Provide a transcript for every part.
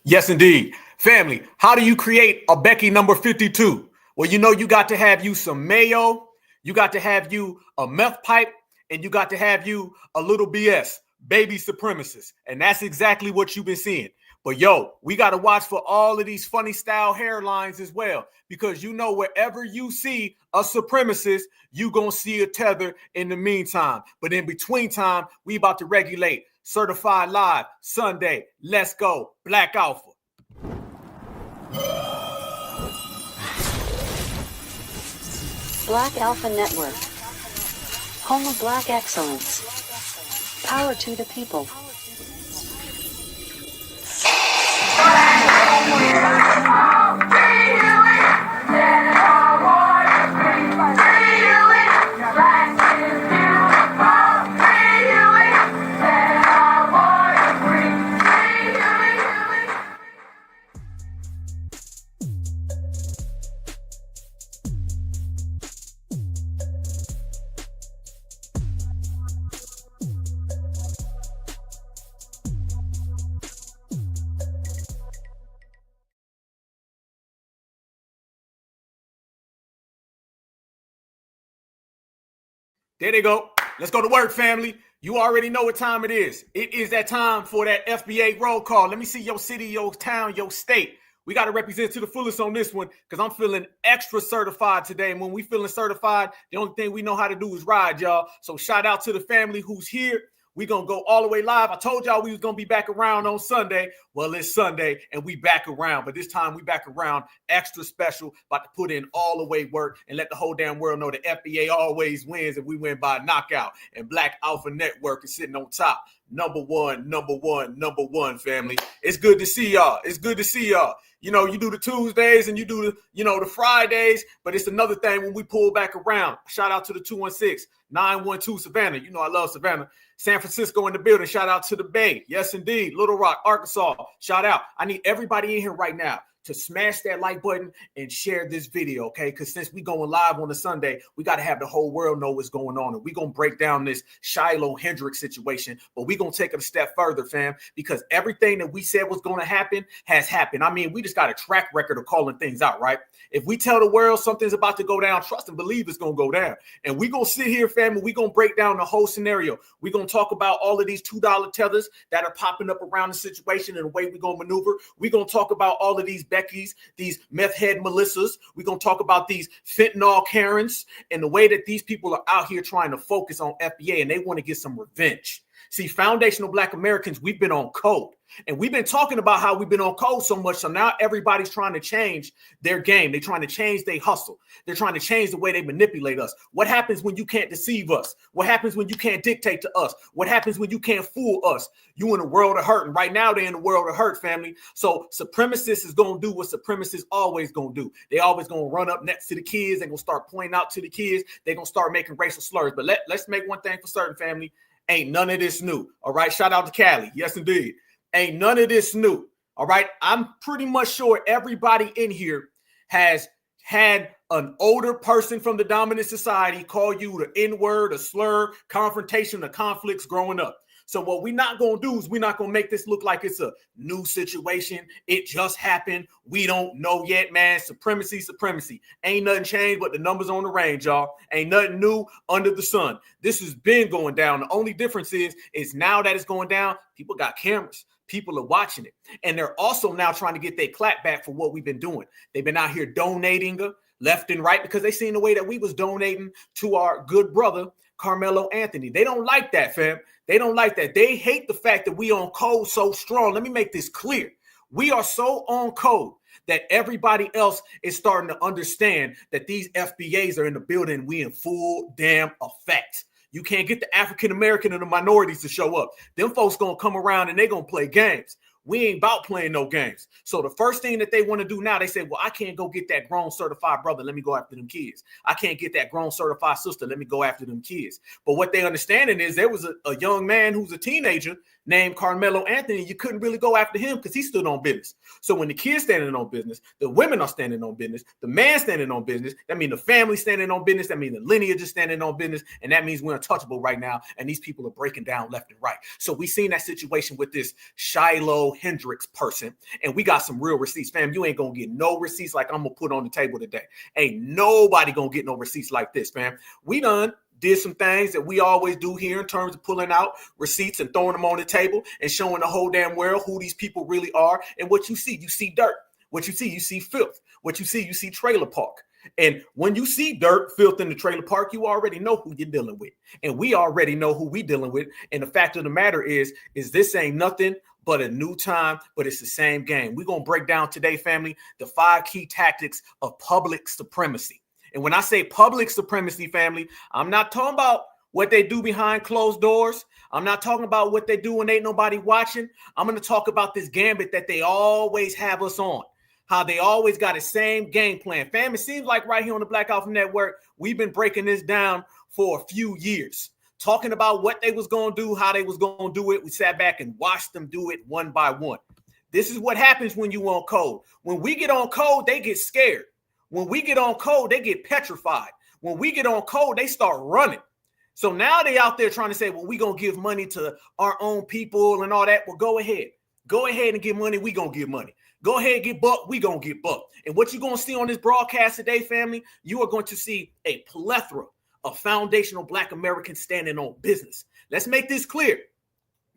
Yes, indeed. Family, how do you create a Becky number 52? Well, you got to have you some mayo, you got to have you a meth pipe, and you got to have you a little BS, baby supremacist. And that's exactly what you've been seeing. But we got to watch for all of these funny style hairlines as well, because wherever you see a supremacist, you going to see a tether in the meantime. But in between time, we about to regulate. Certified Live, Sunday. Let's go. Black Alpha. Black Alpha Network. Home of Black Excellence. Power to the people. There they go. Let's go to work, family. You already know what time it is. It is that time for that FBA roll call. Let me see your city, your town, your state. We got to represent to the fullest on this one because I'm feeling extra certified today. And when we feeling certified, the only thing we know how to do is ride, y'all. So shout out to the family who's here. We're going to go all the way live. I told y'all we was going to be back around on Sunday. Well, it's Sunday, and we back around. But this time, we back around extra special, about to put in all the way work and let the whole damn world know the FBA always wins, and we win by knockout. And Black Alpha Network is sitting on top. Number one, family. It's good to see y'all. It's good to see y'all. You do the Tuesdays and you do the Fridays, but it's another thing when we pull back around. Shout out to the 216-912 Savannah. I love Savannah. San Francisco in the building. Shout out to the Bay. Yes, indeed. Little Rock, Arkansas. Shout out. I need everybody in here right now to smash that like button and share this video, okay? Because since we going live on a Sunday, we got to have the whole world know what's going on. And we're going to break down this Shiloh Hendricks situation, but we're going to take it a step further, fam, because everything that we said was going to happen has happened. I mean, we just got a track record of calling things out, right? If we tell the world something's about to go down, trust and believe it's going to go down. And we're going to sit here, fam, and we're going to break down the whole scenario. We're going to talk about all of these $2 tethers that are popping up around the situation and the way we're going to maneuver. We're going to talk about all of these Beckys, these meth head Melissas. We're going to talk about these fentanyl Karens and the way that these people are out here trying to focus on FBA and they want to get some revenge. See, foundational Black Americans, we've been on code. And we've been talking about how we've been on code so much. So now everybody's trying to change their game. They're trying to change their hustle. They're trying to change the way they manipulate us. What happens when you can't deceive us? What happens when you can't dictate to us? What happens when you can't fool us? You in a world of hurt. And right now they're in a world of hurt, family. So supremacists is going to do what supremacists always going to do. They always going to run up next to the kids. They're going to start pointing out to the kids. They're going to start making racial slurs. But let's make one thing for certain, family. Ain't none of this new. All right. Shout out to Cali. Yes, indeed. Ain't none of this new. All right. I'm pretty much sure everybody in here has had an older person from the dominant society call you the N-word, a slur, confrontation, or conflicts growing up. So what we're not going to do is we're not going to make this look like it's a new situation. It just happened. We don't know yet, man. Supremacy. Ain't nothing changed but the numbers on the range, y'all. Ain't nothing new under the sun. This has been going down. The only difference is now that it's going down, people got cameras. People are watching it. And they're also now trying to get their clap back for what we've been doing. They've been out here donating left and right because they seen the way that we was donating to our good brother, Carmelo Anthony. They don't like that, fam. They don't like that. They hate the fact that we on code so strong. Let me make this clear. We are so on code that everybody else is starting to understand that these FBAs are in the building. We in full damn effect. You can't get the African-American and the minorities to show up. Them folks going to come around and they going to play games. We ain't about playing no games. So the first thing that they want to do now, they say, well, I can't go get that grown certified brother. Let me go after them kids. I can't get that grown certified sister. Let me go after them kids. But what they understanding is there was a young man who's a teenager named Carmelo Anthony, you couldn't really go after him because he stood on business. So when the kids standing on business, the women are standing on business, the man standing on business, that means the family standing on business, that means the lineage is standing on business, and that means we're untouchable right now, and these people are breaking down left and right. So we seen that situation with this Shiloh Hendricks person, and we got some real receipts. Fam, you ain't gonna get no receipts like I'm gonna put on the table today. Ain't nobody gonna get no receipts like this, fam. We done did some things that we always do here in terms of pulling out receipts and throwing them on the table and showing the whole damn world who these people really are. And what you see dirt. What you see filth. What you see trailer park. And when you see dirt, filth in the trailer park, you already know who you're dealing with. And we already know who we dealing with. And the fact of the matter is this ain't nothing but a new time, but it's the same game. We're going to break down today, family, the 5 key tactics of public supremacy. And when I say public supremacy, family, I'm not talking about what they do behind closed doors. I'm not talking about what they do when ain't nobody watching. I'm going to talk about this gambit that they always have us on, how they always got the same game plan. Fam, it seems like right here on the Black Alpha Network, we've been breaking this down for a few years, talking about what they was going to do, how they was going to do it. We sat back and watched them do it one by one. This is what happens when you on code. When we get on code, they get scared. When we get on code, they get petrified. When we get on code, they start running. So now they out there trying to say, well, we going to give money to our own people and all that. Well, go ahead. Go ahead and get money. We going to give money. Go ahead and get bucked. We going to get bucked. And what you're going to see on this broadcast today, family, you are going to see a plethora of foundational Black Americans standing on business. Let's make this clear.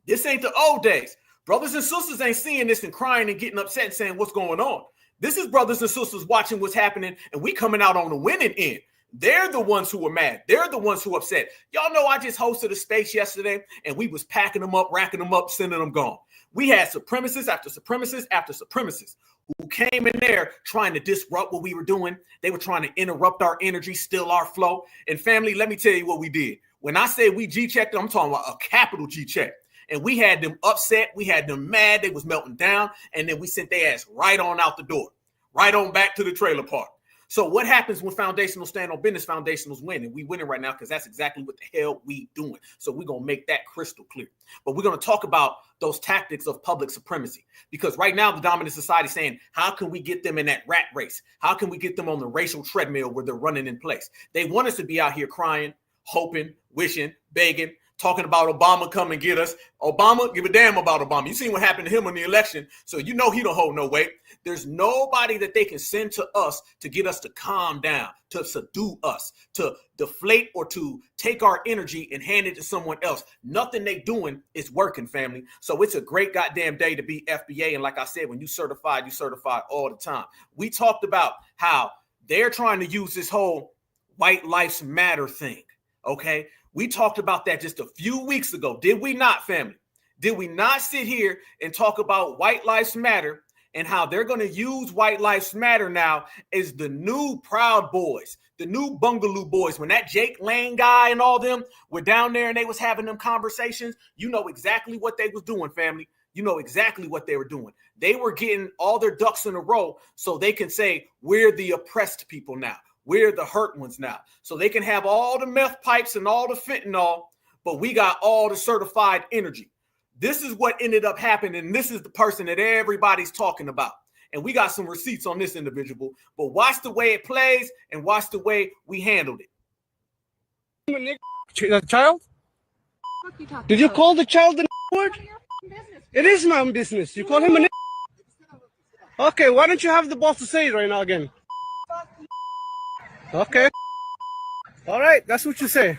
This ain't the old days. Brothers and sisters ain't seeing this and crying and getting upset and saying, what's going on? This is brothers and sisters watching what's happening, and we coming out on the winning end. They're the ones who are mad. They're the ones who are upset. Y'all know I just hosted a space yesterday, and we was packing them up, racking them up, sending them gone. We had supremacists after supremacists after supremacists who came in there trying to disrupt what we were doing. They were trying to interrupt our energy, steal our flow. And family, let me tell you what we did. When I say we G-checked them, I'm talking about a capital G-check. And we had them upset. We had them mad. They was melting down. And then we sent their ass right on out the door, right on back to the trailer park. So what happens when foundational stand on business? Foundationals win. And we winning right now because that's exactly what the hell we doing. So we're going to make that crystal clear. But we're going to talk about those tactics of public supremacy. Because right now the dominant society is saying, how can we get them in that rat race? How can we get them on the racial treadmill where they're running in place? They want us to be out here crying, hoping, wishing, begging, talking about Obama come and get us. Obama, give a damn about Obama. You seen what happened to him in the election, so you know he don't hold no weight. There's nobody that they can send to us to get us to calm down, to subdue us, to deflate or to take our energy and hand it to someone else. Nothing they doing is working, family. So it's a great goddamn day to be FBA. And like I said, when you certify all the time. We talked about how they're trying to use this whole white lives matter thing, okay? We talked about that just a few weeks ago. Did we not, family? Did we not sit here and talk about white lives matter and how they're going to use white lives matter now as the new Proud Boys, the new Bungaloo Boys? When that Jake Lane guy and all them were down there and they was having them conversations, you know exactly what they was doing, family. You know exactly what they were doing. They were getting all their ducks in a row so they can say, we're the oppressed people now. We're the hurt ones now. So they can have all the meth pipes and all the fentanyl, but we got all the certified energy. This is what ended up happening. This is the person that everybody's talking about. And we got some receipts on this individual, but watch the way it plays and watch the way we handled it. The child? Did you call the child the word? It is my own business. You call him a Okay, why don't you have the boss to say it right now again? Okay. All right, that's what you say.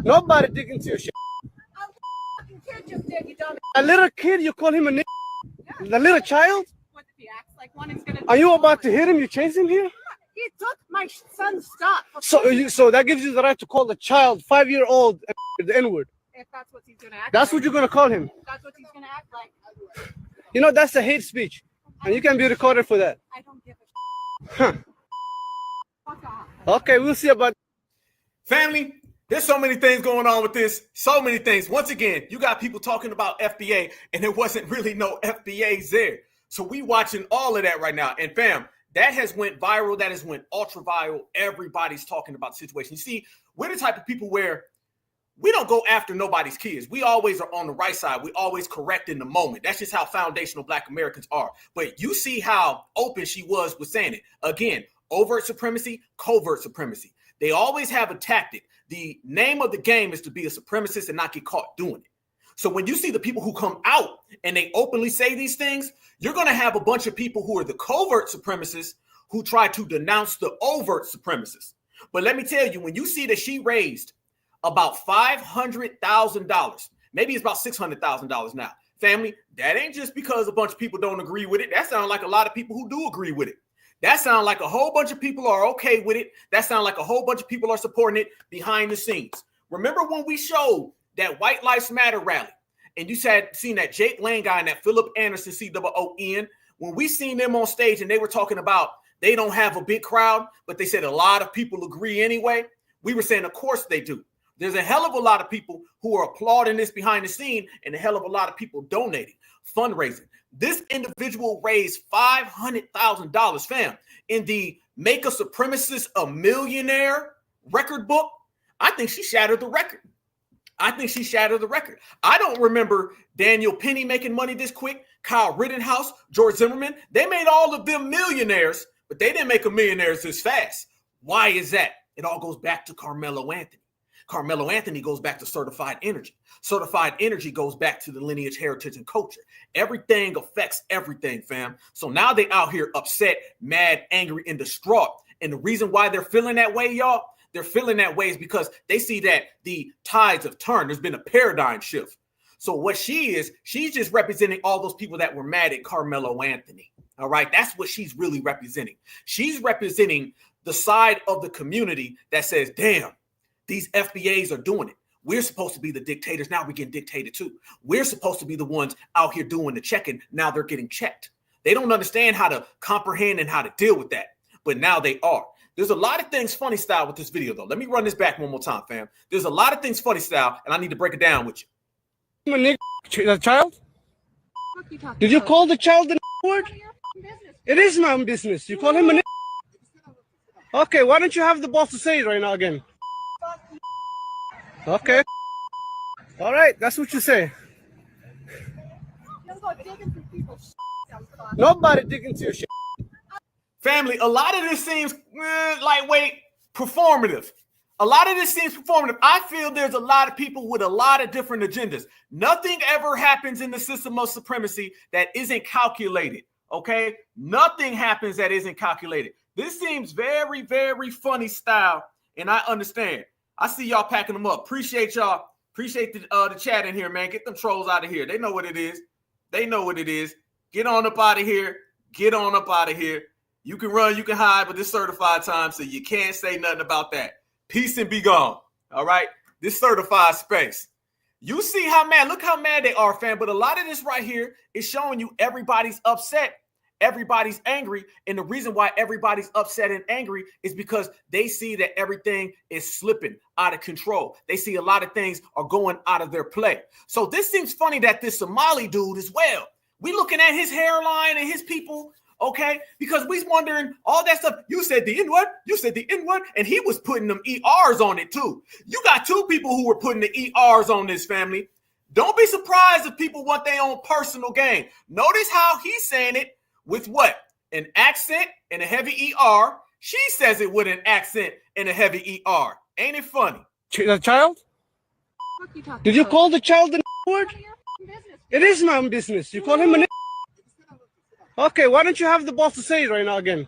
Nobody digging through your shit. A little kid, you call him a nigga? Yeah. The little child? What if he acts like one is gonna Are you about to hit him? You chase him here? He took my son's stuff. So that gives you the right to call the child 5-year-old the N-word. If that's what he's gonna act That's like. what you're gonna call him. That's what he's gonna act like. You know, that's a hate speech. And you can be recorded for that. I don't give a Huh. fuck off. Okay, we'll see about Family, there's so many things going on with this. So many things. Once again, you got people talking about FBA, and there wasn't really no FBAs there. So we watching all of that right now. And fam, that has went viral. That has went ultra viral. Everybody's talking about the situation. You see, we're the type of people where we don't go after nobody's kids. We always are on the right side. We always correct in the moment. That's just how foundational Black Americans are. But you see how open she was with saying it. Again, overt supremacy, covert supremacy. They always have a tactic. The name of the game is to be a supremacist and not get caught doing it. So when you see the people who come out and they openly say these things, you're going to have a bunch of people who are the covert supremacists who try to denounce the overt supremacists. But let me tell you, when you see that she raised about $500,000, maybe it's about $600,000 now. Family, that ain't just because a bunch of people don't agree with it. That sounds like a lot of people who do agree with it. That sounds like a whole bunch of people are okay with it. That sounds like a whole bunch of people are supporting it behind the scenes. Remember when we showed that White Lives Matter rally and you had seen that Jake Lang guy and that Philip Anderson, COON, when we seen them on stage and they were talking about they don't have a big crowd, but they said a lot of people agree anyway. We were saying, of course they do. There's a hell of a lot of people who are applauding this behind the scene and a hell of a lot of people donating, fundraising. This individual raised $500,000, fam, in the Make a Supremacist a Millionaire record book. I think she shattered the record. I don't remember Daniel Penny making money this quick, Kyle Rittenhouse, George Zimmerman. They made all of them millionaires, but they didn't make them millionaires this fast. Why is that? It all goes back to Carmelo Anthony. Carmelo Anthony goes back to certified energy. Certified energy goes back to the lineage, heritage, and culture. Everything affects everything, fam. So now they out here upset, mad, angry, and distraught. And the reason why they're feeling that way, y'all, they're feeling that way is because they see that the tides have turned. There's been a paradigm shift. So what she's just representing all those people that were mad at Carmelo Anthony. All right, that's what she's really representing. She's representing the side of the community that says, damn, these FBAs are doing it. We're supposed to be the dictators. Now we're getting dictated too. We're supposed to be the ones out here doing the checking. Now they're getting checked. They don't understand how to comprehend and how to deal with that. But now they are. There's a lot of things funny style with this video, though. Let me run this back one more time, fam. There's a lot of things funny style, and I need to break it down with you. The child? Did you call the child the word? It is my own business. You call him a. Okay, why don't you have the boss to say it right now again? Okay. All right, that's what you say. Nobody digging into your shit. Family, a lot of this seems lightweight, performative. A lot of this seems performative. I feel there's a lot of people with a lot of different agendas. Nothing ever happens in the system of supremacy that isn't calculated, okay? Nothing happens that isn't calculated. This seems very, very funny style, and I understand. I see y'all packing them up. Appreciate y'all. Appreciate the chat in here, man. Get them trolls out of here. They know what it is. They know what it is. Get on up out of here. Get on up out of here. You can run, you can hide, but this certified time, so you can't say nothing about that. Peace and be gone. All right? This certified space. You see how mad, look how mad they are, fam. But a lot of this right here is showing you everybody's upset. Everybody's angry. And the reason why everybody's upset and angry is because they see that everything is slipping out of control. They see a lot of things are going out of their play. So this seems funny that this Somali dude as well. We looking at his hairline and his people, okay? Because we's wondering all that stuff. You said the N-word, you said the N-word, and he was putting them ERs on it too. You got two people who were putting the ERs on this, family. Don't be surprised if people want their own personal gain. Notice how he's saying it with what? An accent and a heavy ER. She says it with an accent and a heavy ER. Ain't it funny? The child? Did you call the child the word? It is my own business. You call him a. Okay, why don't you have the boss to say it right now again?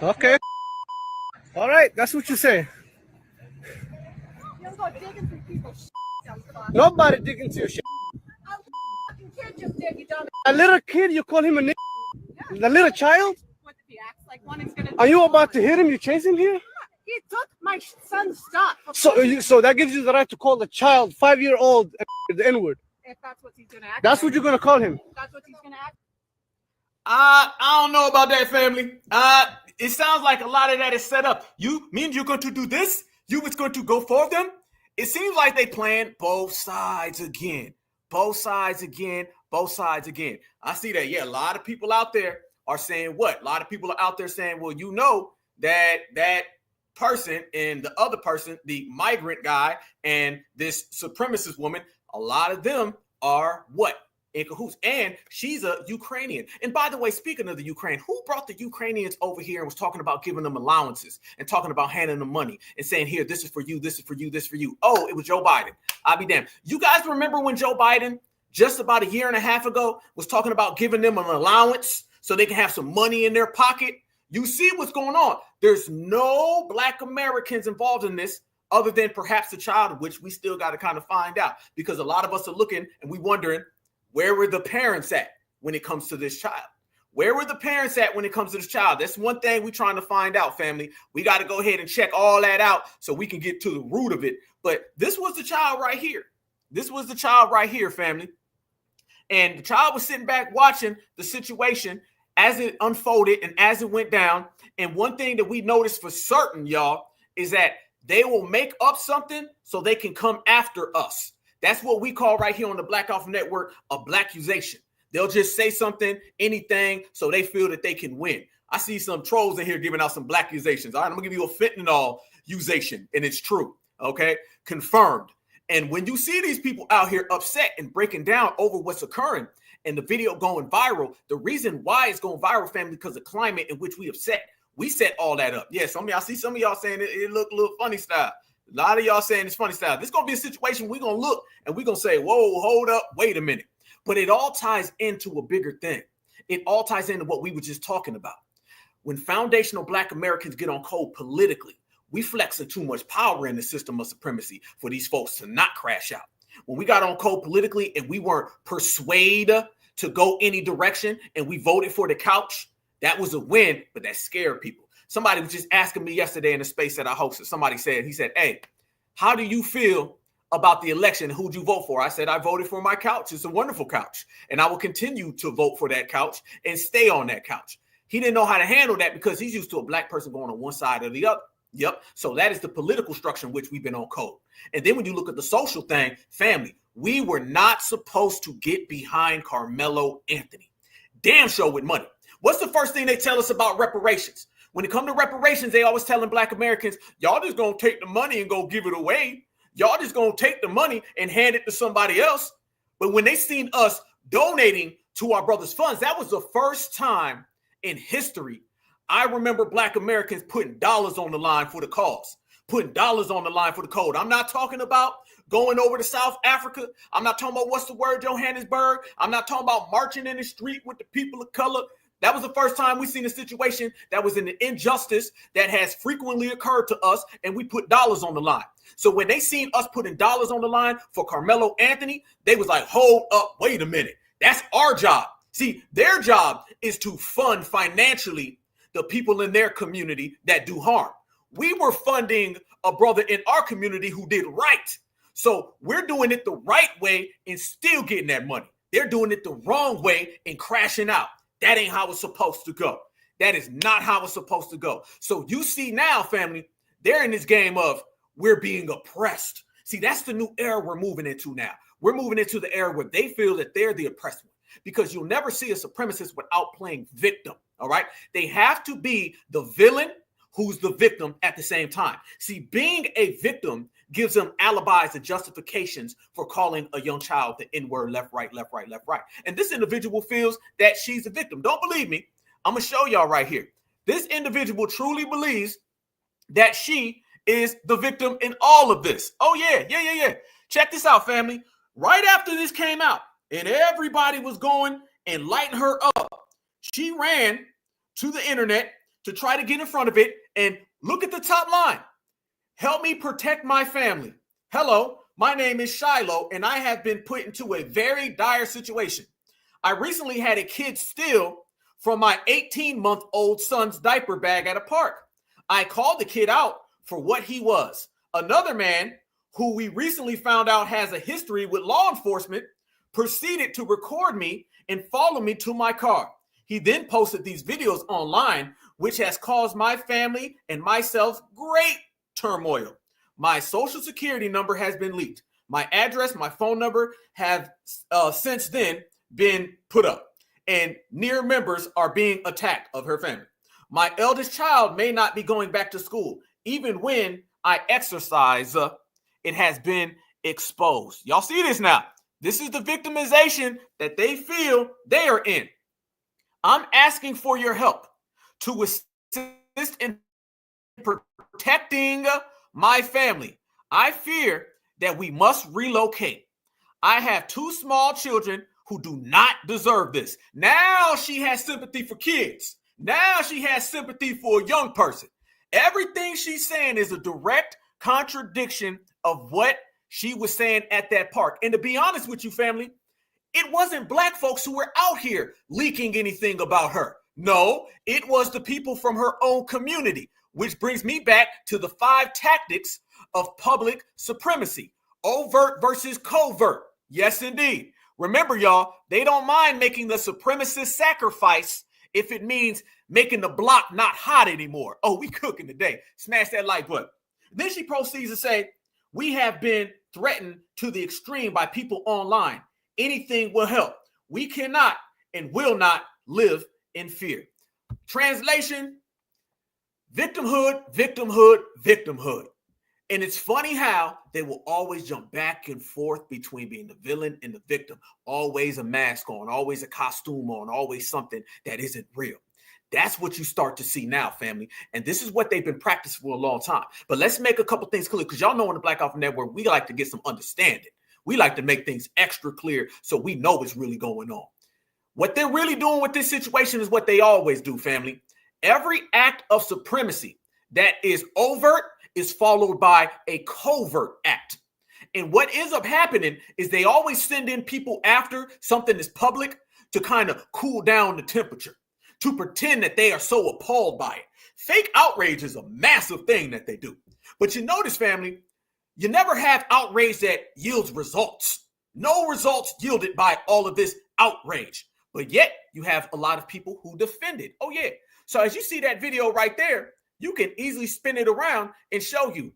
Okay. All right, that's what you say. Nobody digging into your shit. A little kid, you call him a nigga? The little child? What if he acts like one is gonna? Are you about to hit him? You chase him here? He took my son's stuff. So that gives you the right to call the child 5-year-old the N-word. If that's what he's gonna act. That's like. what you're gonna call him. That's what he's gonna act. I don't know about that, family. It sounds like a lot of that is set up. You mean you're going to do this? You was going to go for them? It seems like they playing both sides again. Both sides again. Both sides again. I see that. Yeah, a lot of people out there are saying what? A lot of people are out there saying, well, you know that person and the other person, the migrant guy and this supremacist woman, a lot of them are what? In cahoots. And she's a Ukrainian. And by the way, speaking of the Ukraine, who brought the Ukrainians over here and was talking about giving them allowances and talking about handing them money and saying, here, this is for you, this is for you, this is for you. Oh, it was Joe Biden. I'll be damned. You guys remember when Joe Biden, just about a year and a half ago, was talking about giving them an allowance so they can have some money in their pocket? You see what's going on. There's no Black Americans involved in this other than perhaps the child, which we still got to kind of find out, because a lot of us are looking and we wondering, where were the parents at when it comes to this child? Where were the parents at when it comes to this child? That's one thing we're trying to find out, family. We got to go ahead and check all that out so we can get to the root of it. But this was the child right here. This was the child right here, family. And the child was sitting back watching the situation as it unfolded and as it went down. And one thing that we noticed for certain, y'all, is that they will make up something so they can come after us. That's what we call right here on the Black Alpha Network a blackuzation. They'll just say something, anything, so they feel that they can win. I see some trolls in here giving out some blackuzations. All right, I'm going to give you a fentanyl usation, and it's true, okay? Confirmed. And when you see these people out here upset and breaking down over what's occurring and the video going viral, the reason why it's going viral, family, because the climate in which we upset. We set all that up. Yeah, I see some of y'all saying it look a little funny style. A lot of y'all saying it's funny style. This is going to be a situation we're going to look and we're going to say, whoa, hold up, wait a minute. But it all ties into a bigger thing. It all ties into what we were just talking about. When foundational Black Americans get on code politically, we flexing too much power in the system of supremacy for these folks to not crash out. When we got on code politically and we weren't persuaded to go any direction and we voted for the couch, that was a win, but that scared people. Somebody was just asking me yesterday in the space that I hosted. Somebody said, he said, hey, how do you feel about the election? Who'd you vote for? I said, I voted for my couch. It's a wonderful couch. And I will continue to vote for that couch and stay on that couch. He didn't know how to handle that because he's used to a Black person going on one side or the other. Yep. So that is the political structure in which we've been on code. And then when you look at the social thing, family, we were not supposed to get behind Carmelo Anthony. Damn sure with money. What's the first thing they tell us about reparations? When it comes to reparations, they always telling Black Americans, y'all just going to take the money and go give it away. Y'all just going to take the money and hand it to somebody else. But when they seen us donating to our brothers' funds, that was the first time in history I remember Black Americans putting dollars on the line for the cause, putting dollars on the line for the code. I'm not talking about going over to South Africa. I'm not talking about what's the word, Johannesburg. I'm not talking about marching in the street with the people of color. That was the first time we seen a situation that was an injustice that has frequently occurred to us, and we put dollars on the line. So when they seen us putting dollars on the line for Carmelo Anthony, they was like, hold up, wait a minute. That's our job. See, their job is to fund financially the people in their community that do harm. We were funding a brother in our community who did right. So we're doing it the right way and still getting that money. They're doing it the wrong way and crashing out. That ain't how it's supposed to go. That is not how it's supposed to go. So you see now, family, they're in this game of we're being oppressed. See, that's the new era we're moving into now. We're moving into the era where they feel that they're the oppressed one, because you'll never see a supremacist without playing victim. All right. They have to be the villain who's the victim at the same time. See, being a victim gives them alibis and justifications for calling a young child the N-word, left, right, left, right, left, right. And this individual feels that she's a victim. Don't believe me? I'm going to show y'all right here. This individual truly believes that she is the victim in all of this. Oh, yeah. Check this out, family. Right after this came out and everybody was going and lighting her up, she ran to the internet to try to get in front of it. And look at the top line. Help me protect my family. Hello, my name is Shiloh, and I have been put into a very dire situation. I recently had a kid steal from my 18-month-old son's diaper bag at a park. I called the kid out for what he was. Another man, who we recently found out has a history with law enforcement, proceeded to record me and follow me to my car. He then posted these videos online, which has caused my family and myself great turmoil. My social security number has been leaked. My address, my phone number have since then been put up, and near members are being attacked of her family. My eldest child may not be going back to school. even when I exercise, it has been exposed. Y'all see this now? This is the victimization that they feel they are in. I'm asking for your help to assist in protecting my family. I fear that we must relocate. I have 2 small children who do not deserve this. Now she has sympathy for kids. Now she has sympathy for a young person. Everything she's saying is a direct contradiction of what she was saying at that park. And to be honest with you, family, it wasn't black folks who were out here leaking anything about her. No, it was the people from her own community, which brings me back to the 5 tactics of public supremacy. Overt versus covert. Yes, indeed. Remember, y'all, they don't mind making the supremacist sacrifice if it means making the block not hot anymore. Oh, we cooking today. Smash that like button. Then she proceeds to say, we have been threatened to the extreme by people online. Anything will help. We cannot and will not live in fear. Translation, victimhood, victimhood, victimhood. And it's funny how they will always jump back and forth between being the villain and the victim. Always a mask on, always a costume on, always something that isn't real. That's what you start to see now, family. And this is what they've been practicing for a long time. But let's make a couple things clear, because y'all know on the Black Alpha Network, we like to get some understanding. We like to make things extra clear so we know what's really going on. What they're really doing with this situation is what they always do, family. Every act of supremacy that is overt is followed by a covert act. And what ends up happening is they always send in people after something is public to kind of cool down the temperature, to pretend that they are so appalled by it. Fake outrage is a massive thing that they do. But you notice, family, you never have outrage that yields results. No results yielded by all of this outrage. But yet you have a lot of people who defend it. Oh, yeah. So as you see that video right there, you can easily spin it around and show you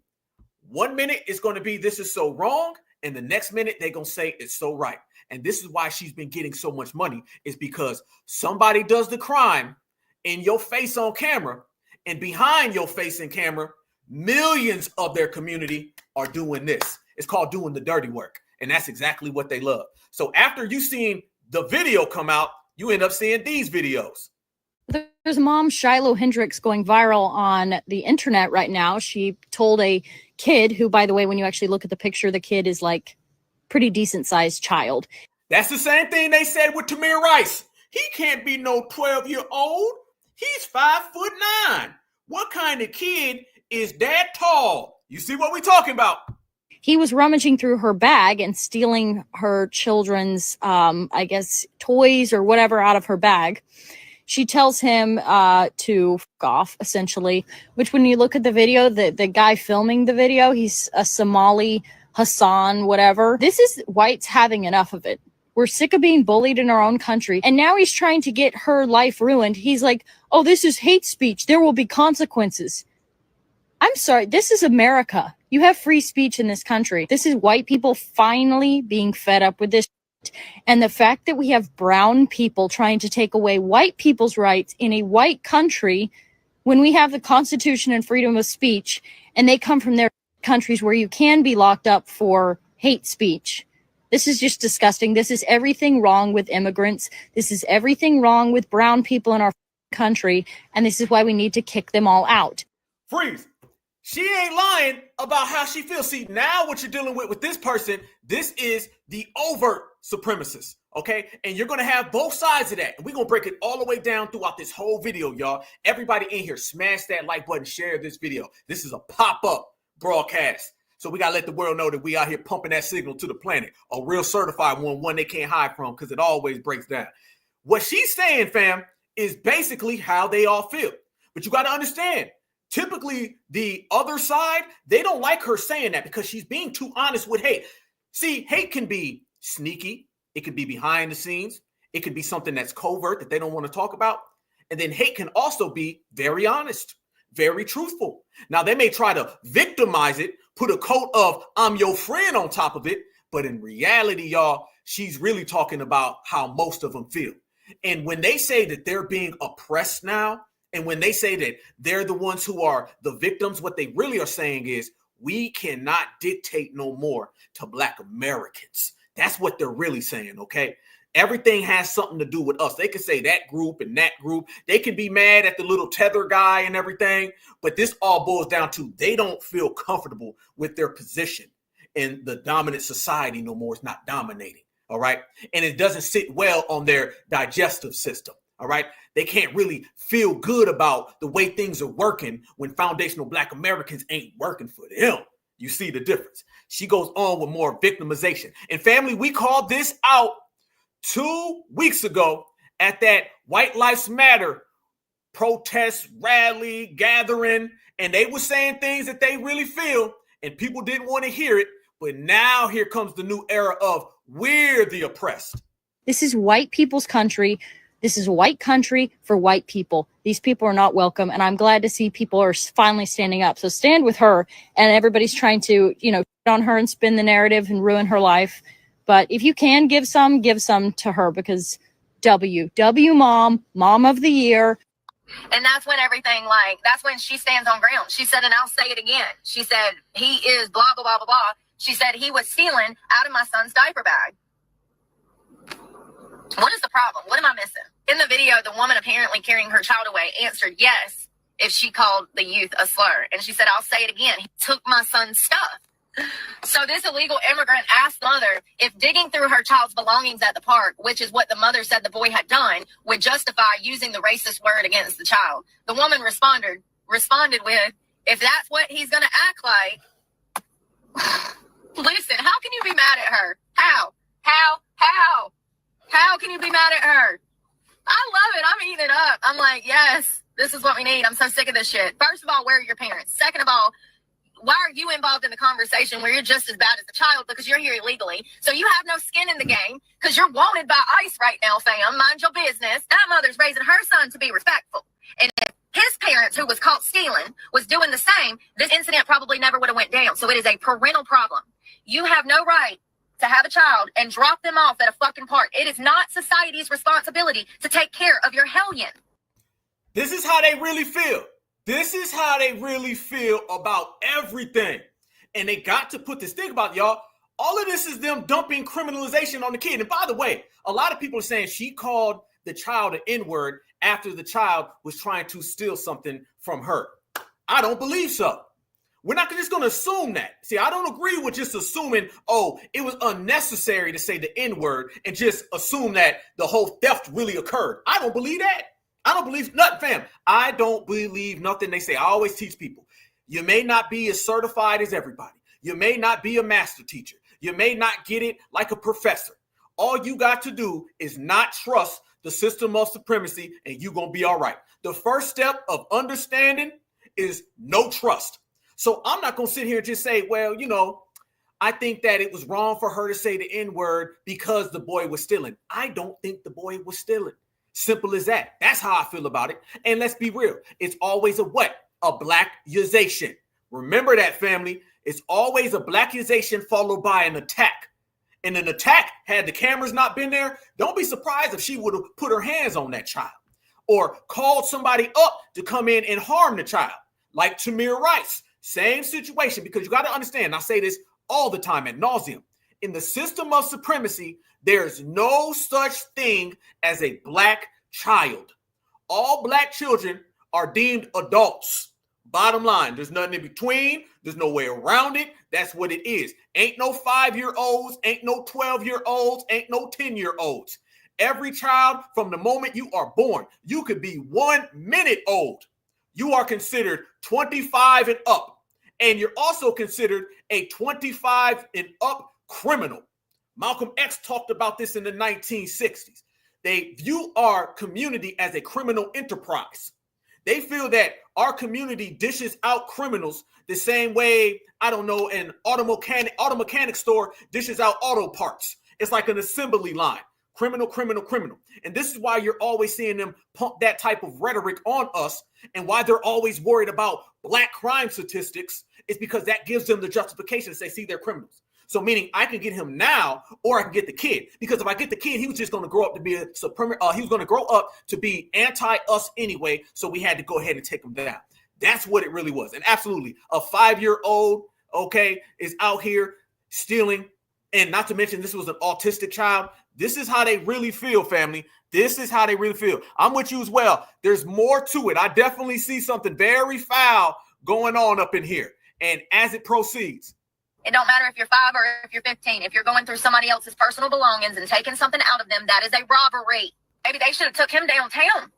1 minute it's going to be this is so wrong, and the next minute they're going to say it's so right. And this is why she's been getting so much money, is because somebody does the crime in your face on camera, and behind your face in camera, millions of their community are doing this. It's called doing the dirty work, and that's exactly what they love. So after you seen the video come out, you end up seeing these videos. There's a mom, Shiloh Hendricks, going viral on the internet right now. She told a kid who, by the way, when you actually look at the picture, the kid is like pretty decent sized child. That's the same thing they said with Tamir Rice. He can't be no 12-year-old. He's 5'9". What kind of kid is that tall? You see what we're talking about? He was rummaging through her bag and stealing her children's, I guess, toys or whatever out of her bag. She tells him to f off, essentially, which when you look at the video, the guy filming the video, he's a Somali, Hassan, whatever. This is whites having enough of it. We're sick of being bullied in our own country. And now he's trying to get her life ruined. He's like, oh, this is hate speech. There will be consequences. I'm sorry. This is America. You have free speech in this country. This is white people finally being fed up with this. And the fact that we have brown people trying to take away white people's rights in a white country when we have the Constitution and freedom of speech, and they come from their countries where you can be locked up for hate speech. This is just disgusting. This is everything wrong with immigrants. This is everything wrong with brown people in our country. And this is why we need to kick them all out. Freeze. She ain't lying about how she feels. See, now what you're dealing with this person, this is the overt supremacist, okay? And you're going to have both sides of that. And we're going to break it all the way down throughout this whole video, y'all. Everybody in here, smash that like button, share this video. This is a pop-up broadcast. So we got to let the world know that we out here pumping that signal to the planet. A real certified one they can't hide from, because it always breaks down. What she's saying, fam, is basically how they all feel. But you got to understand, typically, the other side, they don't like her saying that because she's being too honest with hate. See, hate can be sneaky. It can be behind the scenes. It can be something that's covert that they don't want to talk about. And then hate can also be very honest, very truthful. Now, they may try to victimize it, put a coat of I'm your friend on top of it. But in reality, y'all, she's really talking about how most of them feel. And when they say that they're being oppressed now, And when they say that they're the ones who are the victims, what they really are saying is we cannot dictate no more to Black Americans. That's what they're really saying, okay? Everything has something to do with us. They can say that group and that group. They can be mad at the little Tether guy and everything, but this all boils down to they don't feel comfortable with their position in the dominant society no more. It's not dominating, all right? And it doesn't sit well on their digestive system, all right? They can't really feel good about the way things are working when foundational Black Americans ain't working for them. You see the difference. She goes on with more victimization. And family, we called this out 2 weeks ago at that White Lives Matter protest, rally, gathering, and they were saying things that they really feel, and people didn't want to hear it. But now here comes the new era of we're the oppressed. This is white people's country. This is a white country for white people. These people are not welcome. And I'm glad to see people are finally standing up. So stand with her. And everybody's trying to, on her and spin the narrative and ruin her life. But if you can give some to her, because W mom of the year. And that's when that's when she stands on ground. She said, and I'll say it again. She said, he is blah, blah, blah, blah, blah. She said he was stealing out of my son's diaper bag. What is the problem? What am I missing? In the video, the woman apparently carrying her child away answered yes if she called the youth a slur. And she said, I'll say it again. He took my son's stuff. So this illegal immigrant asked mother if digging through her child's belongings at the park, which is what the mother said the boy had done, would justify using the racist word against the child. The woman responded with, if that's what he's going to act like. Listen, how can you be mad at her? How can you be mad at her? I love it. I'm eating it up. I'm like, yes, this is what we need. I'm so sick of this shit. First of all, where are your parents? Second of all, why are you involved in the conversation where you're just as bad as the child because you're here illegally? So you have no skin in the game because you're wanted by ICE right now, fam. Mind your business. That mother's raising her son to be respectful. And if his parents, who was caught stealing, was doing the same, this incident probably never would have went down. So it is a parental problem. You have no right to have a child and drop them off at a fucking park. It is not society's responsibility to take care of your hellion. This is how they really feel. This is how they really feel about everything. And they got to put this thing about, y'all, all of this is them dumping criminalization on the kid. And by the way, a lot of people are saying she called the child an N-word after the child was trying to steal something from her. I don't believe so. We're not just going to assume that. See, I don't agree with just assuming, oh, it was unnecessary to say the N-word and just assume that the whole theft really occurred. I don't believe that. I don't believe nothing, fam. I don't believe nothing they say. I always teach people. You may not be as certified as everybody. You may not be a master teacher. You may not get it like a professor. All you got to do is not trust the system of supremacy and you're going to be all right. The first step of understanding is no trust. So I'm not going to sit here and just say, well, I think that it was wrong for her to say the N-word because the boy was stealing. I don't think the boy was stealing. Simple as that. That's how I feel about it. And let's be real. It's always a what? A blackization. Remember that, family. It's always a blackization followed by an attack. And an attack, had the cameras not been there, don't be surprised if she would have put her hands on that child or called somebody up to come in and harm the child. Like Tamir Rice. Same situation, because you got to understand, I say this all the time ad nauseum. In the system of supremacy, there's no such thing as a black child. All black children are deemed adults. Bottom line, there's nothing in between. There's no way around it. That's what it is. Ain't no 5-year-olds, ain't no 12-year-olds, ain't no 10-year-olds. Every child from the moment you are born, you could be 1 minute old. You are considered 25 and up. And you're also considered a 25 and up criminal. Malcolm X talked about this in the 1960s. They view our community as a criminal enterprise. They feel that our community dishes out criminals the same way, I don't know, an auto mechanic store dishes out auto parts. It's like an assembly line. Criminal. And this is why you're always seeing them pump that type of rhetoric on us, and why they're always worried about black crime statistics is because that gives them the justification to say, see, they're criminals. So meaning I can get him now, or I can get the kid. Because if I get the kid, he was just going to grow up to be he was going to grow up to be anti-us anyway. So we had to go ahead and take him down. That's what it really was. And absolutely, a 5-year-old, okay, is out here stealing. And not to mention, this was an autistic child. This is how they really feel, family. This is how they really feel. I'm with you as well. There's more to it. I definitely see something very foul going on up in here. And as it proceeds, it don't matter if you're 5 or if you're 15. If you're going through somebody else's personal belongings and taking something out of them, that is a robbery. Maybe they should have took him downtown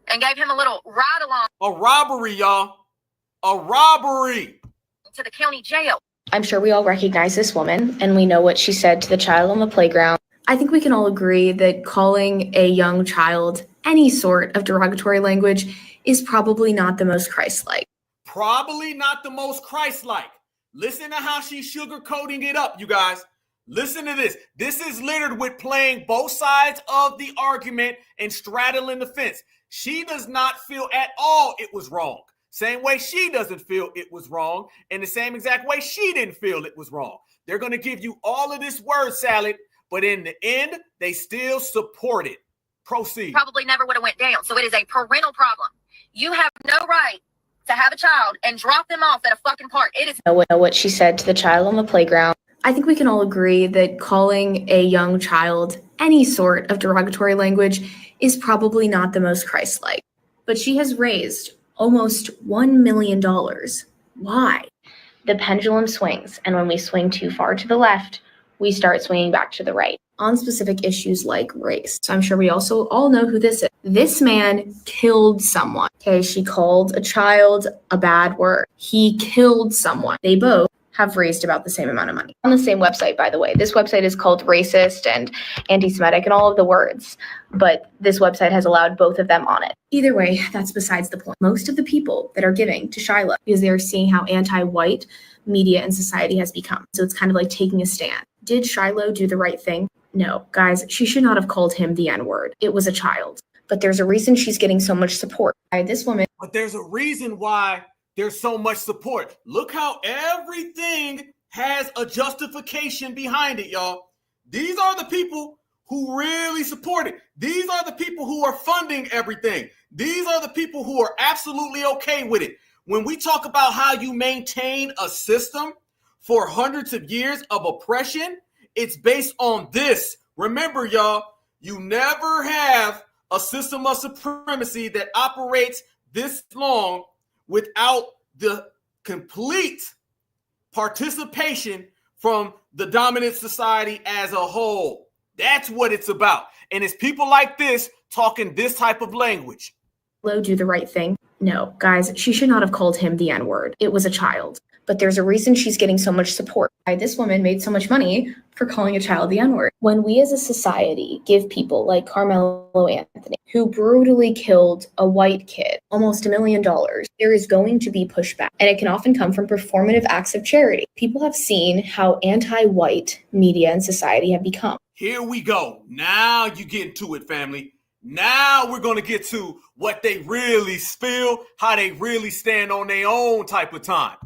and gave him a little ride along. A robbery, y'all. A robbery. To the county jail. I'm sure we all recognize this woman, and we know what she said to the child on the playground. I think we can all agree that calling a young child any sort of derogatory language is probably not the most Christ-like. Probably not the most Christ-like. Listen to how she's sugarcoating it up, you guys. Listen to this. This is littered with playing both sides of the argument and straddling the fence. She does not feel at all it was wrong. Same way she doesn't feel it was wrong, and the same exact way she didn't feel it was wrong. They're going to give you all of this word salad, but in the end, they still support it. Proceed. Probably never would have went down. So it is a parental problem. You have no right to have a child and drop them off at a fucking park. It is. Know what she said to the child on the playground. I think we can all agree that calling a young child any sort of derogatory language is probably not the most Christ-like. But she has raised almost $1 million. Why? The pendulum swings, and when we swing too far to the left, we start swinging back to the right on specific issues like race. So I'm sure we also all know who this is. This man killed someone. Okay, she called a child a bad word. He killed someone. They both have raised about the same amount of money. On the same website, by the way. This website is called racist and anti-Semitic and all of the words, but this website has allowed both of them on it. Either way, that's besides the point. Most of the people that are giving to Shiloh, because they're seeing how anti-white media and society has become. So it's kind of like taking a stand. Did Shiloh do the right thing? No, guys, she should not have called him the N-word. It was a child. But there's a reason she's getting so much support. This woman. But there's a reason why there's so much support. Look how everything has a justification behind it, y'all. These are the people who really support it. These are the people who are funding everything. These are the people who are absolutely okay with it. When we talk about how you maintain a system for hundreds of years of oppression, it's based on this. Remember, y'all, you never have a system of supremacy that operates this long without the complete participation from the dominant society as a whole. That's what it's about. And it's people like this talking this type of language. Do the right thing? No, guys, she should not have called him the N-word. It was a child. But there's a reason she's getting so much support. This woman made so much money for calling a child the N-word. When we as a society give people like Carmelo Anthony, who brutally killed a white kid, almost $1 million, there is going to be pushback. And it can often come from performative acts of charity. People have seen how anti-white media and society have become. Here we go. Now you get into it, family. Now we're going to get to what they really feel, how they really stand on their own type of time.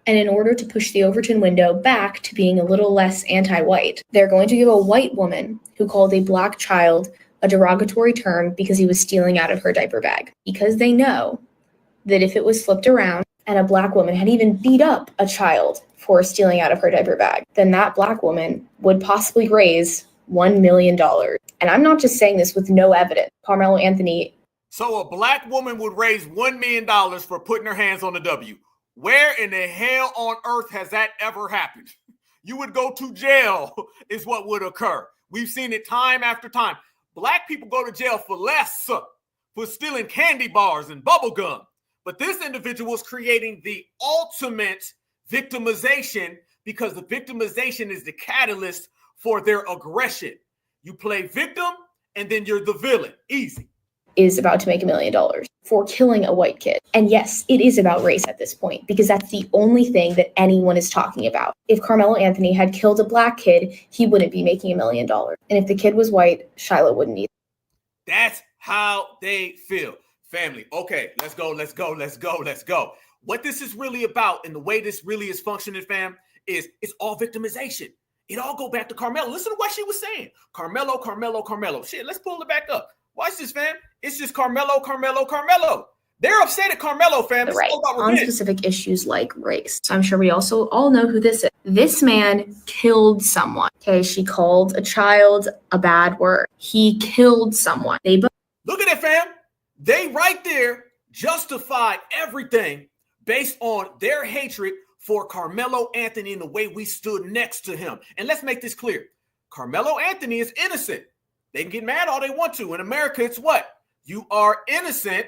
And in order to push the Overton window back to being a little less anti-white, they're going to give a white woman who called a black child a derogatory term because he was stealing out of her diaper bag. Because they know that if it was flipped around and a black woman had even beat up a child for stealing out of her diaper bag, then that black woman would possibly raise $1 million. And I'm not just saying this with no evidence. Carmelo Anthony. So a black woman would raise $1 million for putting her hands on the W. Where in the hell on earth has that ever happened? You would go to jail is what would occur. We've seen it time after time. Black people go to jail for less, for stealing candy bars and bubble gum. But this individual is creating the ultimate victimization because the victimization is the catalyst for their aggression. You play victim and then you're the villain. Easy. Is about to make $1 million for killing a white kid. And yes, it is about race at this point, because that's the only thing that anyone is talking about. If Carmelo Anthony had killed a black kid, he wouldn't be making $1 million. And if the kid was white, Shiloh wouldn't either. That's how they feel. Family, okay, let's go. What this is really about and the way this really is functioning, fam, is it's all victimization. It all go back to Carmelo. Listen to what she was saying. Carmelo, Carmelo, Carmelo. Shit, let's pull it back up. Watch this, fam. It's just Carmelo, Carmelo, Carmelo. They're upset at Carmelo, fam. Right, on specific issues like race. So I'm sure we also all know who this is. This man killed someone. Okay, she called a child a bad word. He killed someone. They both. Look at it, fam. They right there justified everything based on their hatred for Carmelo Anthony and the way we stood next to him. And let's make this clear. Carmelo Anthony is innocent. They can get mad all they want to. In America, it's what? You are innocent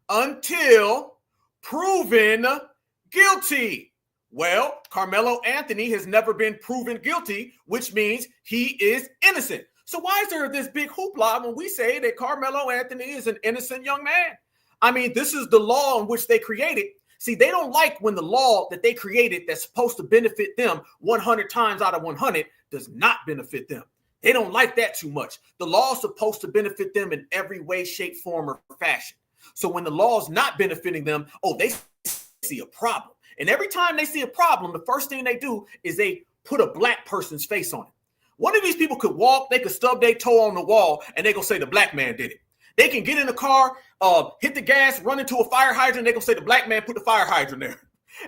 until proven guilty. Well, Carmelo Anthony has never been proven guilty, which means he is innocent. So why is there this big hoopla when we say that Carmelo Anthony is an innocent young man? I mean, this is the law in which they created. See, they don't like when the law that they created that's supposed to benefit them 100 times out of 100 does not benefit them. They don't like that too much. The law is supposed to benefit them in every way, shape, form, or fashion. So when the law is not benefiting them, they see a problem. And every time they see a problem, the first thing they do is they put a black person's face on it. One of these people could walk, they could stub their toe on the wall, and they gonna say the black man did it. They can get in the car, hit the gas, run into a fire hydrant, they gonna say the black man put the fire hydrant there.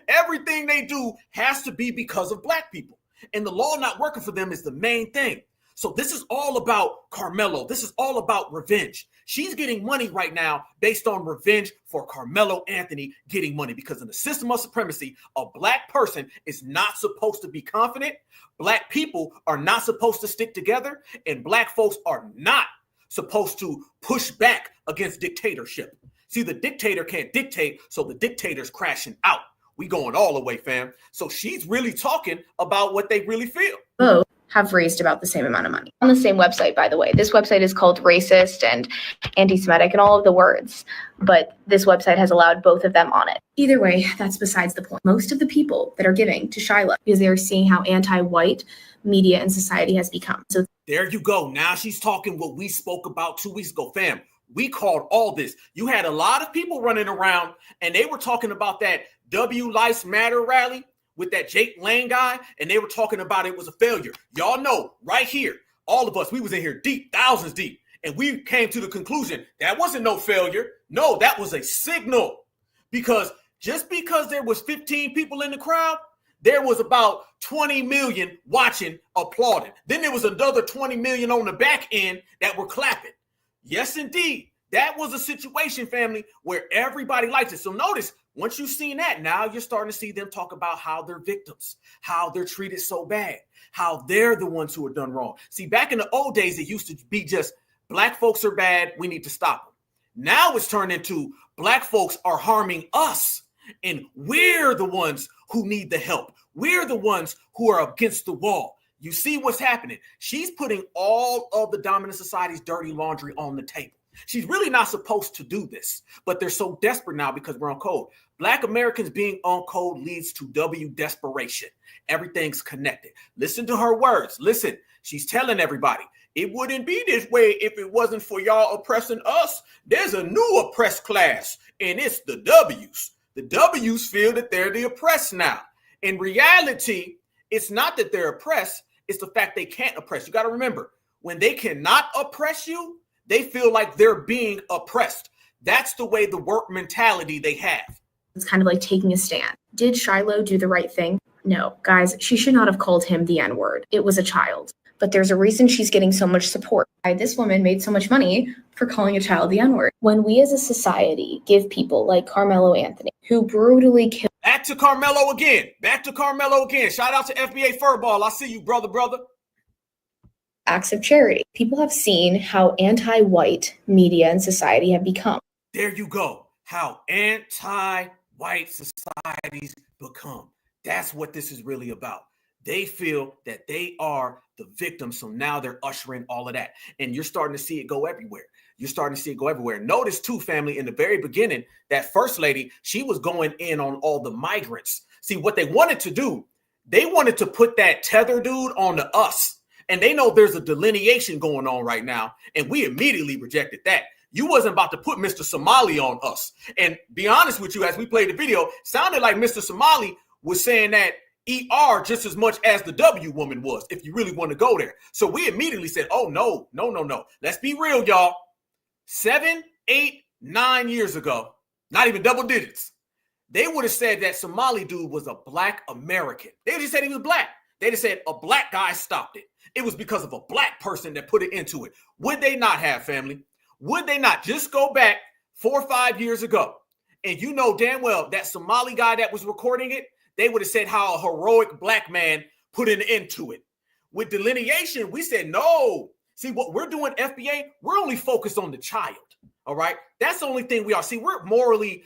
Everything they do has to be because of black people. And the law not working for them is the main thing. So this is all about Carmelo. This is all about revenge. She's getting money right now based on revenge for Carmelo Anthony getting money, because in the system of supremacy, a black person is not supposed to be confident. Black people are not supposed to stick together, and black folks are not supposed to push back against dictatorship. See, the dictator can't dictate, so the dictator's crashing out. We going all the way, fam. So she's really talking about what they really feel. Both have raised about the same amount of money. On the same website, by the way. This website is called racist and anti-Semitic and all of the words, but this website has allowed both of them on it. Either way, that's besides the point. Most of the people that are giving to Shiloh, because they are seeing how anti-white media and society has become. So there you go. Now she's talking what we spoke about 2 weeks ago, fam. We called all this. You had a lot of people running around and they were talking about that W Lives Matter rally with that Jake Lane guy, and they were talking about it was a failure. Y'all know right here, all of us, we was in here deep, thousands deep, and we came to the conclusion that wasn't no failure. No, that was a signal, because just because there was 15 people in the crowd, there was about 20 million watching, applauding. Then there was another 20 million on the back end that were clapping. Yes, indeed. That was a situation, family, where everybody liked it. So notice, once you've seen that, now you're starting to see them talk about how they're victims, how they're treated so bad, how they're the ones who are done wrong. See, back in the old days, it used to be just black folks are bad, we need to stop them. Now it's turned into black folks are harming us, and we're the ones who need the help. We're the ones who are against the wall. You see what's happening? She's putting all of the dominant society's dirty laundry on the table. She's really not supposed to do this, but they're so desperate now because we're on code. Black Americans being on code leads to W desperation. Everything's connected. Listen to her words. Listen, she's telling everybody, it wouldn't be this way if it wasn't for y'all oppressing us. There's a new oppressed class, and it's the W's. The W's feel that they're the oppressed now. In reality, it's not that they're oppressed. It's the fact they can't oppress. You got to remember, when they cannot oppress you, they feel like they're being oppressed. That's the way the work mentality they have. It's kind of like taking a stand. Did Shiloh do the right thing? No, guys, she should not have called him the N-word. It was a child. But there's a reason she's getting so much support. This woman made so much money for calling a child the N-word. When we as a society give people like Carmelo Anthony, who brutally killed... Back to Carmelo again. Back to Carmelo again. Shout out to FBA Furball. I see you, brother. acts of charity. People have seen how anti-white media and society have become. There you go. How anti-white societies become. That's what this is really about. They feel that they are the victim, so now they're ushering all of that. And you're starting to see it go everywhere. Notice too, family, in the very beginning, that first lady, she was going in on all the migrants. See, what they wanted to do, they wanted to put that Tether dude on to us. And they know there's a delineation going on right now. And we immediately rejected that. You wasn't about to put Mr. Somali on us. And be honest with you, as we played the video, sounded like Mr. Somali was saying that ER just as much as the W woman was, if you really want to go there. So we immediately said, oh, no. Let's be real, y'all. 7, 8, 9 years ago, not even double digits, they would have said that Somali dude was a Black American. They just said he was Black. They just said a Black guy stopped it. It was because of a Black person that put it into it. Would they not have, family? Would they not just go back 4 or 5 years ago? And you know damn well that Somali guy that was recording it, they would have said how a heroic Black man put an end to it. With delineation, we said no. See, what we're doing, FBA, we're only focused on the child. All right. That's the only thing we are. See, we're morally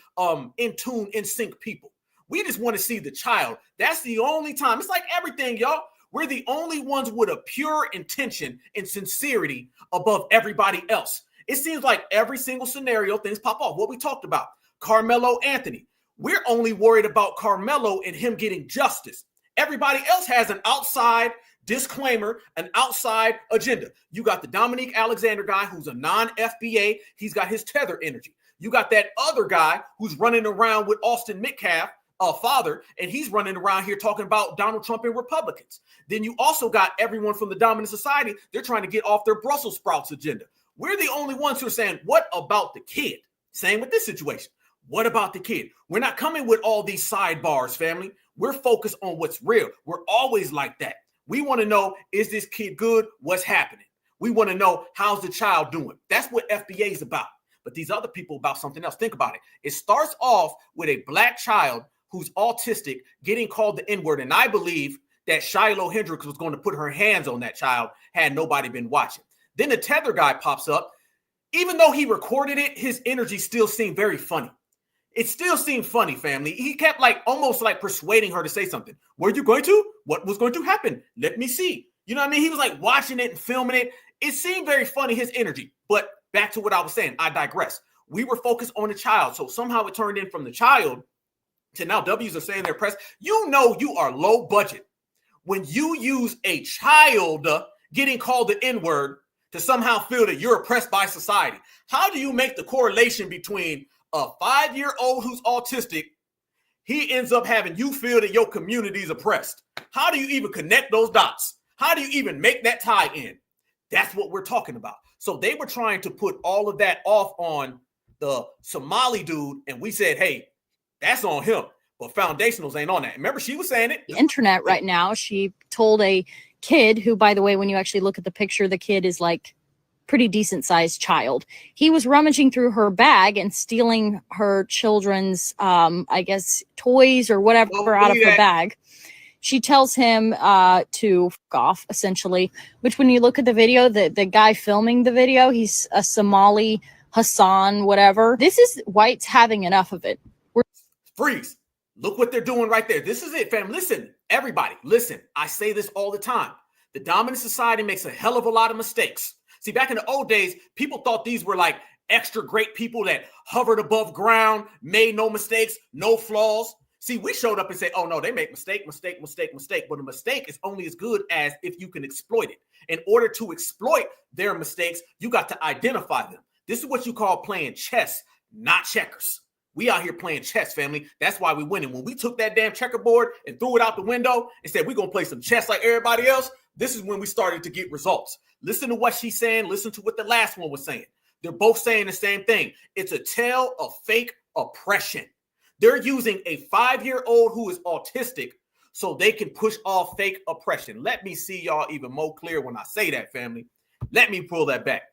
in tune, in sync people. We just want to see the child. That's the only time. It's like everything, y'all. We're the only ones with a pure intention and sincerity above everybody else. It seems like every single scenario, things pop off. What we talked about, Carmelo Anthony. We're only worried about Carmelo and him getting justice. Everybody else has an outside disclaimer, an outside agenda. You got the Dominique Alexander guy who's a non-FBA. He's got his Tether energy. You got that other guy who's running around with Austin Metcalf, father, and he's running around here talking about Donald Trump and Republicans. Then you also got everyone from the dominant society. They're trying to get off their Brussels sprouts agenda. We're the only ones who are saying, what about the kid? Same with this situation. What about the kid? We're not coming with all these sidebars, family. We're focused on what's real. We're always like that. We want to know, is this kid good? What's happening? We want to know, how's the child doing? That's what FBA is about. But these other people about something else. Think about it. It starts off with a Black child who's autistic getting called the N-word. And I believe that Shiloh Hendricks was going to put her hands on that child had nobody been watching. Then the Tether guy pops up. Even though he recorded it, his energy still seemed very funny. It still seemed funny, family. He kept almost persuading her to say something. Were you going to? What was going to happen? Let me see. You know what I mean? He was watching it and filming it. It seemed very funny, his energy. But back to what I was saying, I digress. We were focused on the child. So somehow it turned in from the child to now W's are saying they're pressed. You know you are low budget when you use a child getting called the N-word to somehow feel that you're oppressed by society. How do you make the correlation between a 5-year-old who's autistic, he ends up having you feel that your community is oppressed? How do you even connect those dots? How do you even make that tie in? That's what we're talking about. So they were trying to put all of that off on the Somali dude, and we said, hey, that's on him. But Foundationals ain't on that. Remember, she was saying it. The internet right now, she told a kid who, by the way, when you actually look at the picture, the kid is pretty decent sized child. He was rummaging through her bag and stealing her children's, toys or whatever out of her bag. She tells him to f off, essentially, which when you look at the video, the guy filming the video, he's a Somali Hassan, whatever. This is whites having enough of it. Freeze. Look what they're doing right there. This is it, fam. Listen, everybody, listen. I say this all the time. The dominant society makes a hell of a lot of mistakes. See, back in the old days, people thought these were extra great people that hovered above ground, made no mistakes, no flaws. See, we showed up and said, oh, no, they make mistake. But a mistake is only as good as if you can exploit it. In order to exploit their mistakes, you got to identify them. This is what you call playing chess, not checkers. We out here playing chess, family. That's why we winning. When we took that damn checkerboard and threw it out the window and said, we're going to play some chess like everybody else, this is when we started to get results. Listen to what she's saying. Listen to what the last one was saying. They're both saying the same thing. It's a tale of fake oppression. They're using a 5-year-old who is autistic so they can push off fake oppression. Let me see y'all even more clear when I say that, family. Let me pull that back.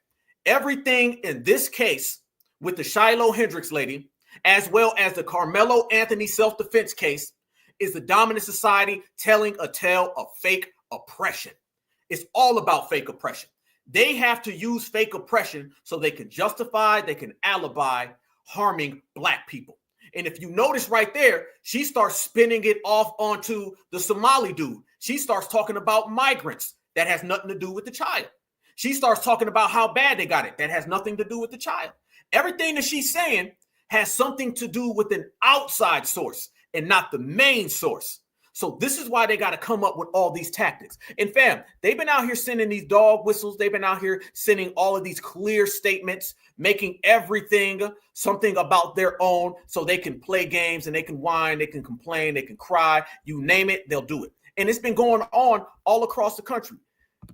Everything in this case with the Shiloh Hendricks lady, as well as the Carmelo Anthony self-defense case, is the dominant society telling a tale of fake oppression. It's all about fake oppression. They have to use fake oppression so they can justify, they can alibi harming Black people. And if you notice right there, she starts spinning it off onto the Somali dude. She starts talking about migrants. That has nothing to do with the child. She starts talking about how bad they got it. That has nothing to do with the child. Everything that she's saying has something to do with an outside source and not the main source. So this is why they got to come up with all these tactics. And fam, they've been out here sending these dog whistles. They've been out here sending all of these clear statements, making everything something about their own so they can play games and they can whine, they can complain, they can cry. You name it, they'll do it. And it's been going on all across the country.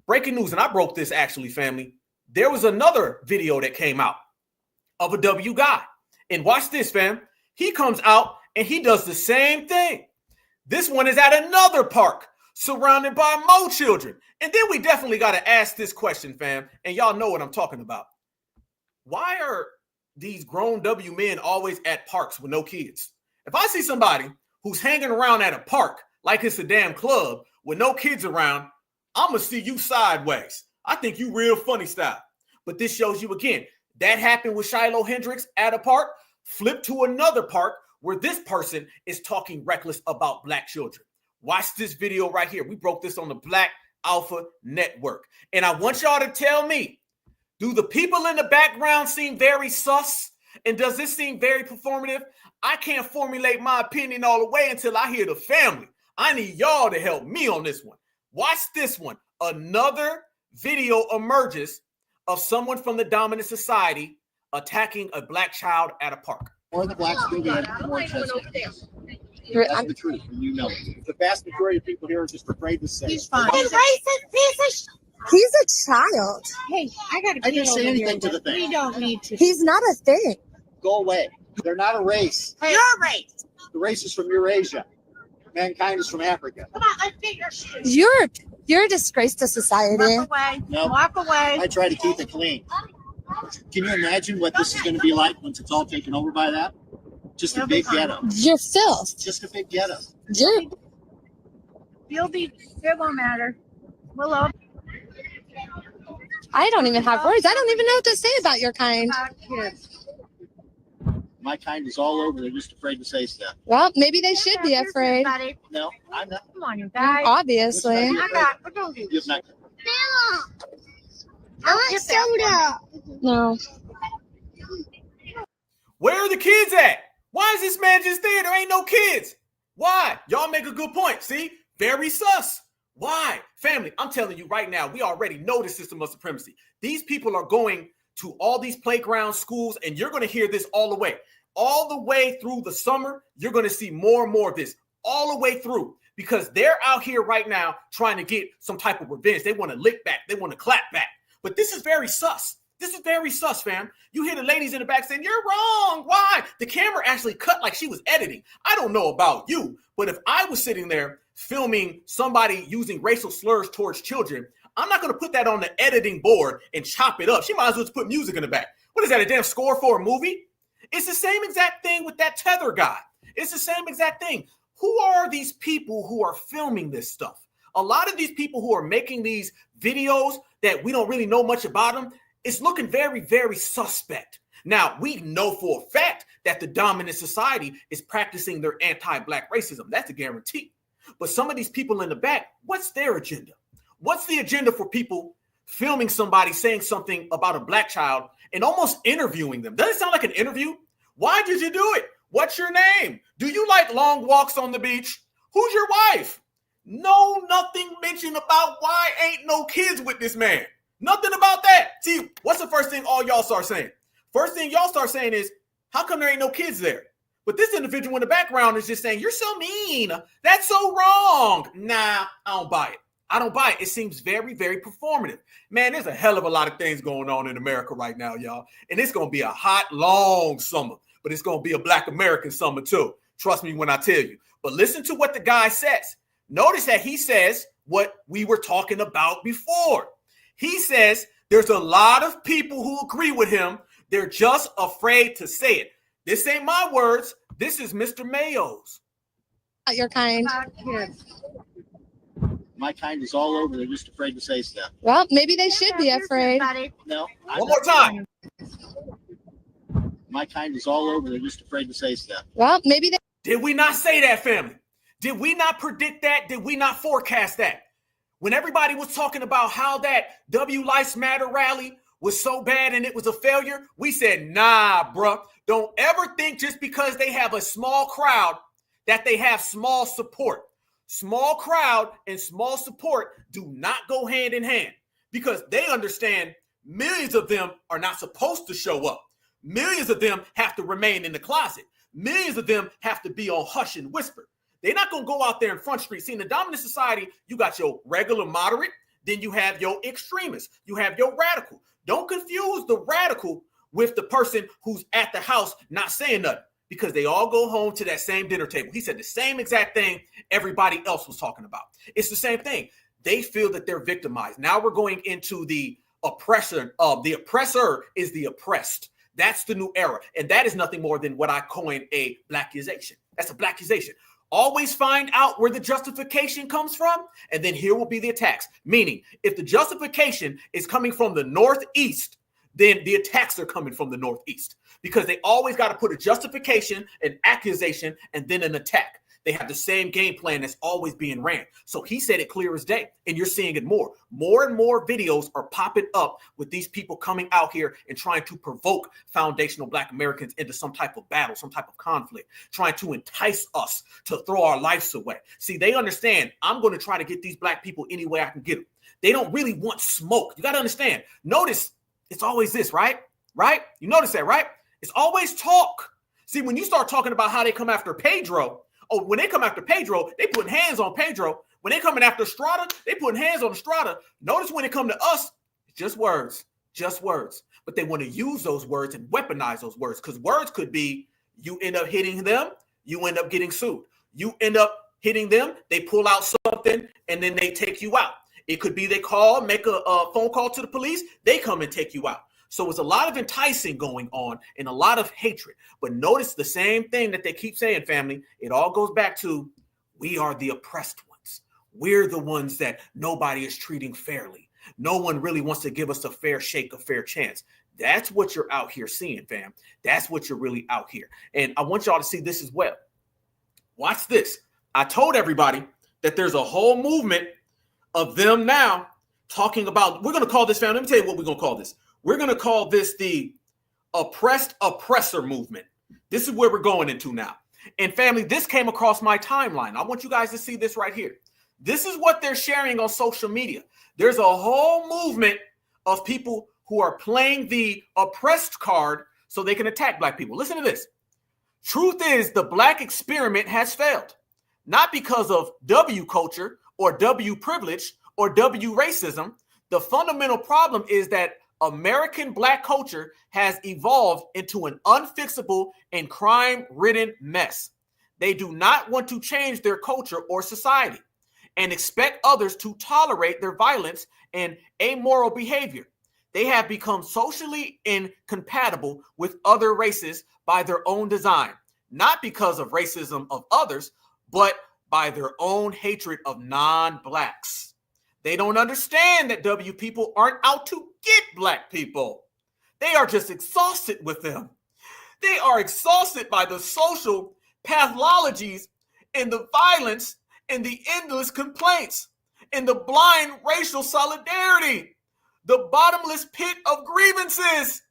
Breaking news, and I broke this actually, family. There was another video that came out of a W guy. And watch this, fam. He comes out and he does the same thing. This one is at another park surrounded by more children. And then we definitely got to ask this question, fam. And y'all know what I'm talking about. Why are these grown W men always at parks with no kids? If I see somebody who's hanging around at a park like it's a damn club with no kids around, I'm going to see you sideways. I think you real funny style. But this shows you again, that happened with Shiloh Hendricks at a park, flip to another park where this person is talking reckless about black children. Watch this video right here. We broke this on the Black Alpha Network. And I want y'all to tell me, do the people in the background seem very sus? And does this seem very performative? I can't formulate my opinion all the way until I hear the family. I need y'all to help me on this one. Watch this one. Another video emerges of someone from the dominant society attacking a black child at a park. More the blacks do that, the more That's the truth, and you know it. The vast majority of people here are just afraid to say He's it. fine. He's racist piece of He's a child. Hey, I gotta I get didn't say over anything here. to the thing. We don't need to. He's not a thing. Go away. They're not a race. You're a race. The race is from Eurasia. Mankind is from Africa. Come on, let's get your shoes. You're a disgrace to society. Walk away. No. Walk away. I try to keep it clean. Can you imagine what this is going to be like once it's all taken over by that? Just a big ghetto. You're filth. Just a big ghetto. You'll be. It won't matter. We'll all I don't even have words. I don't even know what to say about your kind. have kids. My kind is all over. They're just afraid to say stuff. Well, maybe they should be afraid. No, I'm not. Come on, you guys. Obviously. Listen, I got. We're gonna do You this. have not. I want soda. No. Where are the kids at? Why is this man just there? There ain't no kids. Why? Y'all make a good point. See? Very sus. Why? Family, I'm telling you right now, we already know the system of supremacy. These people are going to all these playground schools, and you're going to hear this all the way. All the way through the summer, you're going to see more and more of this all the way through because they're out here right now trying to get some type of revenge. They want to lick back. They want to clap back. But this is very sus. This is very sus, fam. You hear the ladies in the back saying, you're wrong. Why? The camera actually cut like she was editing. I don't know about you, but if I was sitting there filming somebody using racial slurs towards children, I'm not going to put that on the editing board and chop it up. She might as well just put music in the back. What is that, a damn score for a movie? It's the same exact thing with that Tether guy. It's the same exact thing. Who are these people who are filming this stuff? A lot of these people who are making these videos that we don't really know much about them, it's looking very, very suspect. Now, we know for a fact that the dominant society is practicing their anti-black racism. That's a guarantee. But some of these people in the back, what's their agenda? What's the agenda for people filming somebody saying something about a black child and almost interviewing them? Doesn't it sound like an interview? Why did you do it? What's your name? Do you like long walks on the beach? Who's your wife? No, nothing mentioned about why ain't no kids with this man. Nothing about that. See, what's the first thing all y'all start saying? First thing y'all start saying is, how come there ain't no kids there? But this individual in the background is just saying, you're so mean. That's so wrong. Nah, I don't buy it. I don't buy it. It seems very, very performative. Man, there's a hell of a lot of things going on in America right now, y'all. And it's going to be a hot, long summer. But it's going to be a Black American summer too. Trust me when I tell you. But listen to what the guy says. Notice that he says what we were talking about before. He says there's a lot of people who agree with him. They're just afraid to say it. This ain't my words. This is Mr. Mayo's. Your kind. Kids. My kind is all over. They're just afraid to say stuff. Well, maybe they should be afraid. No. One more time. My kind is all over. They're just afraid to say stuff. Well, maybe they. Did we not say that, family? Did we not predict that? Did we not forecast that? When everybody was talking about how that W Lives Matter rally was so bad and it was a failure, we said, nah, bruh. Don't ever think just because they have a small crowd that they have small support. Small crowd and small support do not go hand in hand because they understand millions of them are not supposed to show up. Millions of them have to remain in the closet. Millions of them have to be on hush and whisper. They're not going to go out there in Front Street. See, in the dominant society, you got your regular moderate, then you have your extremist, you have your radical. Don't confuse the radical with the person who's at the house not saying nothing, because they all go home to that same dinner table. He said the same exact thing everybody else was talking about. It's the same thing. They feel that they're victimized. Now we're going into the oppressor. The oppressor is the oppressed. That's the new era. And that is nothing more than what I coined a blackization. That's a blackization. Always find out where the justification comes from, and then here will be the attacks. Meaning, if the justification is coming from the Northeast, then the attacks are coming from the Northeast, because they always got to put a justification, an accusation, and then an attack. They have the same game plan that's always being ran. So he said it clear as day, and you're seeing it more. More and more videos are popping up with these people coming out here and trying to provoke foundational Black Americans into some type of battle, some type of conflict, trying to entice us to throw our lives away. See, they understand I'm going to try to get these Black people any way I can get them. They don't really want smoke. You got to understand. Notice it's always this, right? Right? You notice that, right? It's always talk. See, when you start talking about how they come after Pedro, when they come after Pedro, they putting hands on Pedro. When they coming after Estrada, they putting hands on Estrada. Notice when it come to us, it's just words. But they want to use those words and weaponize those words, because words could be you end up hitting them, you end up getting sued. You end up hitting them, they pull out something, and then they take you out. It could be they make a phone call to the police, they come and take you out. So it's a lot of enticing going on and a lot of hatred. But notice the same thing that they keep saying, family. It all goes back to we are the oppressed ones. We're the ones that nobody is treating fairly. No one really wants to give us a fair shake, a fair chance. That's what you're out here seeing, fam. That's what you're really out here. And I want y'all to see this as well. Watch this. I told everybody that there's a whole movement of them now talking about, we're going to call this, fam, let me tell you what we're going to call this. We're going to call this the oppressed oppressor movement. This is where we're going into now. And family, this came across my timeline. I want you guys to see this right here. This is what they're sharing on social media. There's a whole movement of people who are playing the oppressed card so they can attack Black people. Listen to this. Truth is, the Black experiment has failed, not because of W culture or W privilege or W racism. The fundamental problem is that American Black culture has evolved into an unfixable and crime-ridden mess. They do not want to change their culture or society and expect others to tolerate their violence and amoral behavior. They have become socially incompatible with other races by their own design, not because of racism of others, but by their own hatred of non-Blacks. They don't understand that W people aren't out to get Black people. They are just exhausted with them. They are exhausted by the social pathologies and the violence and the endless complaints and the blind racial solidarity, the bottomless pit of grievances,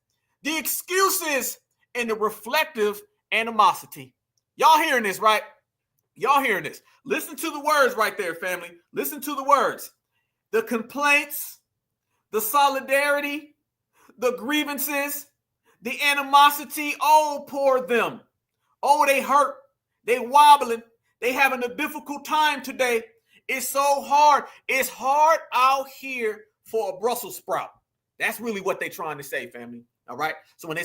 the excuses, and the reflective animosity. Y'all hearing this, right? Y'all hearing this. Listen to the words right there, family. Listen to the words. The complaints, the solidarity, the grievances, the animosity. Oh, poor them. Oh, they hurt. They wobbling. They having a difficult time today. It's so hard. It's hard out here for a Brussels sprout. That's really what they're trying to say, family. All right. So when they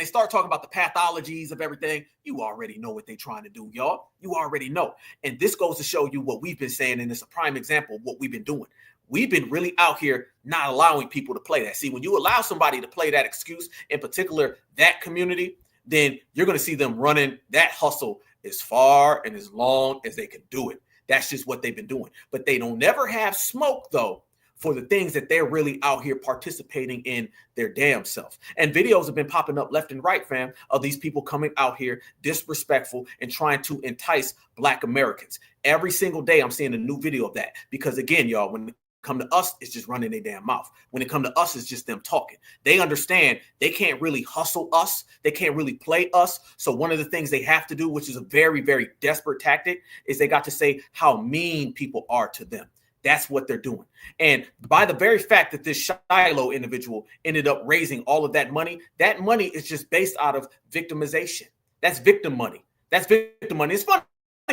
start talking about the pathologies of everything, you already know what they're trying to do, y'all. You already know. And this goes to show you what we've been saying, and it's a prime example of what we've been doing. We've been really out here not allowing people to play that. See, when you allow somebody to play that excuse, in particular that community, then you're going to see them running that hustle as far and as long as they can do it. That's just what they've been doing. But they don't never have smoke, though, for the things that they're really out here participating in their damn self. And videos have been popping up left and right, fam, of these people coming out here disrespectful and trying to entice Black Americans. Every single day I'm seeing a new video of that. Because again, y'all, when it Come to us, it's just running their damn mouth. When it come to us, it's just them talking. They understand they can't really hustle us. They can't really play us. So one of the things they have to do, which is a very, very desperate tactic, is they got to say how mean people are to them. That's what they're doing. And by the very fact that this Shiloh individual ended up raising all of that money is just based out of victimization. That's victim money. That's victim money. It's funny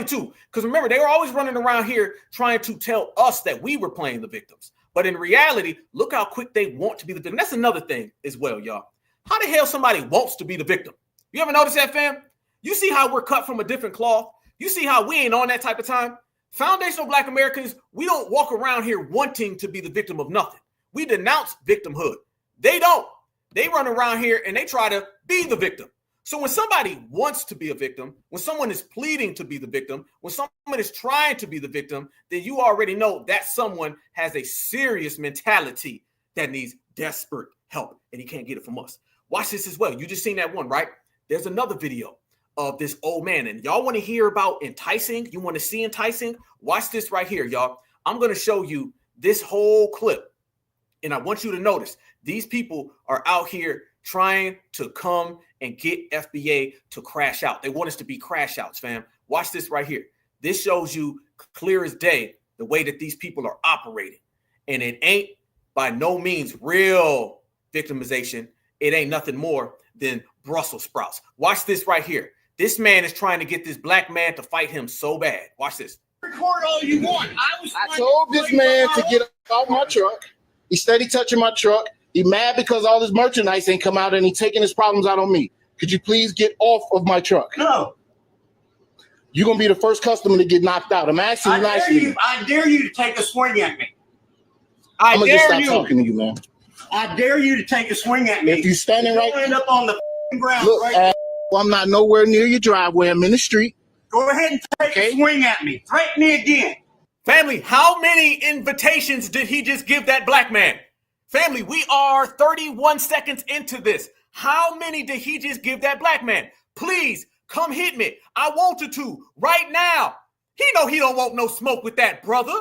too, because remember, they were always running around here trying to tell us that we were playing the victims. But in reality, look how quick they want to be the victim. That's another thing as well, y'all. How the hell somebody wants to be the victim? You ever notice that, fam? You see how we're cut from a different cloth? You see how we ain't on that type of time? Foundational Black Americans, we don't walk around here wanting to be the victim of nothing. We denounce victimhood. They don't. They run around here and they try to be the victim. So when somebody wants to be a victim, when someone is pleading to be the victim, when someone is trying to be the victim, then you already know that someone has a serious mentality that needs desperate help, and he can't get it from us. Watch this as well. You just seen that one, right? There's another video of this old man, and y'all want to hear about enticing? You want to see enticing? Watch this right here, y'all. I'm going to show you this whole clip, and I want you to notice these people are out here trying to come and get FBA to crash out. They want us to be crash outs, fam. Watch this right here. This shows you clear as day the way that these people are operating. And it ain't by no means real victimization. It ain't nothing more than Brussels sprouts. Watch this right here. This man is trying to get this black man to fight him so bad. Watch this. Record all you want. I told this man to get off my truck. He steady touching my truck. He mad because all his merchandise ain't come out and he taking his problems out on me. Could you please get off of my truck? No. You're going to be the first customer to get knocked out. I'm asking you nicely. I dare you to take a swing at me. I'm going to just stop talking to you, man. I dare you to take a swing at me. If you're standing right... You'll end up on the ground. Look, right I'm not nowhere near your driveway. I'm in the street. Go ahead and take a swing at me. Threaten me again. Family, how many invitations did he just give that black man? Family, we are 31 seconds into this. How many did he just give that black man? Please come hit me. I wanted to right now. He know he don't want no smoke with that brother.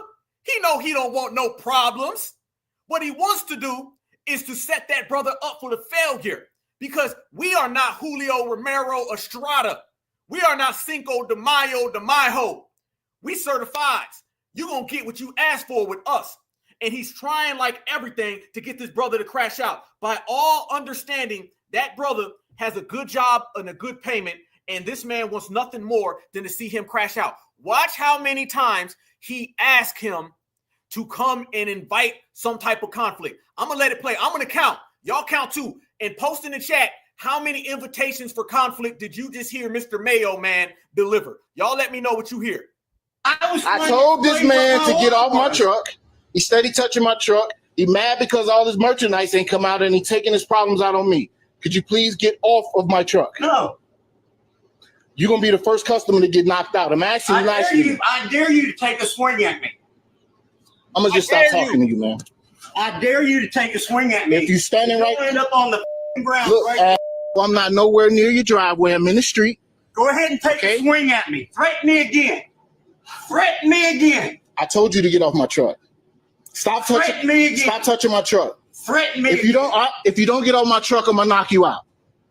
He know he don't want no problems. What he wants to do is to set that brother up for the failure, because we are not Julio Romero Estrada. We are not Cinco de Mayo de Mayo. We certified. You're going to get what you asked for with us. And he's trying like everything to get this brother to crash out, by all understanding that brother has a good job and a good payment, and this man wants nothing more than to see him crash out. Watch how many times he asked him to come and invite some type of conflict. I'm going to let it play. I'm going to count. Y'all count too. And post in the chat, how many invitations for conflict did you just hear Mr. Mayo Man deliver? Y'all let me know what you hear. I told this man to get off my truck. He steady touching my truck. He mad because all his merchandise ain't come out and he taking his problems out on me. Could you please get off of my truck? No. You're going to be the first customer to get knocked out. I'm asking you nicely. I dare you to take a swing at me. I'm going to just stop talking to you, man. I dare you to take a swing at me. If you're standing right... You'll end up on the ground. Look, I'm not nowhere near your driveway. I'm in the street. Go ahead and take a swing at me. Threaten me again. Threaten me again. I told you to get off my truck. Stop touching me again. Stop touching my truck. Threaten me. If you don't get off my truck, I'm gonna knock you out.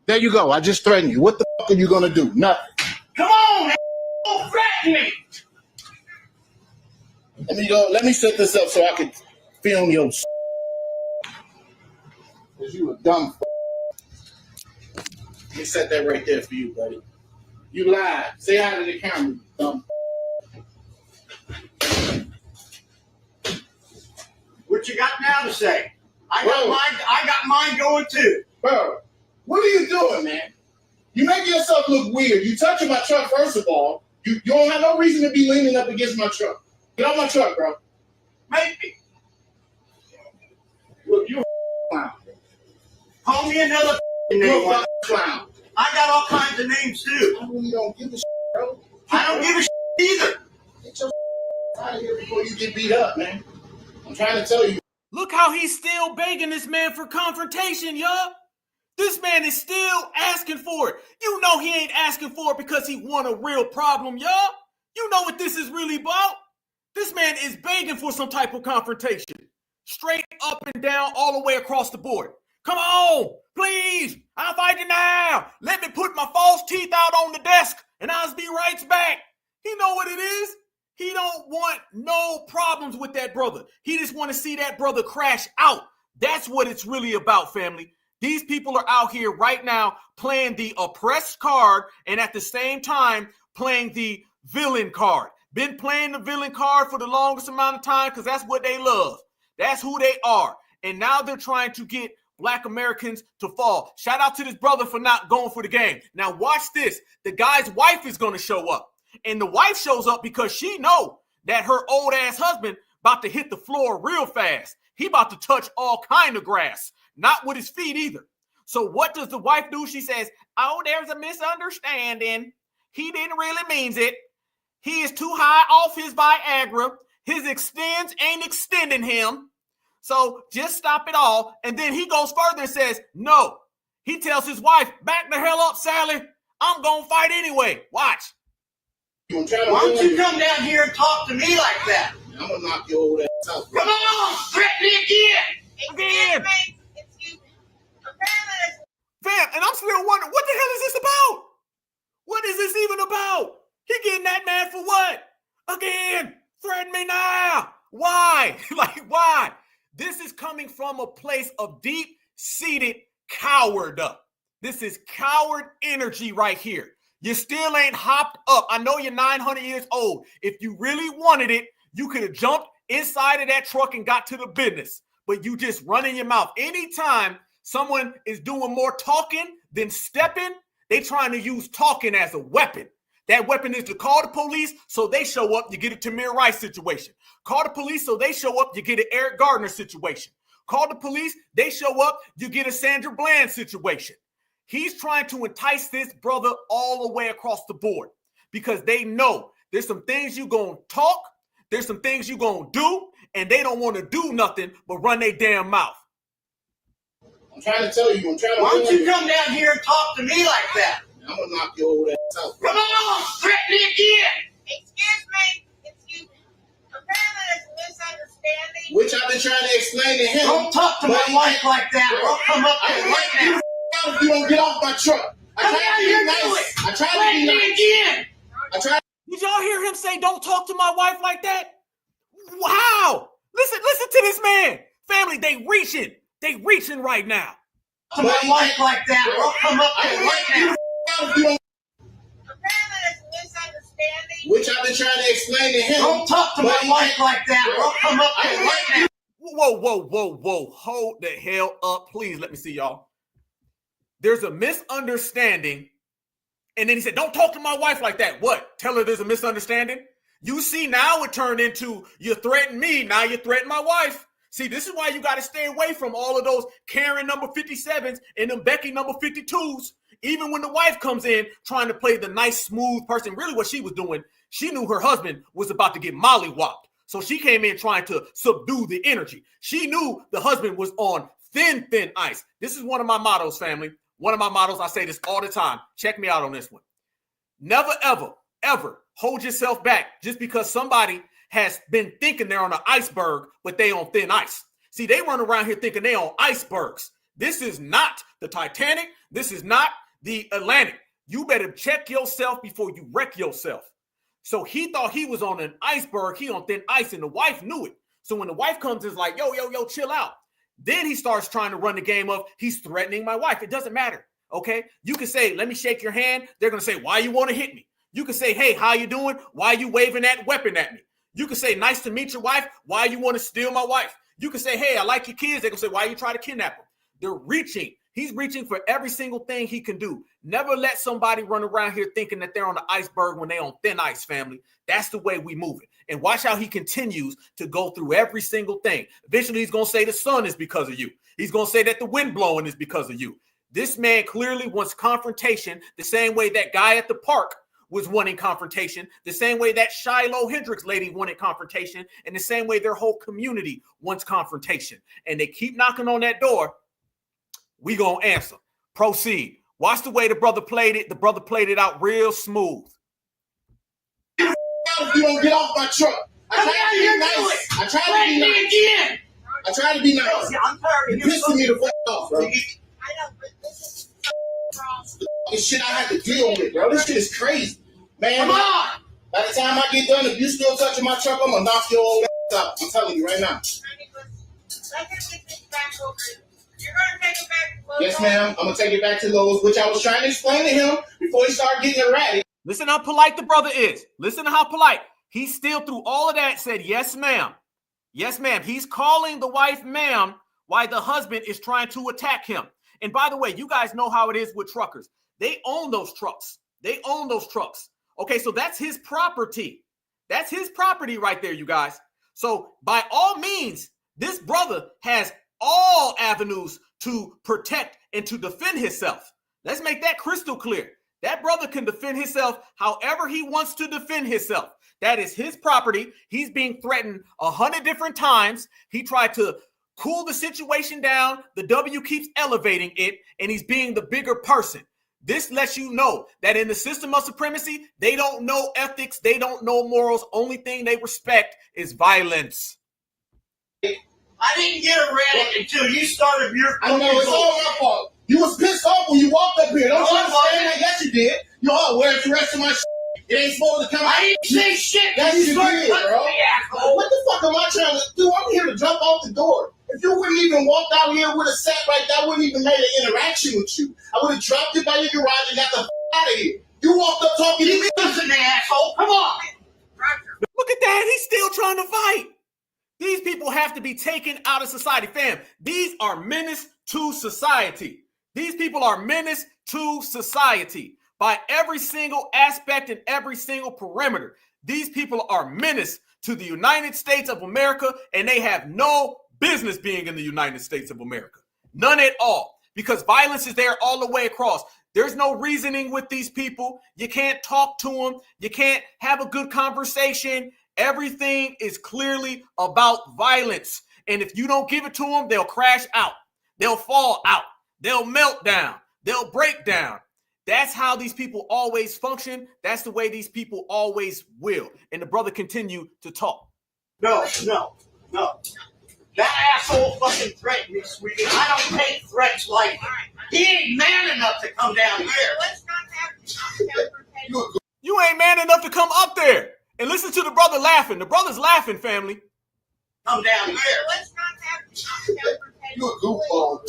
There you go. I just threatened you. What the fuck are you gonna do? Nothing. Come on, don't threaten me. Let me go. Let me set this up so I can film your. Cause you a dumb. Let me set that right there for you, buddy. You lied. Say hi to the camera, you dumb. What you got now to say? I got mine going too. Bro, what are you doing, man? You make yourself look weird. You touching my truck, first of all. You don't have no reason to be leaning up against my truck. Get off my truck, bro. Maybe. Look, you a clown. Call me another name. You're a clown. I got all kinds of names too. I really don't give a shit, bro. I don't give a shit either. Get your out of here before you get beat up, man. I'm trying to tell you. Look how he's still begging this man for confrontation, y'all. This man is still asking for it. You know he ain't asking for it because he want a real problem, y'all. You know what this is really about. This man is begging for some type of confrontation. straight up and down, all the way across the board. Come on, please, I'll fight you now. Let me put my false teeth out on the desk and I'll be right back. He know what it is. He don't want no problems with that brother. He just want to see that brother crash out. That's what it's really about, family. These people are out here right now playing the oppressed card and at the same time playing the villain card. Been playing the villain card for the longest amount of time because that's what they love. That's who they are. And now they're trying to get Black Americans to fall. Shout out to this brother for not going for the game. Now watch this. The guy's wife is going to show up. And the wife shows up because she know that her old ass husband about to hit the floor real fast. He about to touch all kind of grass, not with his feet either. So what does the wife do? She says, oh, there's a misunderstanding. He didn't really mean it. He is too high off his Viagra. His extends ain't extending him. So just stop it all. And then he goes further and says, no. He tells his wife, back the hell up, Sally. I'm going to fight anyway. Watch. Why don't you come down here and talk to me like that? I'm going to knock your old ass out. Come on, threaten me again. Again. Fam, and I'm still wondering, what the hell is this about? What is this even about? He getting that man for what? Again, threaten me now. Why? Like, why? This is coming from a place of deep-seated coward up. This is coward energy right here. You still ain't hopped up. I know you're 900 years old. If you really wanted it, you could have jumped inside of that truck and got to the business. But you just running your mouth. Anytime someone is doing more talking than stepping, they trying to use talking as a weapon. That weapon is to call the police so they show up, you get a Tamir Rice situation. Call the police so they show up, you get an Eric Gardner situation. Call the police, they show up, you get a Sandra Bland situation. He's trying to entice this brother all the way across the board because they know there's some things you're going to talk, there's some things you're going to do, and they don't want to do nothing but run their damn mouth. I'm trying to tell you. Why don't you come down here and talk to me like that? I'm going to knock your old ass out. Come on, threaten me again. Excuse me. Apparently there's a misunderstanding. Which I've been trying to explain to him. Don't talk to my wife like that, or I'll come up there right now. If you don't get off my truck. I tried to be nice. I tried to be nice. Again. Did y'all hear him say, don't talk to my wife like that? Wow. Listen to this man. Family, they reaching right now. To my wife like that, or I'll come up there right now. Apparently there's a misunderstanding. Which I've been trying to explain to him. Don't talk to my wife like that, or I'll come up there right now. Whoa. Hold the hell up. Please let me see y'all. There's a misunderstanding. And then he said, don't talk to my wife like that. What? Tell her there's a misunderstanding? You see, now it turned into you threaten me. Now you threaten my wife. See, this is why you got to stay away from all of those Karen number 57s and them Becky number 52s. Even when the wife comes in trying to play the nice, smooth person, really what she was doing, she knew her husband was about to get mollywopped. So she came in trying to subdue the energy. She knew the husband was on thin ice. This is one of my mottos, family. One of my mottos, I say this all the time. Check me out on this one. Never, ever hold yourself back just because somebody has been thinking they're on an iceberg, but they on thin ice. See, they run around here thinking they on icebergs. This is not the Titanic. This is not the Atlantic. You better check yourself before you wreck yourself. So he thought he was on an iceberg. He on thin ice, and the wife knew it. So when the wife comes, it's like, yo, chill out. Then he starts trying to run the game of he's threatening my wife. It doesn't matter, okay? You can say, let me shake your hand. They're going to say, why you want to hit me? You can say, hey, how you doing? Why you waving that weapon at me? You can say, nice to meet your wife. Why you want to steal my wife? You can say, hey, I like your kids. They're going to say, why you try to kidnap them? They're reaching. He's reaching for every single thing he can do. Never let somebody run around here thinking that they're on the iceberg when they're on thin ice, family. That's the way we move it. And watch how he continues to go through every single thing. Eventually, he's going to say the sun is because of you. He's going to say that the wind blowing is because of you. This man clearly wants confrontation the same way that guy at the park was wanting confrontation, the same way that Shiloh Hendricks lady wanted confrontation, and the same way their whole community wants confrontation. And they keep knocking on that door. We gonna answer. Proceed. Watch the way the brother played it. The brother played it out real smooth. If you don't get off my truck. I tried to be nice. I tried to be nice. Again. I try to be nice. I'm tired of You're pissing me the fuck off, bro. I know, but this is wrong. This shit I have to deal with, bro. This shit is crazy. Man, Come on! by the time I get done, if you still touching my truck, I'm gonna knock your old ass out. I'm telling you right now. Let's get this back over. You're gonna take it back to Lowe's. Yes, ma'am. I'm gonna take it back to Lowe's, which I was trying to explain to him before he started getting erratic. Listen how polite the brother is. Listen to how polite. He still, through all of that, said, yes, ma'am. Yes, ma'am. He's calling the wife ma'am while the husband is trying to attack him. And by the way, you guys know how it is with truckers. They own those trucks. They own those trucks. Okay, so that's his property. That's his property right there, you guys. So by all means, this brother has all avenues to protect and to defend himself. Let's make that crystal clear. That brother can defend himself however he wants to defend himself. That is his property. He's being threatened 100 different times. He tried to cool the situation down. The W keeps elevating it, and he's being the bigger person. This lets you know that in the system of supremacy, they don't know ethics. They don't know morals. Only thing they respect is violence. I didn't get erratic until you started your. I know it's all my fault. You was pissed off when you walked up here. Don't you understand that? Yes, you did. You all where's the rest of my shit? It ain't supposed to come out. I didn't say shit. Yes, you did, bro. Asshole. What the fuck am I trying to do? I'm here to jump off the door. If you wouldn't even walked out here with a set like that, I wouldn't even made an interaction with you. I would have dropped it by your garage and got the out of here. You walked up talking to me. Listen, asshole. Come on. Look at that. He's still trying to fight. These people have to be taken out of society. Fam, these are menace to society. These people are menace to society by every single aspect and every single perimeter. These people are menace to the United States of America, and they have no business being in the United States of America. None at all, because violence is there all the way across. There's no reasoning with these people. You can't talk to them. You can't have a good conversation. Everything is clearly about violence. And if you don't give it to them, they'll crash out. They'll fall out. They'll melt down. They'll break down. That's how these people always function. That's the way these people always will. And the brother continued to talk. No. That asshole fucking threatened me, sweetie. I don't take threats lightly. He ain't man enough to come down here. Let's not have confrontation. You ain't man enough to come up there. And listen to the brother laughing. The brother's laughing, family. Come down here. Let's not have confrontation. You a goofball.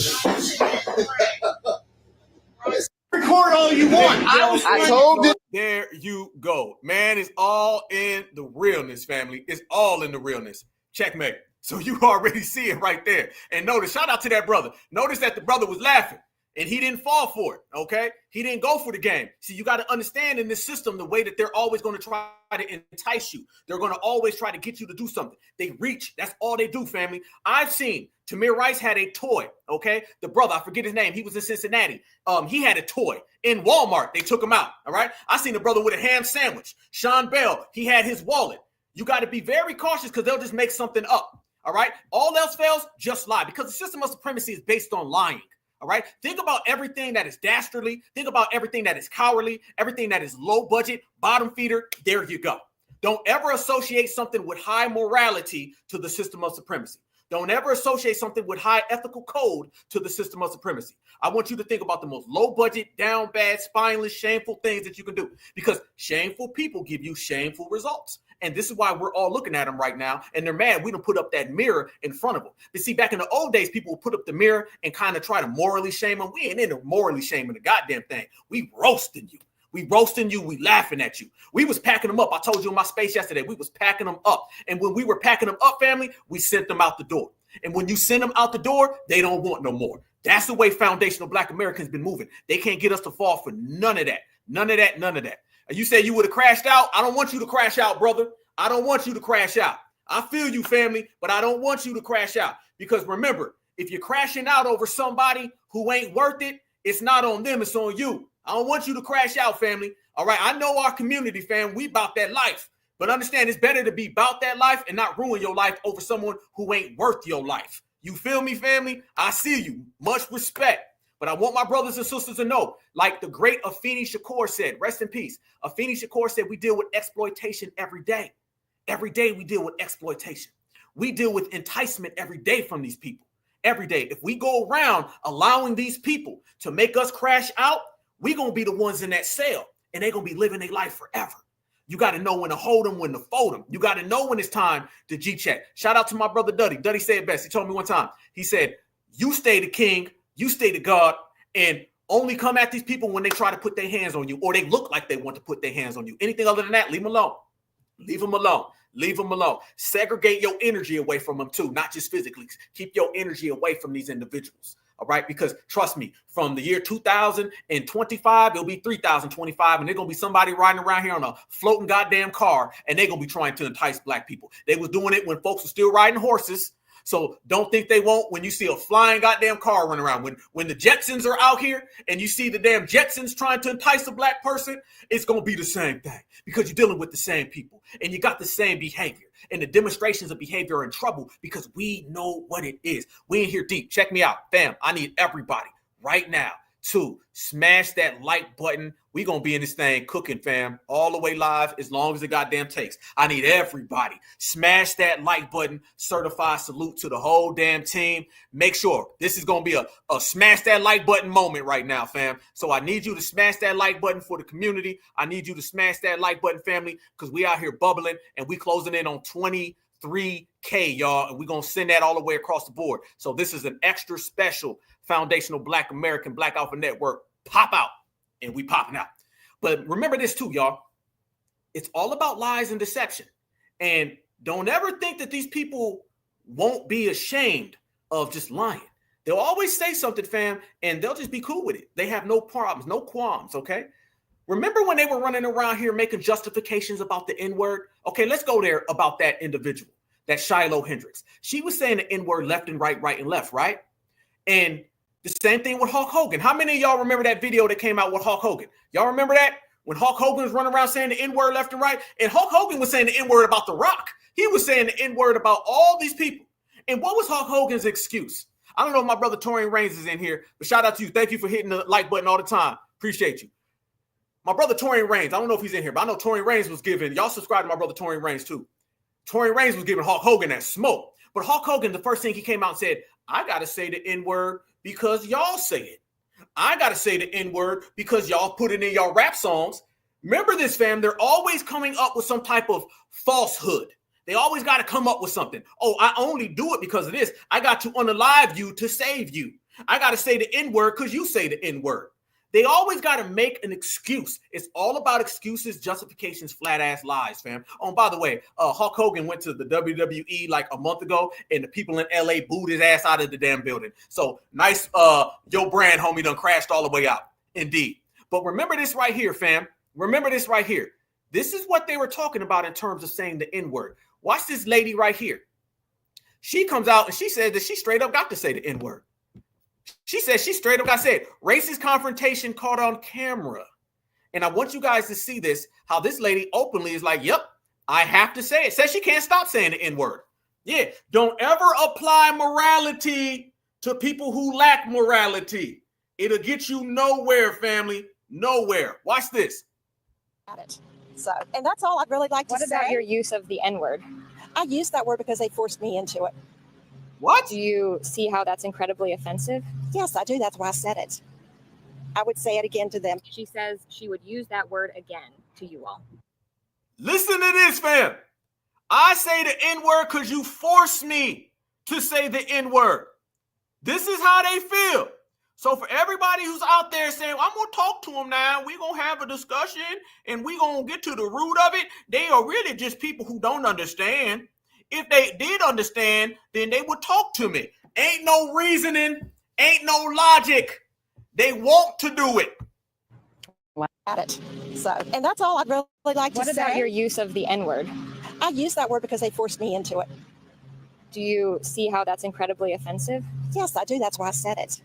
Record all you want. I told you. There you go. Man, it's all in the realness, family. It's all in the realness. Checkmate. So you already see it right there. And notice, shout out to that brother. Notice that the brother was laughing and he didn't fall for it, okay? He didn't go for the game. See, you got to understand in this system the way that they're always going to try to entice you. They're going to always try to get you to do something. They reach. That's all they do, family. I've seen Tamir Rice had a toy, okay? The brother, I forget his name. He was in Cincinnati. He had a toy in Walmart. They took him out, all right? I seen a brother with a ham sandwich. Sean Bell, he had his wallet. You got to be very cautious because they'll just make something up. All right. All else fails, just lie, because the system of supremacy is based on lying. All right. Think about everything that is dastardly. Think about everything that is cowardly, everything that is low budget, bottom feeder. There you go. Don't ever associate something with high morality to the system of supremacy. Don't ever associate something with high ethical code to the system of supremacy. I want you to think about the most low budget, down bad, spineless, shameful things that you can do, because shameful people give you shameful results. And this is why we're all looking at them right now. And they're mad we don't put up that mirror in front of them. But see, back in the old days, people would put up the mirror and kind of try to morally shame them. We ain't into morally shaming the goddamn thing. We roasting you. We roasting you. We laughing at you. We was packing them up. I told you in my space yesterday, we was packing them up. And when we were packing them up, family, we sent them out the door. And when you send them out the door, they don't want no more. That's the way foundational Black Americans been moving. They can't get us to fall for none of that. None of that. None of that. You say you would have crashed out. I don't want you to crash out, brother. I don't want you to crash out. I feel you, family, but I don't want you to crash out. Because remember, if you're crashing out over somebody who ain't worth it, it's not on them, it's on you. I don't want you to crash out, family. All right, I know our community, fam, we about that life. But understand, it's better to be about that life and not ruin your life over someone who ain't worth your life. You feel me, family? I see you. Much respect. But I want my brothers and sisters to know, like the great Afeni Shakur said, rest in peace. Afeni Shakur said, we deal with exploitation every day. Every day we deal with exploitation. We deal with enticement every day from these people. Every day. If we go around allowing these people to make us crash out, we're going to be the ones in that cell, and they're going to be living their life forever. You got to know when to hold them, when to fold them. You got to know when it's time to G-check. Shout out to my brother Duddy. Duddy said it best. He told me one time, he said, you stay the king, you stay the God, and only come at these people when they try to put their hands on you or they look like they want to put their hands on you. Anything other than that, leave them alone. Leave them alone. Leave them alone. Segregate your energy away from them too, not just physically. Keep your energy away from these individuals. All right, because trust me, from the year 2025, it'll be 3025, and they're gonna be somebody riding around here on a floating goddamn car, and they're gonna be trying to entice black people. They was doing it when folks were still riding horses. So don't think they won't when you see a flying goddamn car running around. When the Jetsons are out here and you see the damn Jetsons trying to entice a black person, it's gonna be the same thing because you're dealing with the same people and you got the same behavior. And the demonstrations of behavior are in trouble because we know what it is. We in here deep. Check me out, fam. I need everybody right now to smash that like button. We gonna be in this thing cooking, fam, all the way live as long as it goddamn takes. I need everybody. Smash that like button. Certified salute to the whole damn team. Make sure this is gonna be a smash that like button moment right now, fam. So I need you to smash that like button for the community. I need you to smash that like button, family, because we out here bubbling and we closing in on 23K, y'all, and we're gonna send that all the way across the board. So this is an extra special foundational Black American Black Alpha Network pop out, and we popping out. But remember this too, y'all. It's all about lies and deception. And don't ever think that these people won't be ashamed of just lying. They'll always say something, fam, and they'll just be cool with it. They have no problems, no qualms, okay? Remember when they were running around here making justifications about the N-word? Okay, let's go there about that individual, that Shiloh Hendricks. She was saying the N-word left and right, right and left, right? And the same thing with Hulk Hogan. How many of y'all remember that video that came out with Hulk Hogan? Y'all remember that? When Hulk Hogan was running around saying the N-word left and right? And Hulk Hogan was saying the N-word about The Rock. He was saying the N-word about all these people. And what was Hulk Hogan's excuse? I don't know if my brother Torian Reigns is in here, but shout out to you. Thank you for hitting the like button all the time. Appreciate you. My brother Torian Reigns, I don't know if he's in here, but I know Torian Reigns was giving, y'all subscribe to my brother Torian Reigns too. Torian Reigns was giving Hulk Hogan that smoke. But Hulk Hogan, the first thing he came out and said, I got to say the N-word because y'all say it. I got to say the N-word because y'all put it in y'all rap songs. Remember this, fam. They're always coming up with some type of falsehood. They always got to come up with something. Oh, I only do it because of this. I got to unalive you to save you. I got to say the N-word because you say the N-word. They always got to make an excuse. It's all about excuses, justifications, flat ass lies, fam. Oh, and by the way, Hulk Hogan went to the WWE like a month ago, and the people in LA booed his ass out of the damn building. So nice, your brand, homie, done crashed all the way out. Indeed. But remember this right here, fam. Remember this right here. This is what they were talking about in terms of saying the N-word. Watch this lady right here. She comes out and she says that she straight up got to say the N-word. She says she straight up got said racist confrontation caught on camera. And I want you guys to see this, how this lady openly is like, yep, I have to say it. Says she can't stop saying the N-word. Yeah, don't ever apply morality to people who lack morality. It'll get you nowhere, family. Nowhere. Watch this. So, and that's all I'd really like to say. What about your use of the N-word? I use that word because they forced me into it. What? Do you see how that's incredibly offensive? Yes, I do. That's why I said it. I would say it again to them. She says she would use that word again to you all. Listen to this, fam. I say the N-word because you forced me to say the N-word. This is how they feel. So for everybody who's out there saying, I'm going to talk to them now, we're going to have a discussion, and we're going to get to the root of it, they are really just people who don't understand. If they did understand, then they would talk to me. Ain't no reasoning, ain't no logic. They want to do it. At it. So, and that's all I'd really like to say. What about your use of the N-word? I use that word because they forced me into it. Do you see how that's incredibly offensive? Yes, I do. That's why I said it.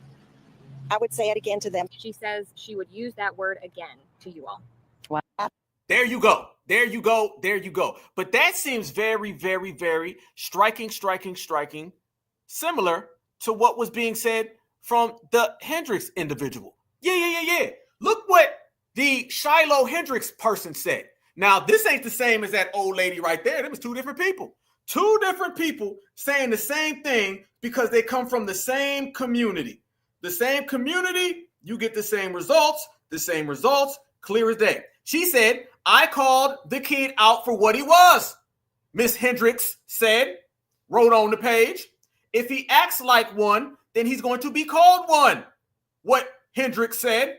I would say it again to them. She says she would use that word again to you all. There you go. There you go. There you go. But that seems very, very, very striking, similar to what was being said from the Hendricks individual. Yeah. Look what the Shiloh Hendricks person said. Now, this ain't the same as that old lady right there. Them was two different people. Two different people saying the same thing because they come from the same community. The same community, you get the same results, clear as day. She said, I called the kid out for what he was. Miss Hendricks said, wrote on the page, if he acts like one, then he's going to be called one. What Hendricks said,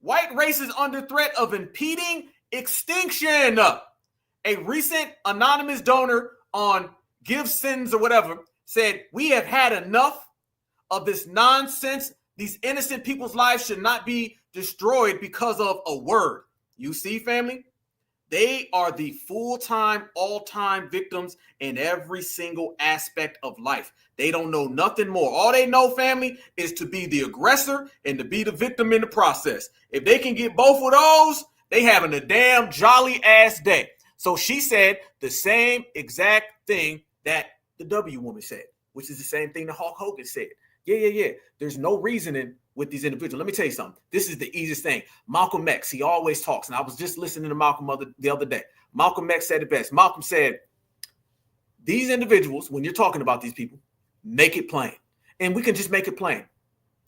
white race is under threat of impeding extinction. A recent anonymous donor on Give Sins or whatever said, we have had enough of this nonsense. These innocent people's lives should not be destroyed because of a word. You see, family? They are the full-time, all-time victims in every single aspect of life. They don't know nothing more. All they know, family, is to be the aggressor and to be the victim in the process. If they can get both of those, they having a damn jolly-ass day. So she said the same exact thing that the W woman said, which is the same thing that Hulk Hogan said. Yeah. There's no reasoning with these individuals. Let me tell you something. This is the easiest thing. Malcolm X, he always talks. And I was just listening to Malcolm the other day. Malcolm X said it best. Malcolm said, these individuals, when you're talking about these people, make it plain. And we can just make it plain.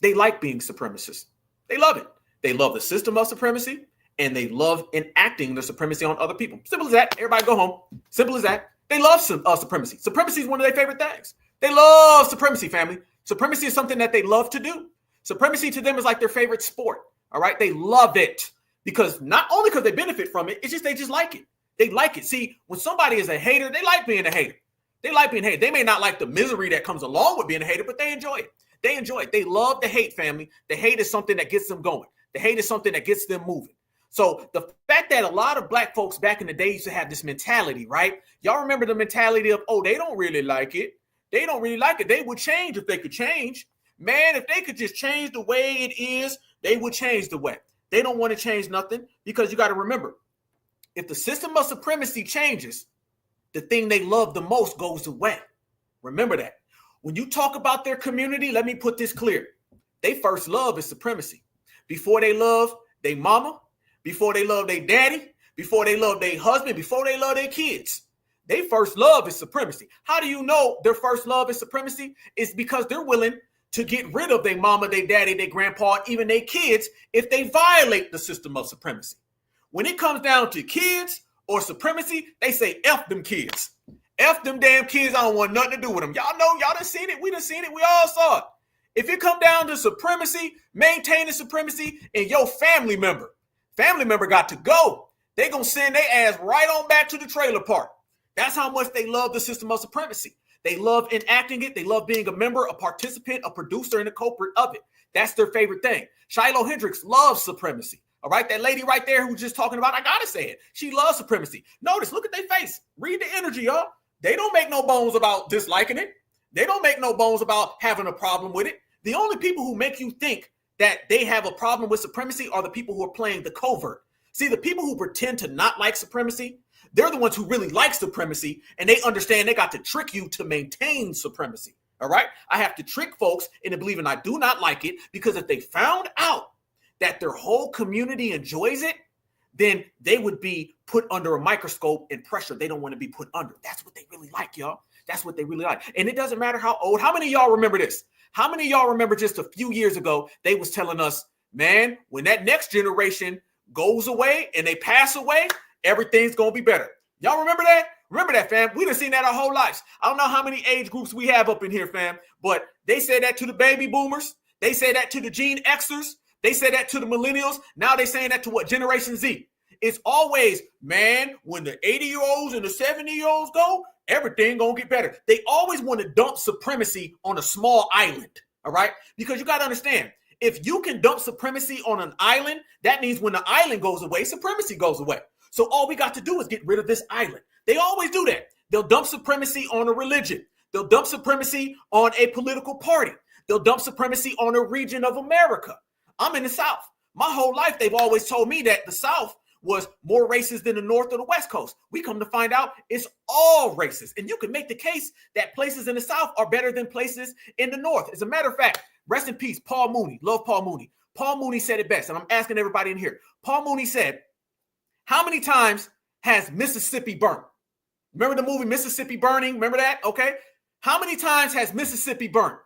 They like being supremacists. They love it. They love the system of supremacy. And they love enacting the supremacy on other people. Simple as that. Everybody go home. Simple as that. They love supremacy. Supremacy is one of their favorite things. They love supremacy, family. Supremacy is something that they love to do. Supremacy to them is like their favorite sport. All right. They love it because not only because they benefit from it, it's just they just like it. They like it. See, when somebody is a hater, they like being a hater. They like being hated. They may not like the misery that comes along with being a hater, but they enjoy it. They enjoy it. They love the hate, family. The hate is something that gets them going. The hate is something that gets them moving. So the fact that a lot of black folks back in the day used to have this mentality, right? Y'all remember the mentality of, oh, they don't really like it. They don't really like it. They would change if they could change. Man, if they could just change the way it is, they would change the way. They don't want to change nothing because you got to remember, if the system of supremacy changes, the thing they love the most goes away. Remember that. When you talk about their community, let me put this clear. They first love is supremacy. Before they love their mama, before they love their daddy, before they love their husband, before they love their kids. They first love is supremacy. How do you know their first love is supremacy? It's because they're willing to get rid of their mama, their daddy, their grandpa, even their kids if they violate the system of supremacy. When it comes down to kids or supremacy, they say F them kids. F them damn kids, I don't want nothing to do with them. Y'all know, y'all done seen it. We done seen it. We all saw it. If it come down to supremacy, maintaining supremacy, and your family member got to go, they gonna send their ass right on back to the trailer park. That's how much they love the system of supremacy. They love enacting it. They love being a member, a participant, a producer, and a culprit of it. That's their favorite thing. Shiloh Hendricks loves supremacy. All right, that lady right there who's just talking about, I gotta say it. She loves supremacy. Notice, look at their face. Read the energy, y'all. They don't make no bones about disliking it. They don't make no bones about having a problem with it. The only people who make you think that they have a problem with supremacy are the people who are playing the covert. See, the people who pretend to not like supremacy, they're the ones who really like supremacy, and they understand they got to trick you to maintain supremacy. All right? I have to trick folks into believing I do not like it, because if they found out that their whole community enjoys it, then they would be put under a microscope and pressure they don't want to be put under. That's what they really like, y'all. That's what they really like. And it doesn't matter how old. How many of y'all remember this? How many of y'all remember just a few years ago, they was telling us, man, when that next generation goes away and they pass away, everything's going to be better. Y'all remember that? Remember that, fam. We done seen that our whole lives. I don't know how many age groups we have up in here, fam, but they said that to the baby boomers. They say that to the Gen Xers. They say that to the millennials. Now they saying that to what? Generation Z. It's always, man, when the 80-year-olds and the 70-year-olds go, everything gonna get better. They always want to dump supremacy on a small island, all right? Because you got to understand, if you can dump supremacy on an island, that means when the island goes away, supremacy goes away. So all we got to do is get rid of this island. They always do that. They'll dump supremacy on a religion. They'll dump supremacy on a political party. They'll dump supremacy on a region of America. I'm in the South. My whole life, they've always told me that the South was more racist than the North or the West Coast. We come to find out it's all racist. And you can make the case that places in the South are better than places in the North. As a matter of fact, rest in peace, Paul Mooney. Love Paul Mooney. Paul Mooney said it best, and I'm asking everybody in here. Paul Mooney said, how many times has Mississippi burnt? Remember the movie Mississippi Burning? Remember that? Okay. How many times has Mississippi burnt?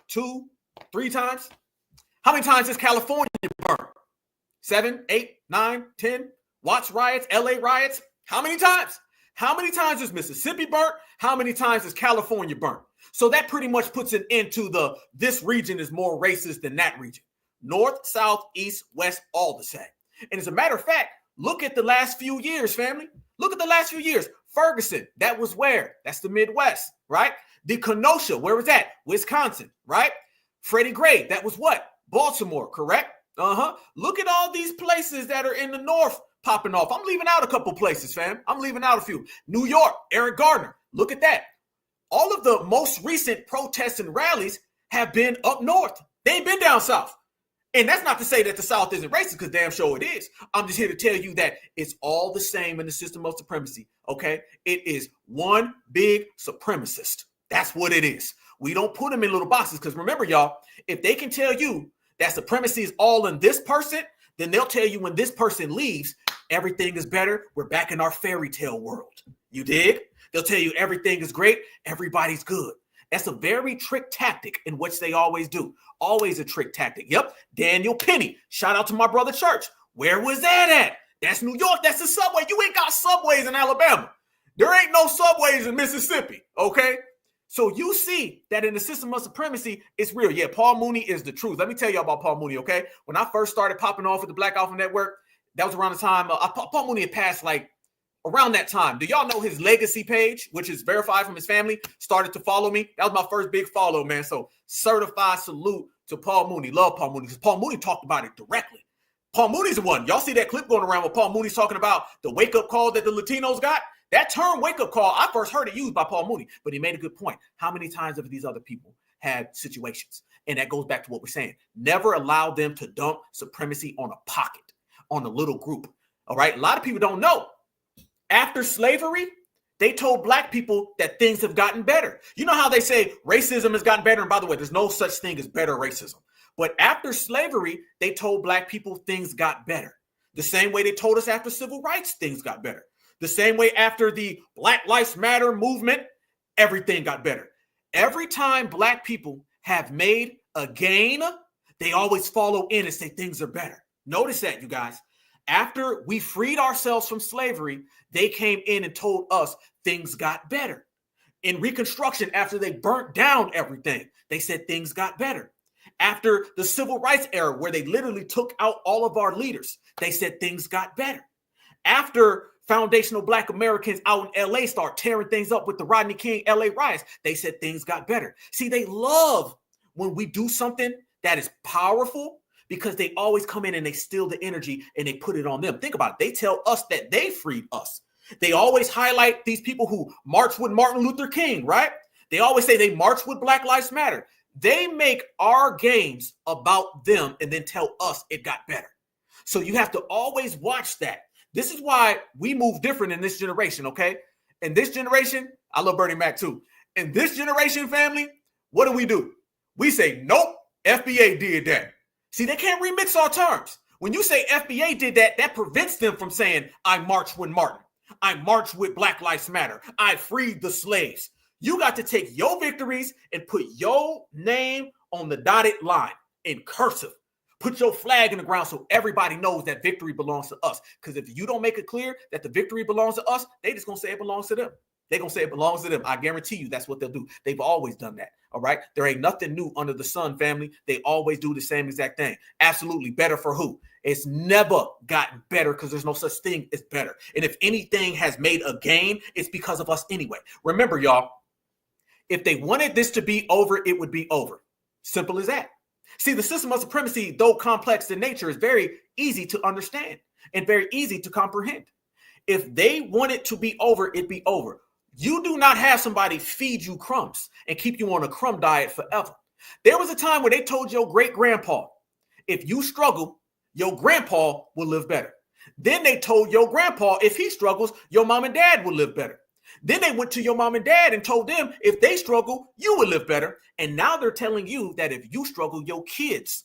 2, 3 times? How many times has California burned? 7, 8, 9, 10? Watts riots, LA riots? How many times? How many times is Mississippi burnt? How many times is California burnt? So that pretty much puts an end to this region is more racist than that region. North, south, east, west, all the same. And as a matter of fact, look at the last few years, family. Look at the last few years. Ferguson, that was where? That's the Midwest, right? The Kenosha, where was that? Wisconsin, right? Freddie Gray, that was what? Baltimore, correct? Look at all these places that are in the north popping off. I'm leaving out a couple places, fam. I'm leaving out a few. New York, Eric Gardner. Look at that. All of the most recent protests and rallies have been up north. They ain't been down south. And that's not to say that the South isn't racist, because damn sure it is. I'm just here to tell you that it's all the same in the system of supremacy, okay? It is one big supremacist. That's what it is. We don't put them in little boxes, because remember, y'all, if they can tell you that supremacy is all in this person, then they'll tell you when this person leaves, everything is better. We're back in our fairy tale world. You dig? They'll tell you everything is great. Everybody's good. That's a very trick tactic in which they always do. Always a trick tactic. Yep. Daniel Penny. Shout out to my brother Church. Where was that at? That's New York. That's the subway. You ain't got subways in Alabama. There ain't no subways in Mississippi. Okay. So you see that in the system of supremacy, it's real. Yeah, Paul Mooney is the truth. Let me tell you about Paul Mooney, okay? When I first started popping off with the Black Alpha Network, that was around the time Paul Mooney had passed like around that time. Do y'all know his legacy page, which is verified from his family, started to follow me? That was my first big follow, man. So certified salute to Paul Mooney. Love Paul Mooney because Paul Mooney talked about it directly. Paul Mooney's the one. Y'all see that clip going around where Paul Mooney's talking about the wake-up call that the Latinos got? That term wake-up call, I first heard it used by Paul Mooney, but he made a good point. How many times have these other people had situations? And that goes back to what we're saying. Never allow them to dump supremacy on a pocket, on a little group. All right? A lot of people don't know. After slavery, they told black people that things have gotten better. You know how they say racism has gotten better? And by the way, there's no such thing as better racism. But after slavery, they told black people things got better. The same way they told us after civil rights, things got better. The same way after the Black Lives Matter movement, everything got better. Every time black people have made a gain, they always follow in and say things are better. Notice that, you guys. After we freed ourselves from slavery, they came in and told us things got better. In Reconstruction, after they burnt down everything, they said things got better. After the civil rights era, where they literally took out all of our leaders, they said things got better. After foundational black Americans out in LA start tearing things up with the Rodney King LA riots, they said things got better. See, they love when we do something that is powerful because they always come in and they steal the energy and they put it on them. Think about it. They tell us that they freed us. They always highlight these people who marched with Martin Luther King, right? They always say they marched with Black Lives Matter. They make our gains about them and then tell us it got better. So you have to always watch that. This is why we move different in this generation, okay? In this generation, I love Bernie Mac too. In this generation, family, what do? We say, nope, FBA did that. See, they can't remix our terms. When you say FBA did that, that prevents them from saying, I marched with Martin. I marched with Black Lives Matter. I freed the slaves. You got to take your victories and put your name on the dotted line in cursive. Put your flag in the ground so everybody knows that victory belongs to us. Because if you don't make it clear that the victory belongs to us, they just going to say it belongs to them. They're going to say it belongs to them. I guarantee you that's what they'll do. They've always done that. All right. There ain't nothing new under the sun, family. They always do the same exact thing. Absolutely. Better for who? It's never gotten better because there's no such thing as better. And if anything has made a gain, it's because of us anyway. Remember, y'all, if they wanted this to be over, it would be over. Simple as that. See, the system of supremacy, though complex in nature, is very easy to understand and very easy to comprehend. If they want it to be over, it'd be over. You do not have somebody feed you crumbs and keep you on a crumb diet forever. There was a time where they told your great-grandpa, if you struggle, your grandpa will live better. Then they told your grandpa, if he struggles, your mom and dad will live better. Then they went to your mom and dad and told them if they struggle, you will live better. And now they're telling you that if you struggle, your kids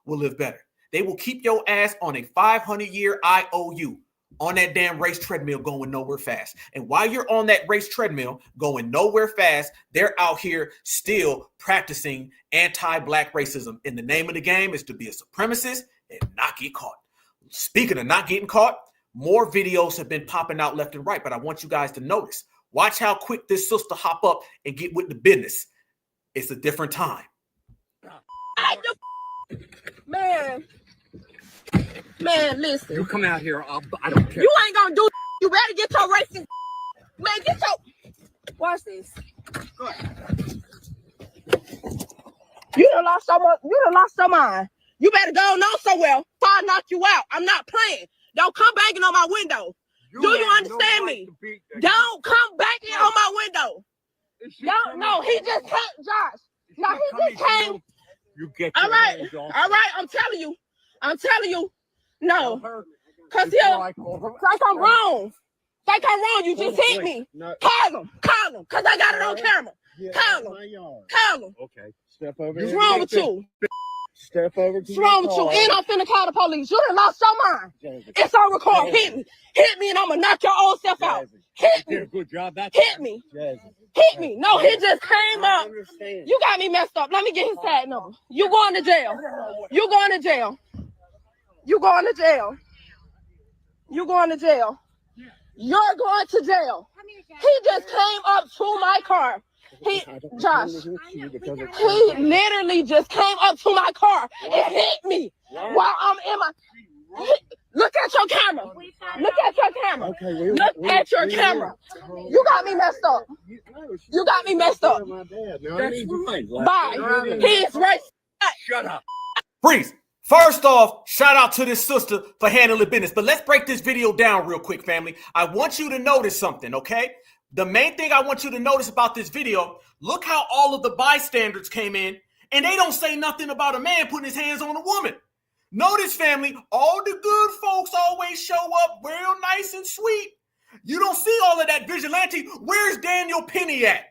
will live better. They will keep your ass on a 500-year IOU. on that damn race treadmill going nowhere fast. And while you're on that race treadmill going nowhere fast, they're out here still practicing anti-black racism. And the name of the game is to be a supremacist and not get caught. Speaking of not getting caught, more videos have been popping out left and right, but I want you guys to notice. Watch how quick this sister hop up and get with the business. It's a different time. Man, listen. You come out here, I don't care. You ain't gonna do. You better get your racing. Man, get your. Watch this. Go ahead. You done lost so much. You done lost your mind. You better go on somewhere before I knock you out. I'm not playing. Don't come banging on my window. Do you understand me? Don't come banging on my window. No, he just came, Josh. No, he just came. You get all right. I'm telling you. No, cause like I'm wrong. Like I'm wrong. You just hit me. Call him, cause I got it on camera. Call him. Okay, step over. What's wrong with you? Step over. What's wrong with you? And I'm finna call the police. You done lost your mind. It's on record. Hit me, and I'm gonna knock your old self out. Hit me. Good job. Hit me. Hit me. No, he just came up. You got me messed up. Let me get his tag number. You going to jail. You going to jail. You going to jail. You going to jail. You're going to jail. He just came up to my car. Josh, he literally just came up to my car and hit me while I'm in my. Look at your camera. Look at your camera. Look at your camera. You got me messed up. You got me messed up. That's fine. Bye. He's right. Shut up. Freeze. First off, shout out to this sister for handling business. But let's break this video down real quick, family. I want you to notice something, okay? The main thing I want you to notice about this video, look how all of the bystanders came in and they don't say nothing about a man putting his hands on a woman. Notice, family, all the good folks always show up real nice and sweet. You don't see all of that vigilante. Where's Daniel Penny at?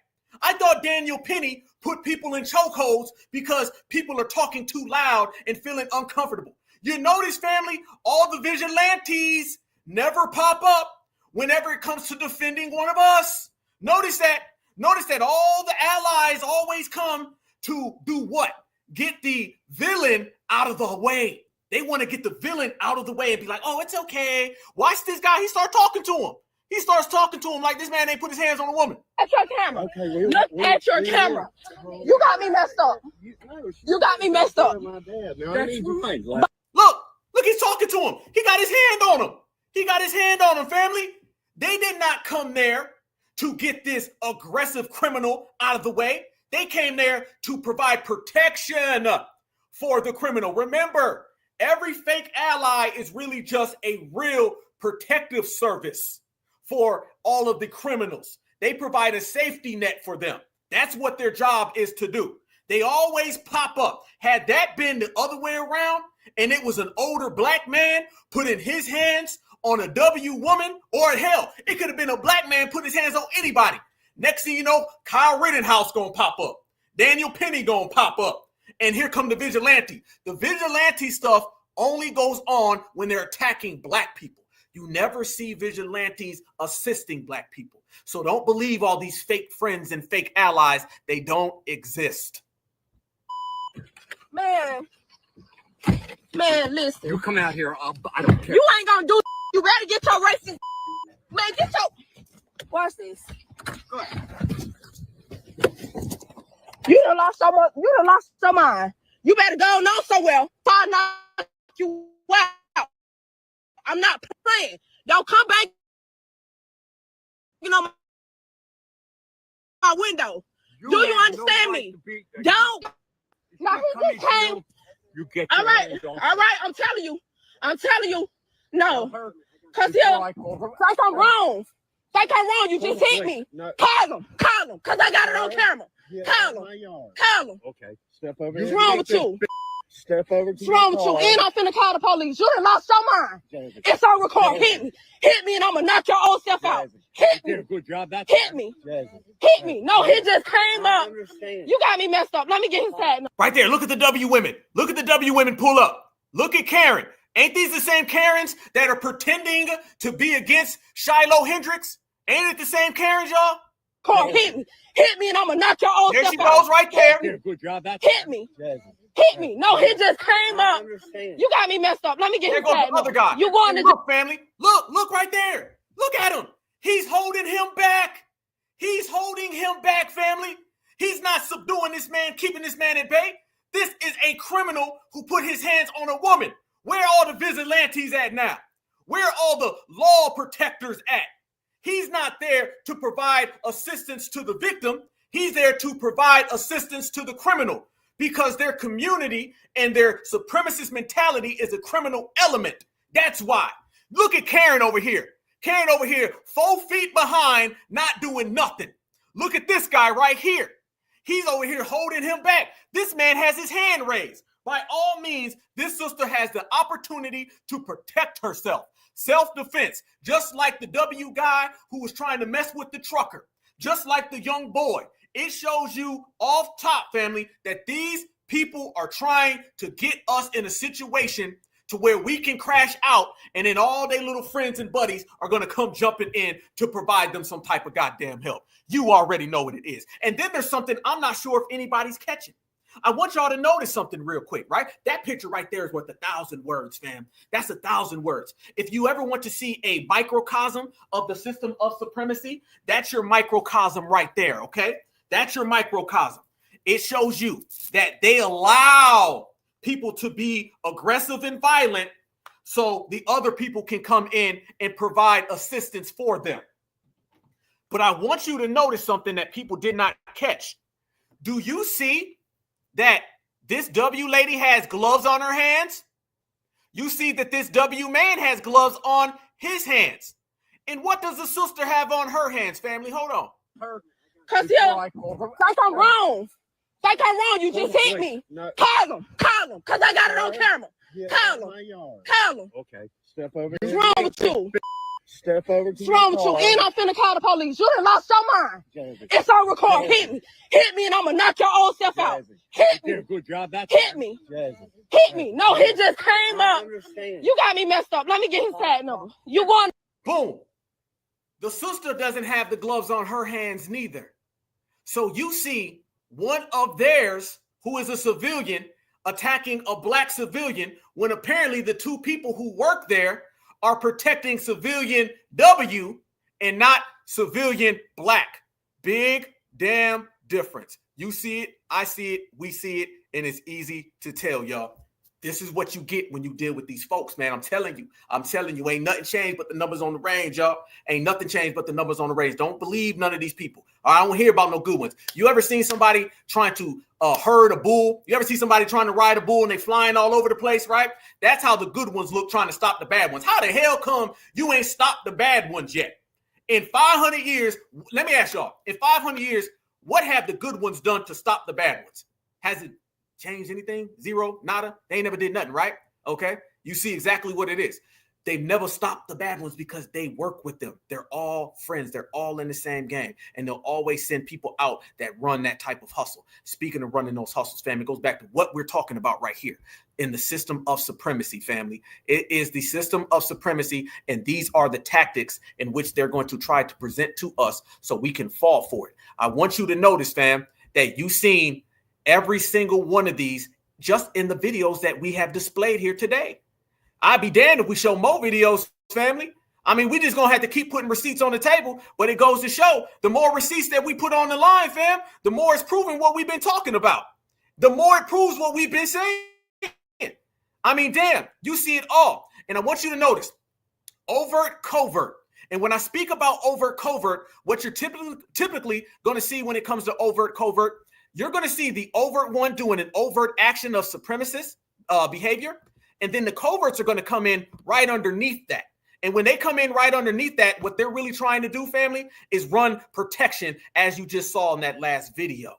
I thought Daniel Penny put people in chokeholds because people are talking too loud and feeling uncomfortable. You notice, family, all the vigilantes never pop up whenever it comes to defending one of us. Notice that. Notice that all the allies always come to do what? Get the villain out of the way. They want to get the villain out of the way and be like, oh, it's okay. Watch this guy. He starts talking to him. He starts talking to him like this man ain't put his hands on a woman. At your camera. Look at your camera. You got me messed up. You got me messed up. That's fine. Look, he's talking to him. He got his hand on him. He got his hand on him, family. They did not come there to get this aggressive criminal out of the way. They came there to provide protection for the criminal. Remember, every fake ally is really just a real protective service for all of the criminals. They provide a safety net for them. That's what their job is to do. They always pop up. Had that been the other way around and it was an older black man putting his hands on a W woman, or hell, it could have been a black man putting his hands on anybody. Next thing you know, Kyle Rittenhouse gonna pop up. Daniel Penny gonna pop up. And here come the vigilante. The vigilante stuff only goes on when they're attacking black people. You never see vigilantes assisting black people. So don't believe all these fake friends and fake allies. They don't exist. Man, listen. You come out here, I don't care. You ain't gonna do. You better get your racing. Man, get your. Watch this. Go ahead. You done lost so much. You done lost your mind. You better go on somewhere. Before I knock you out. I'm not playing. Don't come back. You know my window. Do you understand me? Don't. Now he just came. You get all right. I'm telling you. No, cause like I'm wrong. Like I'm wrong. You just hit me. Call him, cause I got it on camera. Call him. Okay, step over. What's wrong with you? Step over. What's wrong with you? And I'm finna call the police. You done lost your mind. It's on record. Hit me, and I'm gonna knock your old self out. Hit me. Good job. Hit me. No, he just came up. You got me messed up. Let me get his tag. Right there. Look at the W women. Look at the W women pull up. Look at Karen. Ain't these the same Karens that are pretending to be against Shiloh Hendricks? Ain't it the same Karens, y'all? Carl, hit me, and I'm gonna knock your old There stuff she goes right there. Good job. That's Hit me. Hit me. No, he just came up. You got me messed up. Let me get There his goes tag the other number. guy. You going to Look, family. Look right there. Look at him. He's holding him back. He's holding him back, family. He's not subduing this man, keeping this man at bay. This is a criminal who put his hands on a woman. Where are all the vigilantes at now? Where are all the law protectors at? He's not there to provide assistance to the victim. He's there to provide assistance to the criminal because their community and their supremacist mentality is a criminal element. That's why. Look at Karen over here. Karen over here, 4 feet behind, not doing nothing. Look at this guy right here. He's over here holding him back. This man has his hand raised. By all means, this sister has the opportunity to protect herself. Self-defense, just like the W guy who was trying to mess with the trucker, just like the young boy. It shows you off top, family, that these people are trying to get us in a situation to where we can crash out, and then all their little friends and buddies are going to come jumping in to provide them some type of goddamn help. You already know what it is. And then there's something I'm not sure if anybody's catching. I want y'all to notice something real quick, right? That picture right there is worth 1,000 words, fam. That's 1,000 words. If you ever want to see a microcosm of the system of supremacy, that's your microcosm right there, okay? That's your microcosm. It shows you that they allow people to be aggressive and violent so the other people can come in and provide assistance for them. But I want you to notice something that people did not catch. Do you see that this W lady has gloves on her hands? You see that this W man has gloves on his hands. And what does the sister have on her hands, family? Hold on. Cause like I'm wrong. Like I'm wrong. You just hit me. Call him. Cause I got it on camera. Call him. Okay. Step over. What's wrong with you? Step over. What's wrong with you? And I'm finna call the police. You done lost your mind. It's on record. Hit me, and I'm gonna knock your old self out. Hit me. Good job. That's Hit me. Hit me. No, he just came up. You got me messed up. Let me get his tag number. You going? Boom. The sister doesn't have the gloves on her hands neither. So you see one of theirs who is a civilian attacking a black civilian when apparently the two people who work there are protecting civilian W and not civilian black. Big damn difference. You see it, I see it, we see it, and it's easy to tell, y'all. This is what you get when you deal with these folks, man. I'm telling you, ain't nothing changed but the numbers on the range, y'all. Ain't nothing changed but the numbers on the range. Don't believe none of these people. I don't hear about no good ones. You ever seen somebody trying to herd a bull? You ever see somebody trying to ride a bull and they flying all over the place, right? That's how the good ones look trying to stop the bad ones. How the hell come you ain't stopped the bad ones yet? In 500 years, let me ask y'all, in 500 years, what have the good ones done to stop the bad ones? Has it changed anything? Zero, nada. They ain't never did nothing, right? Okay. You see exactly what it is. They've never stopped the bad ones because they work with them. They're all friends. They're all in the same game. And they'll always send people out that run that type of hustle. Speaking of running those hustles, family, it goes back to what we're talking about right here in the system of supremacy, family. It is the system of supremacy. And these are the tactics in which they're going to try to present to us so we can fall for it. I want you to notice, fam, that you've seen every single one of these just in the videos that we have displayed here today. I'd be damned if we show more videos, family. I mean, we just going to have to keep putting receipts on the table, but it goes to show the more receipts that we put on the line, fam, the more it's proving what we've been talking about. The more it proves what we've been saying. I mean, damn, you see it all. And I want you to notice overt, covert. And when I speak about overt, covert, what you're typically going to see when it comes to overt, covert, you're going to see the overt one doing an overt action of supremacist behavior. And then the coverts are going to come in right underneath that. And when they come in right underneath that, what they're really trying to do, family, is run protection, as you just saw in that last video.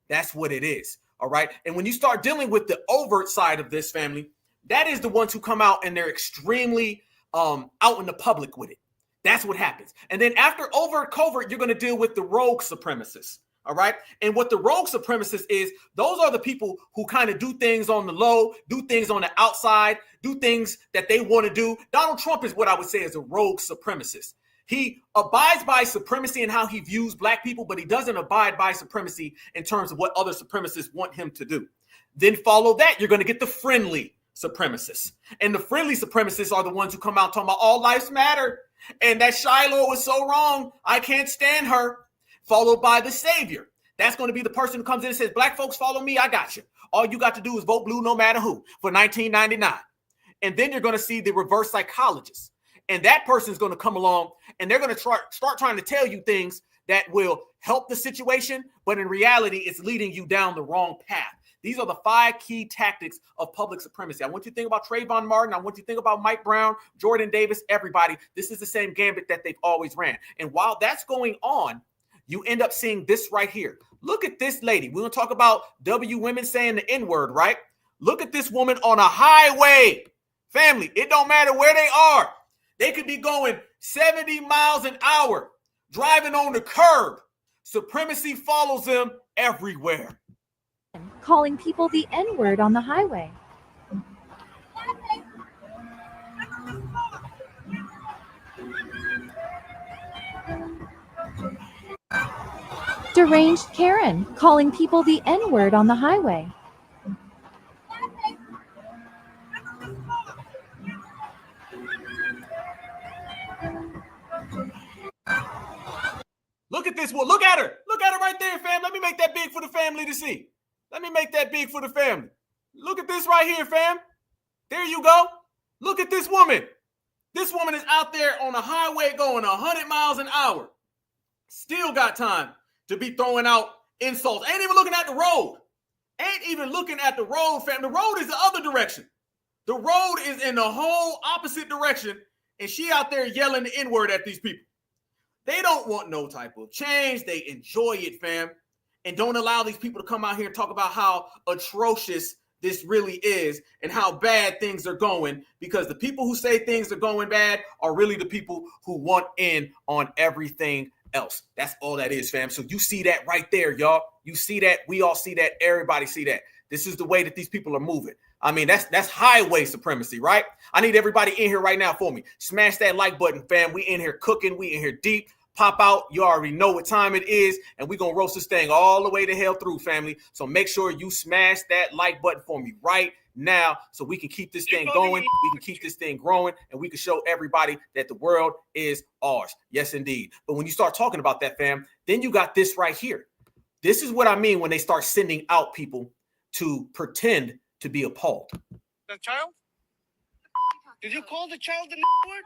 That's what it is. All right. And when you start dealing with the overt side of this, family, that is the ones who come out and they're extremely out in the public with it. That's what happens. And then after overt, covert, you're going to deal with the rogue supremacists. All right. And what the rogue supremacists is, those are the people who kind of do things on the low, do things on the outside, do things that they want to do. Donald Trump is what I would say is a rogue supremacist. He abides by supremacy in how he views black people, but he doesn't abide by supremacy in terms of what other supremacists want him to do. Then follow that, you're going to get the friendly supremacists. And the friendly supremacists are the ones who come out talking about all lives matter. And that Shiloh is so wrong. I can't stand her. Followed by the savior. That's going to be the person who comes in and says, black folks, follow me. I got you. All you got to do is vote blue no matter who for $19.99. And then you're going to see the reverse psychologist. And that person is going to come along and they're going to start trying to tell you things that will help the situation. But in reality, it's leading you down the wrong path. These are the 5 key tactics of public supremacy. I want you to think about Trayvon Martin. I want you to think about Mike Brown, Jordan Davis, everybody. This is the same gambit that they've always ran. And while that's going on, you end up seeing this right here. Look at this lady. We're going to talk about W women saying the N-word, right? Look at this woman on a highway. Family, it don't matter where they are. They could be going 70 miles an hour, driving on the curb. Supremacy follows them everywhere. Calling people the N-word on the highway. Deranged Karen, calling people the N-word on the highway. Look at this one. Look at her. Look at her right there, fam. Let me make that big for the family to see. Let me make that big for the family. Look at this right here, fam. There you go. Look at this woman. This woman is out there on a highway going 100 miles an hour. Still got time to be throwing out insults. Ain't even looking at the road. Ain't even looking at the road, fam. The road is the other direction. The road is in the whole opposite direction, and she out there yelling the N-word at these people. They don't want no type of change. They enjoy it, fam. And don't allow these people to come out here and talk about how atrocious this really is and how bad things are going, because the people who say things are going bad are really the people who want in on everything else. That's all that is, fam. So you see that right there, y'all. You see that. We all see that. Everybody see that. This is the way that these people are moving. I mean, that's highway supremacy, right? I need everybody in here right now for me. Smash that like button, fam. We in here cooking. We in here deep. Pop out. You already know what time it is. And we're going to roast this thing all the way to hell through, family. So make sure you smash that like button for me right now so we can keep this thing going. We can keep this thing growing. And we can show everybody that the world is ours. Yes, indeed. But when you start talking about that, fam, then you got this right here. This is what I mean when they start sending out people to pretend to be appalled. The child? Did you call the child the N-word?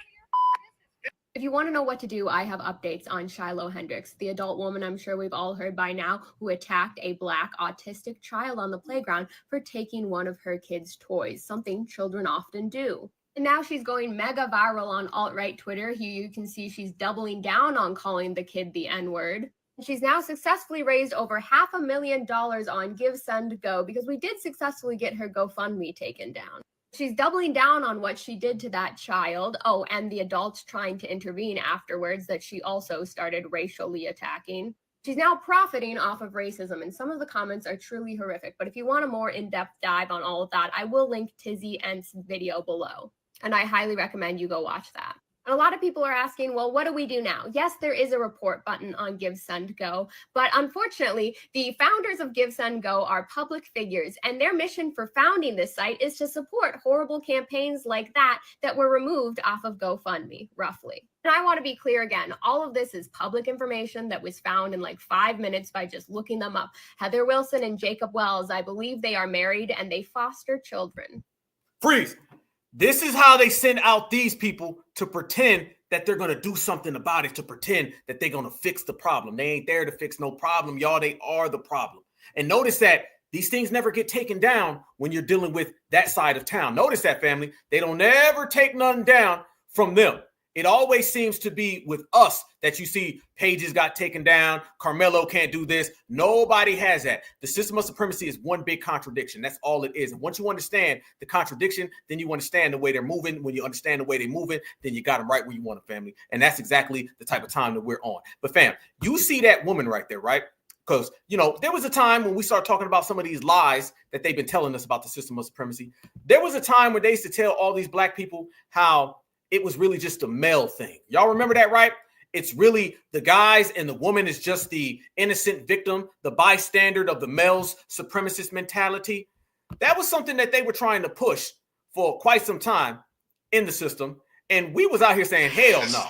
If you want to know what to do, I have updates on Shiloh Hendricks, the adult woman I'm sure we've all heard by now who attacked a Black autistic child on the playground for taking one of her kids' toys, something children often do. And now she's going mega viral on alt-right Twitter. Here you can see she's doubling down on calling the kid the N-word. She's now successfully raised over $500,000 on GiveSendGo because we did successfully get her GoFundMe taken down. She's doubling down on what she did to that child. Oh, and the adults trying to intervene afterwards that she also started racially attacking. She's now profiting off of racism, and some of the comments are truly horrific. But if you want a more in-depth dive on all of that, I will link Tizzy Ent's video below, and I highly recommend you go watch that. And a lot of people are asking, well, what do we do now? Yes, there is a report button on GiveSendGo, but unfortunately, the founders of GiveSendGo are public figures, and their mission for founding this site is to support horrible campaigns like that were removed off of GoFundMe, roughly. And I want to be clear again, all of this is public information that was found in like 5 minutes by just looking them up. Heather Wilson and Jacob Wells, I believe they are married and they foster children. Freeze. This is how they send out these people to pretend that they're going to do something about it, to pretend that they're going to fix the problem. They ain't there to fix no problem, y'all. They are the problem. And notice that these things never get taken down when you're dealing with that side of town. Notice that, family. They don't ever take nothing down from them. It always seems to be with us that you see pages got taken down. Carmelo can't do this. Nobody has that. The system of supremacy is one big contradiction. That's all it is. And once you understand the contradiction, then you understand the way they're moving. When you understand the way they're moving, then you got them right where you want them, family. And that's exactly the type of time that we're on. But fam, you see that woman right there, right? Because, you know, there was a time when we start talking about some of these lies that they've been telling us about the system of supremacy. There was a time when they used to tell all these black people how it was really just a male thing. Y'all remember that, right? It's really the guys and the woman is just the innocent victim, the bystander of the male's supremacist mentality. That was something that they were trying to push for quite some time in the system. And we was out here saying, hell no.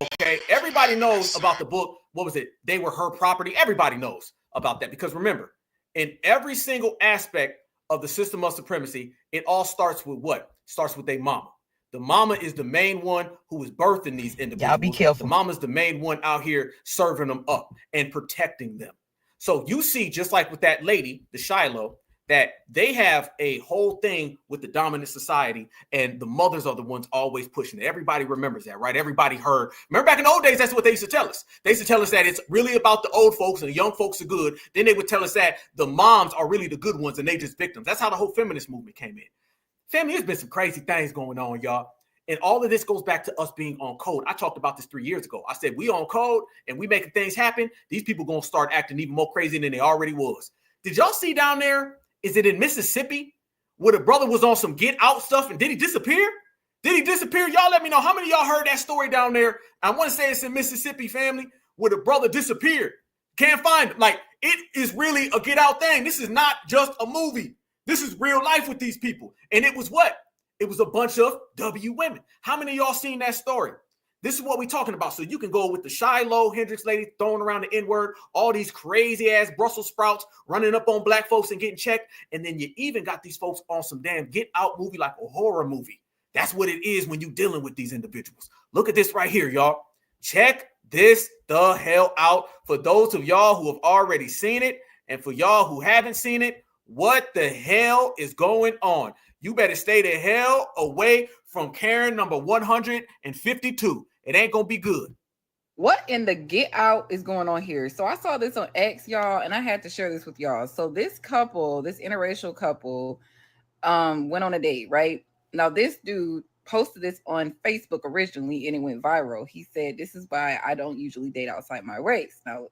Okay. Everybody knows about the book. What was it? They Were Her Property. Everybody knows about that. Because remember, in every single aspect of the system of supremacy, it all starts with what? Starts with a mama. The mama is the main one who is birthing these individuals. Y'all be careful. The mama's the main one out here serving them up and protecting them. So you see, just like with that lady, the Shiloh, that they have a whole thing with the dominant society, and the mothers are the ones always pushing it. Everybody remembers that, right? Everybody heard. Remember back in the old days, that's what they used to tell us. They used to tell us that it's really about the old folks and the young folks are good. Then they would tell us that the moms are really the good ones and they just victims. That's how the whole feminist movement came in. Family, there's been some crazy things going on, y'all. And all of this goes back to us being on code. I talked about this 3 years ago. I said, we on code and we making things happen. These people going to start acting even more crazy than they already was. Did y'all see down there? Is it in Mississippi where the brother was on some get out stuff and did he disappear? Did he disappear? Y'all let me know how many of y'all heard that story down there. I want to say it's in Mississippi, family, where the brother disappeared. Can't find him. Like, it is really a get out thing. This is not just a movie. This is real life with these people. And it was what? It was a bunch of W women. How many of y'all seen that story? This is what we're talking about. So you can go with the Shiloh Hendricks lady throwing around the N-word, all these crazy ass Brussels sprouts running up on black folks and getting checked. And then you even got these folks on some damn get out movie, like a horror movie. That's what it is when you're dealing with these individuals. Look at this right here, y'all. Check this the hell out. For those of y'all who have already seen it, and for y'all who haven't seen it, what the hell is going on? You better stay the hell away from Karen number 152. It ain't gonna be good. What in the get out is going on here? So I saw this on X, y'all, and I had to share this with y'all. So this couple, this interracial couple, went on a date, right? Now this dude posted this on Facebook originally and it went viral. He said, "This is why I don't usually date outside my race." Now,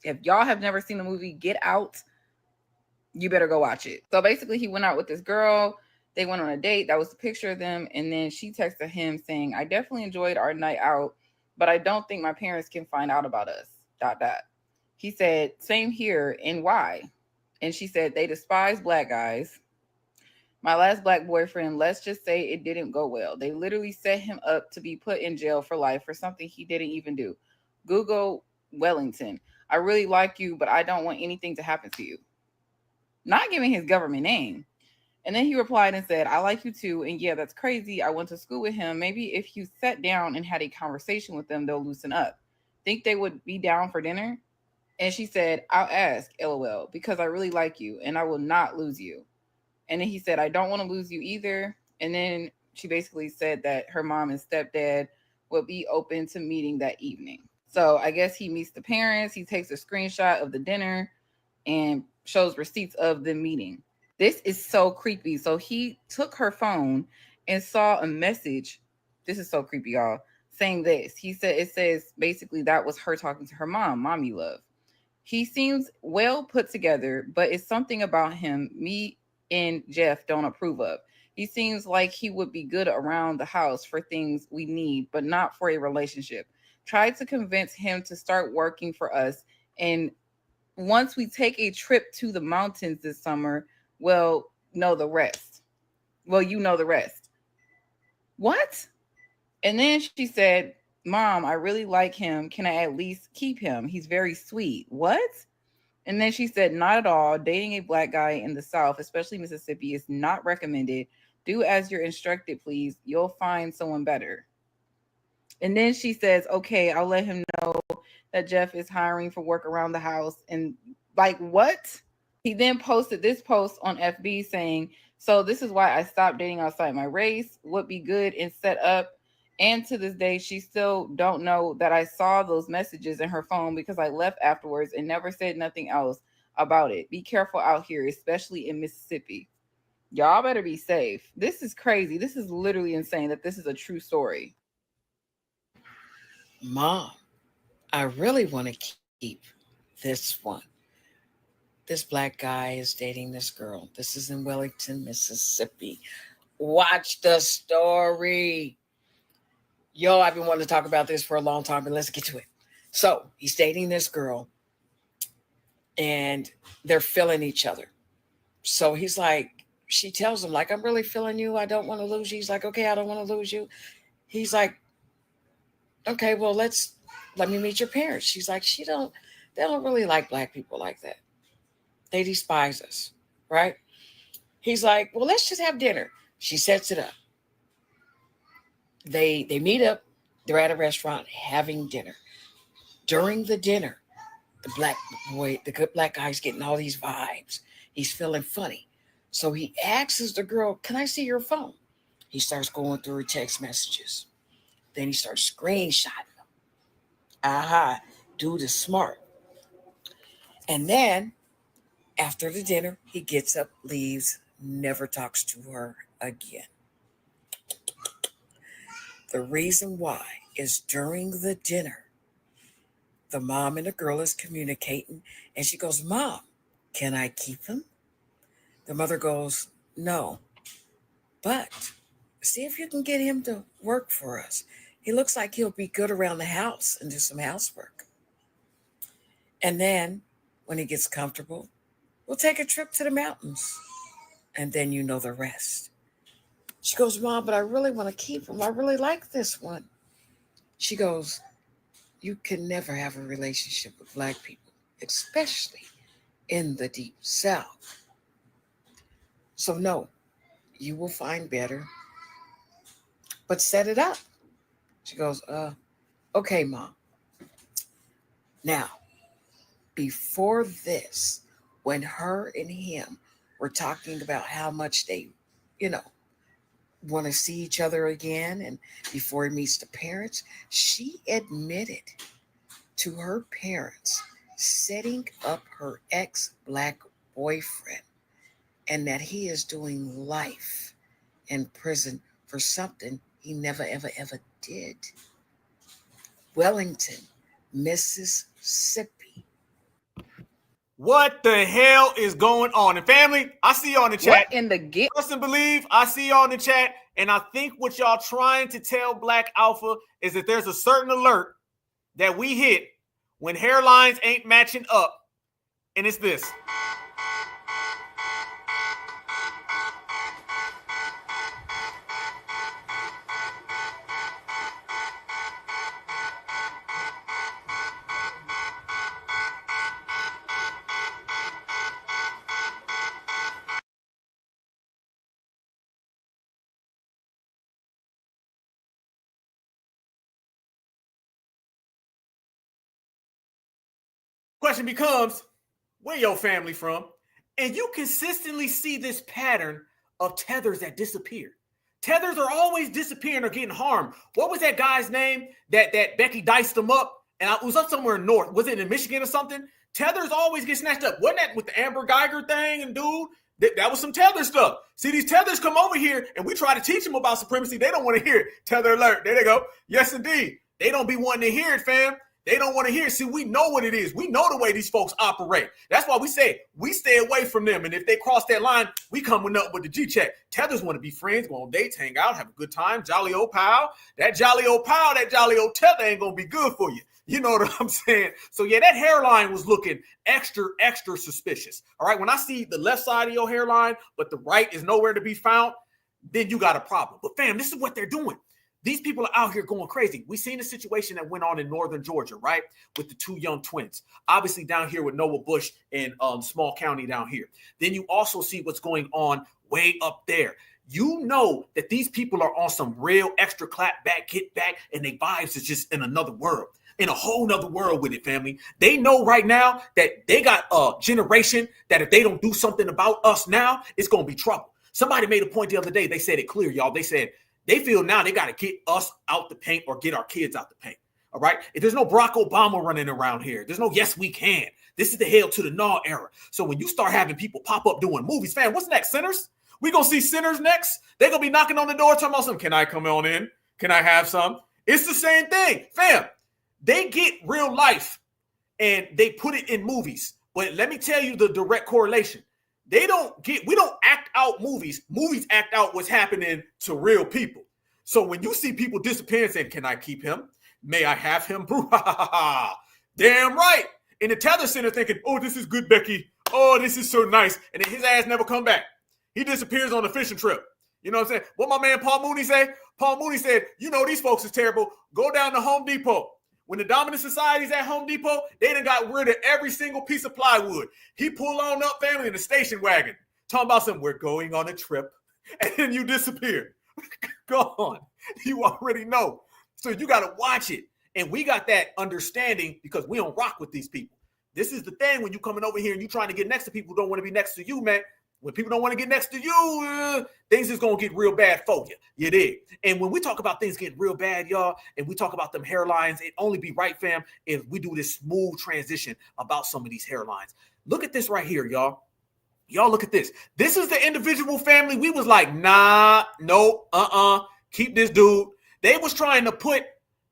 if y'all have never seen the movie Get Out, you better go watch it. So basically he went out with this girl. They went on a date. That was a picture of them. And then she texted him saying, "I definitely enjoyed our night out, but I don't think my parents can find out about us, ... He said, "Same here. And why?" And she said, "They despise black guys. My last black boyfriend, let's just say it didn't go well. They literally set him up to be put in jail for life for something he didn't even do. Google Wellington. I really like you, but I don't want anything to happen to you." Not giving his government name. And then he replied and said, "I like you too. And yeah, that's crazy. I went to school with him. Maybe if you sat down and had a conversation with them, they'll loosen up. Think they would be down for dinner?" And she said, "I'll ask, LOL, because I really like you and I will not lose you." And then he said, "I don't want to lose you either." And then she basically said that her mom and stepdad would be open to meeting that evening. So I guess he meets the parents. He takes a screenshot of the dinner and shows receipts of the meeting. This is so creepy. So he took her phone and saw a message. This is so creepy, y'all. Saying this. He said, it says basically that was her talking to her mom, "Mommy love." He seems well put together, but it's something about him me and Jeff don't approve of. He seems like he would be good around the house for things we need, but not for a relationship. Tried to convince him to start working for us. And once we take a trip to the mountains this summer, well, know the rest. Well, you know the rest. What? And then she said, "Mom, I really like him. Can I at least keep him? He's very sweet." What? And then she said, "Not at all. Dating a black guy in the South, especially Mississippi, is not recommended. Do as you're instructed, please. You'll find someone better." And then she says, "Okay, I'll let him know that Jeff is hiring for work around the house." And like, what? He then posted this post on FB saying, "So this is why I stopped dating outside my race. Would be good and set up. And to this day, she still don't know that I saw those messages in her phone because I left afterwards and never said nothing else about it. Be careful out here, especially in Mississippi." Y'all better be safe. This is crazy. This is literally insane that this is a true story. Mom, I really want to keep this one. this black guy is dating this girl. This is in Wellington, Mississippi. Watch the story. Yo, I've been wanting to talk about this for a long time, but let's get to it. So he's dating this girl and they're feeling each other. So he's like, she tells him, like, I'm really feeling you. I don't want to lose you. He's like, okay, I don't want to lose you. He's like, okay, well, let me meet your parents. She's like, they don't really like black people like that. They despise us, right? He's like, well, let's just have dinner. She sets it up. They meet up. They're at a restaurant having dinner. During the dinner, the good black guy's getting all these vibes. He's feeling funny. So he asks the girl, can I see your phone? He starts going through her text messages. Then he starts screenshotting them. Aha, dude is smart. And then after the dinner, he gets up, leaves, never talks to her again. The reason why is during the dinner, the mom and the girl is communicating, and she goes, Mom, can I keep him? The mother goes, no, but see if you can get him to work for us. He looks like he'll be good around the house and do some housework. And then when he gets comfortable, we'll take a trip to the mountains. And then you know the rest. She goes, Mom, but I really want to keep him. I really like this one. She goes, you can never have a relationship with black people, especially in the deep South. So no, you will find better, but set it up. She goes, okay, Mom. Now, before this, when her and him were talking about how much they, want to see each other again, and before he meets the parents, she admitted to her parents setting up her ex-black boyfriend and that he is doing life in prison for something he never, ever, ever did. Wellington, Mississippi. What the hell is going on? And family, I see y'all in the chat. What in the get? Trust and believe, I see y'all in the chat. And I think what y'all trying to tell Black Alpha is that there's a certain alert that we hit when hairlines ain't matching up. And it's this. Question becomes, where your family from? And you consistently see this pattern of tethers that disappear. Tethers are always disappearing or getting harmed. What was that guy's name that Becky diced them up? And it was up somewhere in North. Was it in Michigan or something? Tethers always get snatched up. Wasn't that with the Amber Geiger thing and dude? That was some tether stuff. See, these tethers come over here and we try to teach them about supremacy. They don't want to hear it. Tether alert. There they go. Yes, indeed. They don't be wanting to hear it, fam. They don't want to hear it. See, we know what it is. We know the way these folks operate. That's why we say we stay away from them. And if they cross that line, we coming up with the G-check. Tethers want to be friends, go on dates, hang out, have a good time. Jolly old pal. That jolly old pal, that jolly old tether ain't going to be good for you. You know what I'm saying? So, yeah, that hairline was looking extra, extra suspicious. All right, when I see the left side of your hairline, but the right is nowhere to be found, then you got a problem. But, fam, this is what they're doing. These people are out here going crazy. We seen a situation that went on in northern Georgia, right, with the two young twins. Obviously down here with Noah Bush in small county down here. Then you also see what's going on way up there. You know that these people are on some real extra clap back, get back, and their vibes is just in another world. In a whole nother world with it, family. They know right now that they got a generation that if they don't do something about us now, it's going to be trouble. Somebody made a point the other day. They said it clear, y'all. They said, they feel now they got to get us out the paint or get our kids out the paint. All right. If there's no Barack Obama running around here, there's no yes, we can. This is the hell to the no era. So when you start having people pop up doing movies, fam, what's next? Sinners? We going to see Sinners next? They're going to be knocking on the door talking about something. Can I come on in? Can I have some? It's the same thing. Fam, they get real life and they put it in movies. But let me tell you the direct correlation. We don't act out movies. Movies act out what's happening to real people. So when you see people disappearing saying, can I keep him? May I have him? Damn right. In the Tether Center thinking, oh, this is good, Becky. Oh, this is so nice. And then his ass never come back. He disappears on a fishing trip. You know what I'm saying? What my man Paul Mooney say? Paul Mooney said, you know these folks is terrible. Go down to Home Depot. When the dominant society's at Home Depot, they done got rid of every single piece of plywood. He pull on up, family, in the station wagon. Talking about something, we're going on a trip. And then you disappear. Gone. You already know. So you got to watch it. And we got that understanding because we don't rock with these people. This is the thing when you coming over here and you trying to get next to people who don't want to be next to you, man. When people don't want to get next to you, things is going to get real bad for you. You dig? And when we talk about things getting real bad, y'all, and we talk about them hairlines, it only be right, fam, if we do this smooth transition about some of these hairlines. Look at this right here, y'all. Y'all look at this. This is the individual family. We was like, nah, no, keep this dude. They was trying to put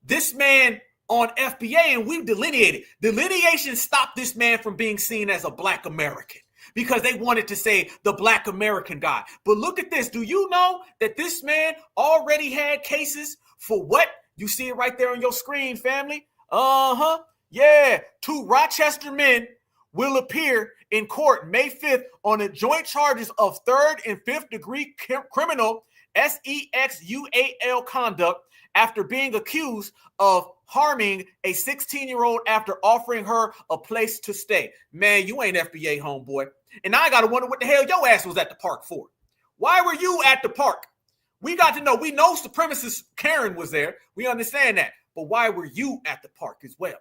this man on FBA, and we delineated. Delineation stopped this man from being seen as a Black American, because they wanted to say the Black American guy. But look at this. Do you know that this man already had cases for what? You see it right there on your screen, family. Yeah. 2 Rochester men will appear in court May 5th on the joint charges of 3rd and 5th degree criminal SEXUAL conduct after being accused of harming a 16-year-old after offering her a place to stay. Man, you ain't FBA, homeboy. And now I got to wonder what the hell your ass was at the park for. Why were you at the park? We got to know. We know supremacist Karen was there. We understand that. But why were you at the park as well?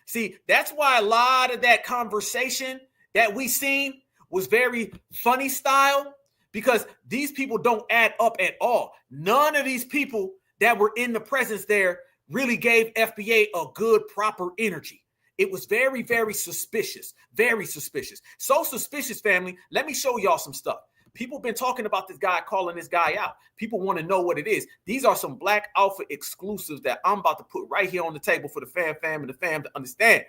See, that's why a lot of that conversation that we seen was very funny style, because these people don't add up at all. None of these people that were in the presence there really gave FBA a good, proper energy. It was very, very suspicious. Very suspicious. So suspicious, family. Let me show y'all some stuff. People been talking about this guy, calling this guy out. People want to know what it is. These are some Black Alpha exclusives that I'm about to put right here on the table for the fam and the fam to understand.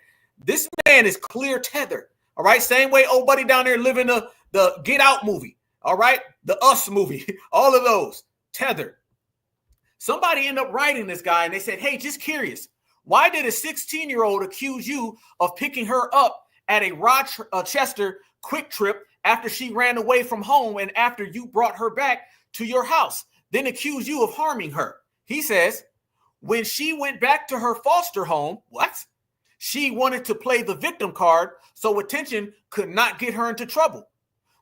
This man is clear Tether. All right. Same way old buddy down there living the Get Out movie. All right. The Us movie. All of those. Tether. Somebody ended up writing this guy and they said, hey, just curious. Why did a 16-year-old accuse you of picking her up at a Rochester quick trip after she ran away from home and after you brought her back to your house, then accuse you of harming her? He says, when she went back to her foster home, what? She wanted to play the victim card so attention could not get her into trouble.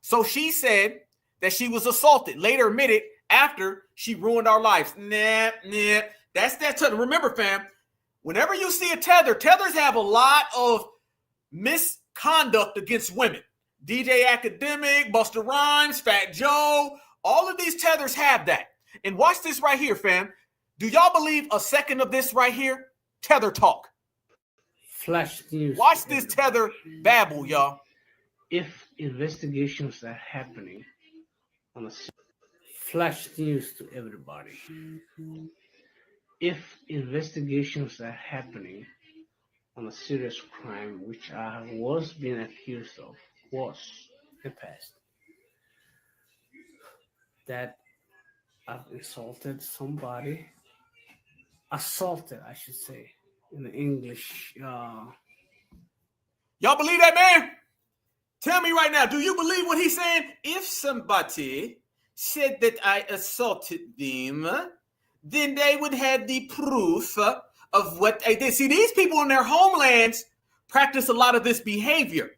So she said that she was assaulted, later admitted after she ruined our lives. Nah. That's that tether. Remember, fam, whenever you see a tether, tethers have a lot of misconduct against women. DJ Academic, Busta Rhymes, Fat Joe, all of these tethers have that. And watch this right here, fam. Do y'all believe a second of this right here? Tether talk. Flash news. Watch this Tether Babble, y'all. If investigations are happening on a flash news to everybody. If investigations are happening on a serious crime which I was being accused of, was in the past, that I've assaulted somebody, I should say, in the English. Y'all believe that, man? Tell me right now, do you believe what he's saying? If somebody said that I assaulted them, then they would have the proof of what I did. See, these people in their homelands practice a lot of this behavior.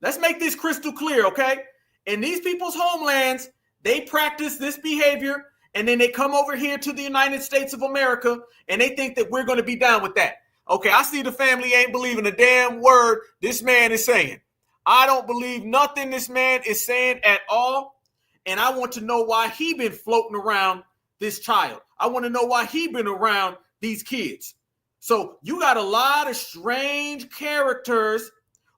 Let's make this crystal clear, okay? In these people's homelands, they practice this behavior, and then they come over here to the United States of America, and they think that we're going to be down with that. Okay, I see the family ain't believing a damn word this man is saying. I don't believe nothing this man is saying at all, and I want to know why he been floating around this child. I want to know why he been around these kids. So you got a lot of strange characters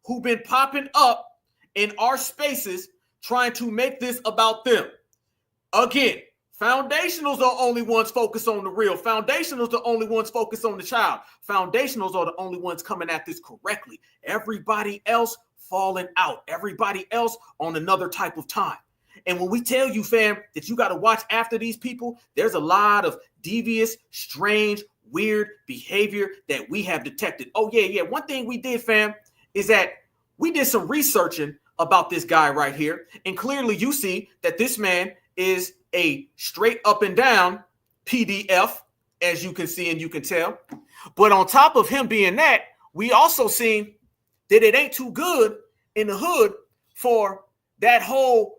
who've been popping up in our spaces trying to make this about them. Again, foundationals are the only ones focused on the real. Foundationals are the only ones focused on the child. Foundationals are the only ones coming at this correctly. Everybody else falling out. Everybody else on another type of time. And when we tell you, fam, that you got to watch after these people, there's a lot of devious, strange, weird behavior that we have detected. Oh, yeah. One thing we did, fam, is that we did some researching about this guy right here. And clearly you see that this man is a straight up and down PDF, as you can see and you can tell. But on top of him being that, we also seen that it ain't too good in the hood for that whole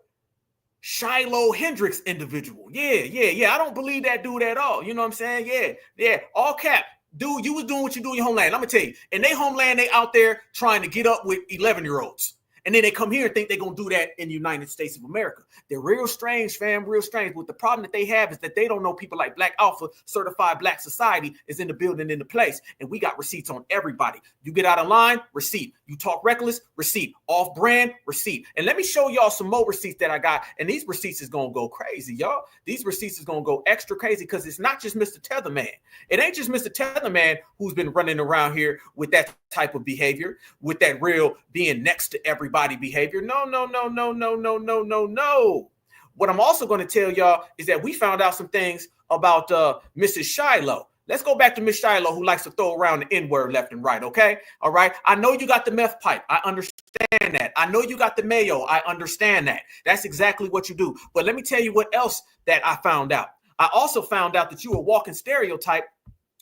Shiloh Hendricks individual. Yeah. I don't believe that dude at all. You know what I'm saying? Yeah. All cap. Dude, you was doing what you do in your homeland. I'm going to tell you. In their homeland, they out there trying to get up with 11-year-olds. And then they come here and think they're going to do that in the United States of America. They're real strange, fam, real strange. But the problem that they have is that they don't know people like Black Alpha, Certified Black Society is in the building, in the place. And we got receipts on everybody. You get out of line, receipt. You talk reckless, receipt. Off brand, receipt. And let me show y'all some more receipts that I got. And these receipts is going to go crazy, y'all. These receipts is going to go extra crazy because it's not just Mr. Tether Man. It ain't just Mr. Tether Man who's been running around here with that type of behavior, with that real being next to everybody behavior. No. What I'm also going to tell y'all is that we found out some things about Mrs. Shiloh. Let's go back to Miss Shiloh, who likes to throw around the N-word left and right, okay? All right? I know you got the meth pipe. I understand that. I know you got the mayo. I understand that. That's exactly what you do. But let me tell you what else that I found out. I also found out that you a walking stereotype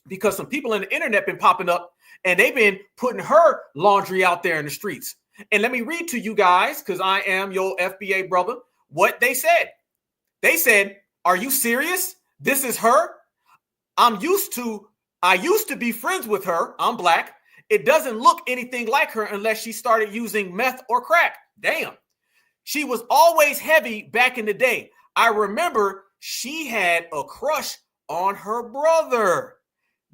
because some people on the internet been popping up and they've been putting her laundry out there in the streets. And let me read to you guys, because I am your FBA brother, what they said. They said, are you serious? This is her? I used to be friends with her. I'm Black. It doesn't look anything like her unless she started using meth or crack. Damn. She was always heavy back in the day. I remember she had a crush on her brother.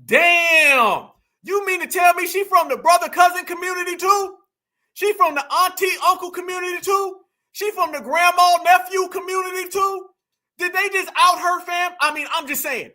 Damn. You mean to tell me she from the brother-cousin community too? She from the auntie-uncle community too? She from the grandma-nephew community too? Did they just out her, fam? I mean, I'm just saying.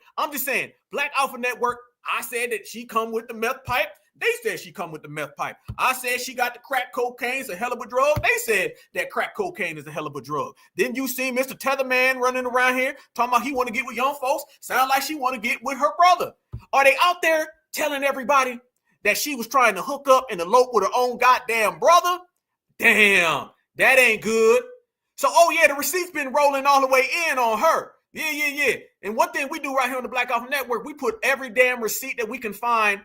Black Alpha Network, I said that she come with the meth pipe. They said she come with the meth pipe. I said she got the crack cocaine. It's a hell of a drug. They said that crack cocaine is a hell of a drug. Then you see Mr. Tether Man running around here talking about he want to get with young folks. Sound like she want to get with her brother. Are they out there telling everybody that she was trying to hook up and elope with her own goddamn brother? Damn, that ain't good. So, the receipt's been rolling all the way in on her. Yeah. And one thing we do right here on the Black Alpha Network, we put every damn receipt that we can find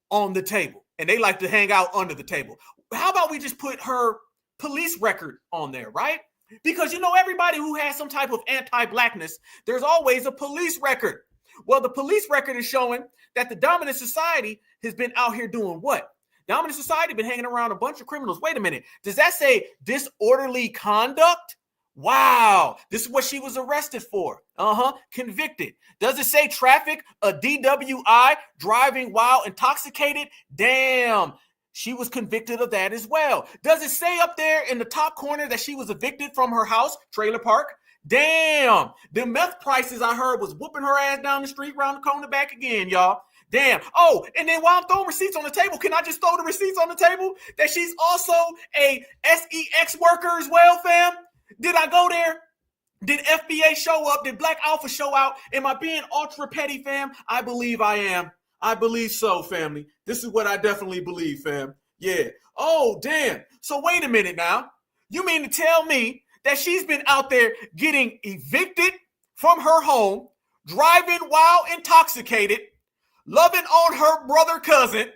on the table. And they like to hang out under the table. How about we just put her police record on there, right? Because, everybody who has some type of anti-Blackness, there's always a police record. Well, the police record is showing that the dominant society has been out here doing what? Dominant society been hanging around a bunch of criminals. Wait a minute. Does that say disorderly conduct? Wow. This is what she was arrested for. Convicted. Does it say traffic, a DWI, driving while intoxicated? Damn. She was convicted of that as well. Does it say up there in the top corner that she was evicted from her house, trailer park? Damn. The meth prices I heard was whooping her ass down the street, round the corner back again, y'all. Damn. Oh, and then while I'm throwing receipts on the table, can I just throw the receipts on the table that she's also a SEX worker as well, fam? Did I go there? Did FBA show up? Did Black Alpha show out? Am I being ultra petty, fam? I believe I am. I believe so, family. This is what I definitely believe, fam. Yeah. Oh, damn. So wait a minute now. You mean to tell me that she's been out there getting evicted from her home, driving while intoxicated, loving on her brother cousin,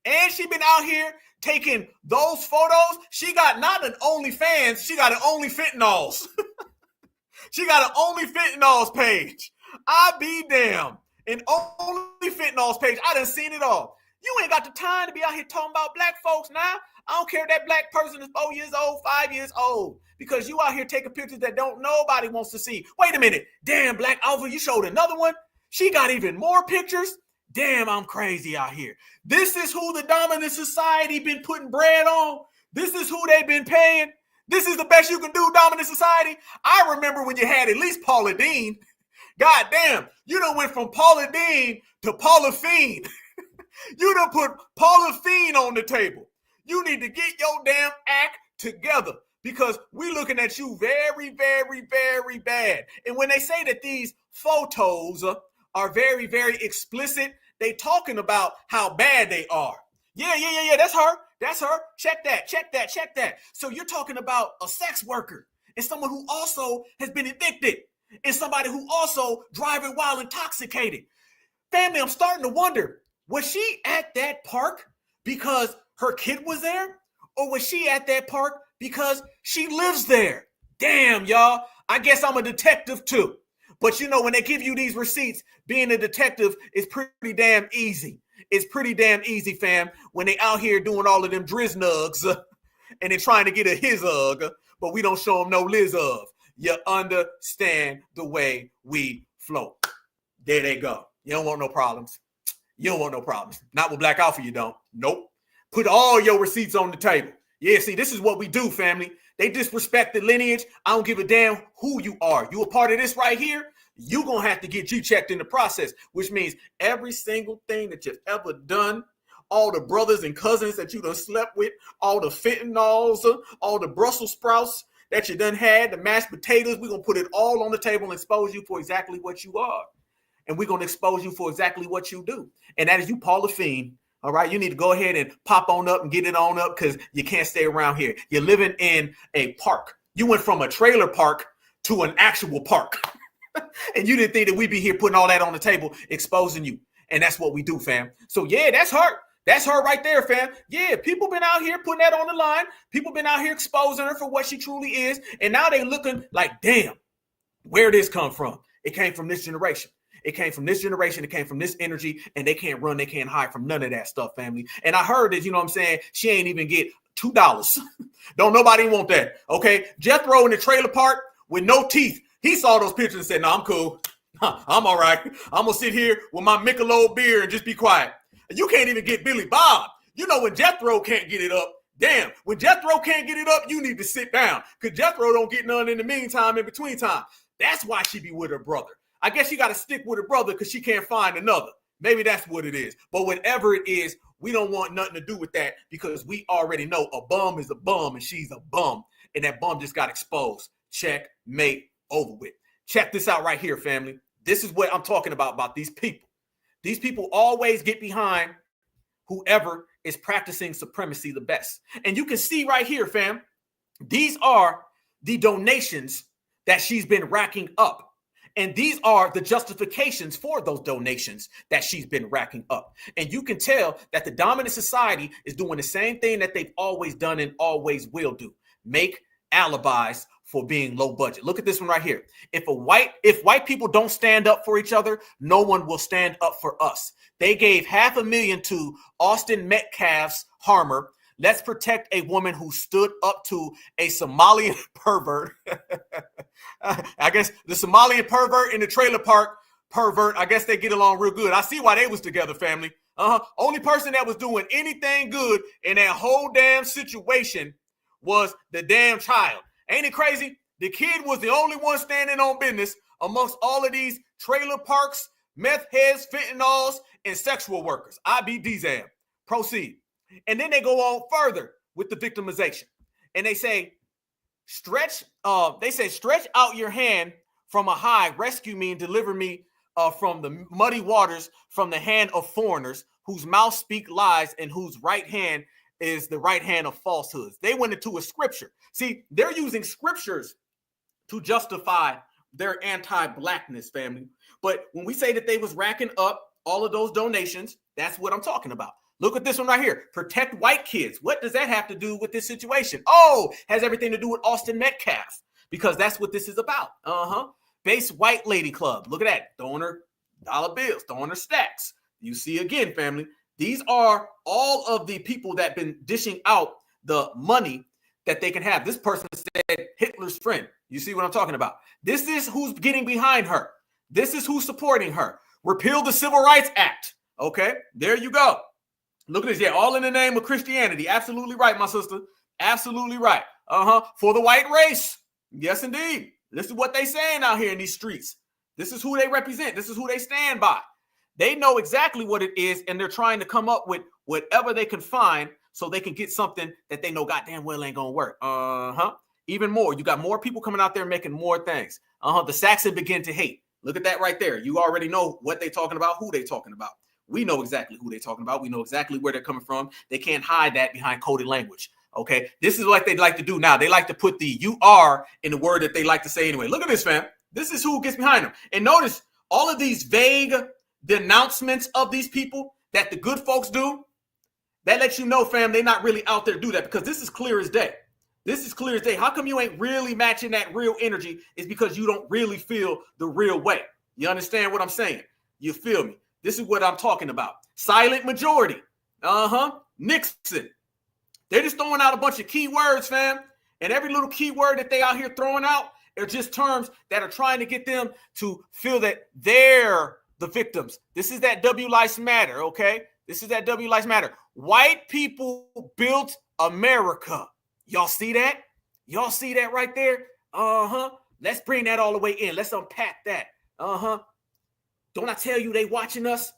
and she been out here taking those photos? She got not an OnlyFans, she got an Only Fentanyls. She got an Only Fentanyls page. I be damn. An Only Fentanyls page. I done seen it all. You ain't got the time to be out here talking about Black folks now. I don't care if that Black person is 4 years old, 5 years old, because you out here taking pictures that nobody wants to see. Wait a minute. Damn, Black Alpha, you showed another one. She got even more pictures. Damn, I'm crazy out here. This is who the dominant society been putting bread on. This is who they been paying. This is the best you can do, dominant society. I remember when you had at least Paula Deen. God damn, you done went from Paula Deen to Paula Fiend. You done put Paula Fiend on the table. You need to get your damn act together because we're looking at you very, very, very bad. And when they say that these photos are very, very explicit, they talking about how bad they are. Yeah. That's her. That's her. Check that. So you're talking about a sex worker and someone who also has been evicted and somebody who also driving while intoxicated. Family, I'm starting to wonder, was she at that park because her kid was there? Or was she at that park because she lives there? Damn, y'all. I guess I'm a detective too. But you know, when they give you these receipts, being a detective is pretty damn easy. It's pretty damn easy, fam, when they out here doing all of them driznugs and they're trying to get a his but we don't show them no liz of. You understand the way we flow. There they go. You don't want no problems. You don't want no problems. Not with Black Alpha, you don't. Nope. Put all your receipts on the table. Yeah, see, this is what we do, family. They disrespect the lineage. I don't give a damn who you are. You a part of this right here, you going to have to get G-checked in the process, which means every single thing that you've ever done, all the brothers and cousins that you done slept with, all the fentanyls, all the Brussels sprouts that you done had, the mashed potatoes, we're going to put it all on the table and expose you for exactly what you are. And we're going to expose you for exactly what you do. And that is you, Paula Fiend. All right, you need to go ahead and pop on up and get it on up because you can't stay around here. You're living in a park. You went from a trailer park to an actual park. And you didn't think that we'd be here putting all that on the table, exposing you. And that's what we do, fam. So, yeah, that's her. That's her right there, fam. Yeah, people been out here putting that on the line. People been out here exposing her for what she truly is. And now they looking like, damn, where did this come from? It came from this generation. It came from this generation. It came from this energy, and they can't run. They can't hide from none of that stuff, family. And I heard that, you know what I'm saying? She ain't even get $2. Don't nobody want that. Okay. Jethro in the trailer park with no teeth. He saw those pictures and said, no, I'm cool. I'm all right. I'm going to sit here with my Michelob beer and just be quiet. You can't even get Billy Bob. You know, when Jethro can't get it up, damn, when Jethro can't get it up, you need to sit down because Jethro don't get none in the meantime, in between time. That's why she be with her brother. I guess she got to stick with her brother because she can't find another. Maybe that's what it is. But whatever it is, we don't want nothing to do with that because we already know a bum is a bum and she's a bum. And that bum just got exposed. Check, mate, over with. Check this out right here, family. This is what I'm talking about these people. These people always get behind whoever is practicing supremacy the best. And you can see right here, fam, these are the donations that she's been racking up. And these are the justifications for those donations that she's been racking up. And you can tell that the dominant society is doing the same thing that they've always done and always will do. Make alibis for being low budget. Look at this one right here. If white people don't stand up for each other, no one will stand up for us. They gave $500,000 to Austin Metcalf's Harmer. Let's protect a woman who stood up to a Somalian pervert. I guess the Somalian pervert in the trailer park pervert, I guess they get along real good. I see why they was together, family. Only person that was doing anything good in that whole damn situation was the damn child. Ain't it crazy? The kid was the only one standing on business amongst all of these trailer parks, meth heads, fentanyls, and sexual workers. I be DZAM. Proceed. And then they go on further with the victimization. And they say, stretch out your hand from a high, rescue me and deliver me from the muddy waters, from the hand of foreigners whose mouth speak lies and whose right hand is the right hand of falsehoods. They went into a scripture. See, they're using scriptures to justify their anti-blackness, family. But when we say that they was racking up all of those donations, that's what I'm talking about. Look at this one right here. Protect white kids. What does that have to do with this situation? Oh, has everything to do with Austin Metcalf, because that's what this is about. Base White Lady Club. Look at that. Throwing her dollar bills, throwing her stacks. You see again, family. These are all of the people that been dishing out the money that they can have. This person said Hitler's friend. You see what I'm talking about? This is who's getting behind her. This is who's supporting her. Repeal the Civil Rights Act. Okay, there you go. Look at this. Yeah, all in the name of Christianity. Absolutely right, my sister. Absolutely right. For the white race. Yes, indeed. This is what they saying out here in these streets. This is who they represent. This is who they stand by. They know exactly what it is, and they're trying to come up with whatever they can find so they can get something that they know goddamn well ain't gonna work. Even more, you got more people coming out there making more things. The Saxon begin to hate. Look at that right there. You already know what they're talking about, who they're talking about. We know exactly who they're talking about. We know exactly where they're coming from. They can't hide that behind coded language. Okay, this is what they like to do now. They like to put the "you are" in the word that they like to say anyway. Look at this, fam. This is who gets behind them. And notice all of these vague denouncements of these people that the good folks do. That lets you know, fam, they're not really out there to do that, because this is clear as day. This is clear as day. How come you ain't really matching that real energy? Is because you don't really feel the real way. You understand what I'm saying? You feel me? This is what I'm talking about. Silent majority. Nixon. They're just throwing out a bunch of keywords, fam. And every little keyword that they out here throwing out are just terms that are trying to get them to feel that they're the victims. This is that W Lives Matter, okay? This is that W Lives Matter. White people built America. Y'all see that? Y'all see that right there? Let's bring that all the way in. Let's unpack that. Don't I tell you they watching us?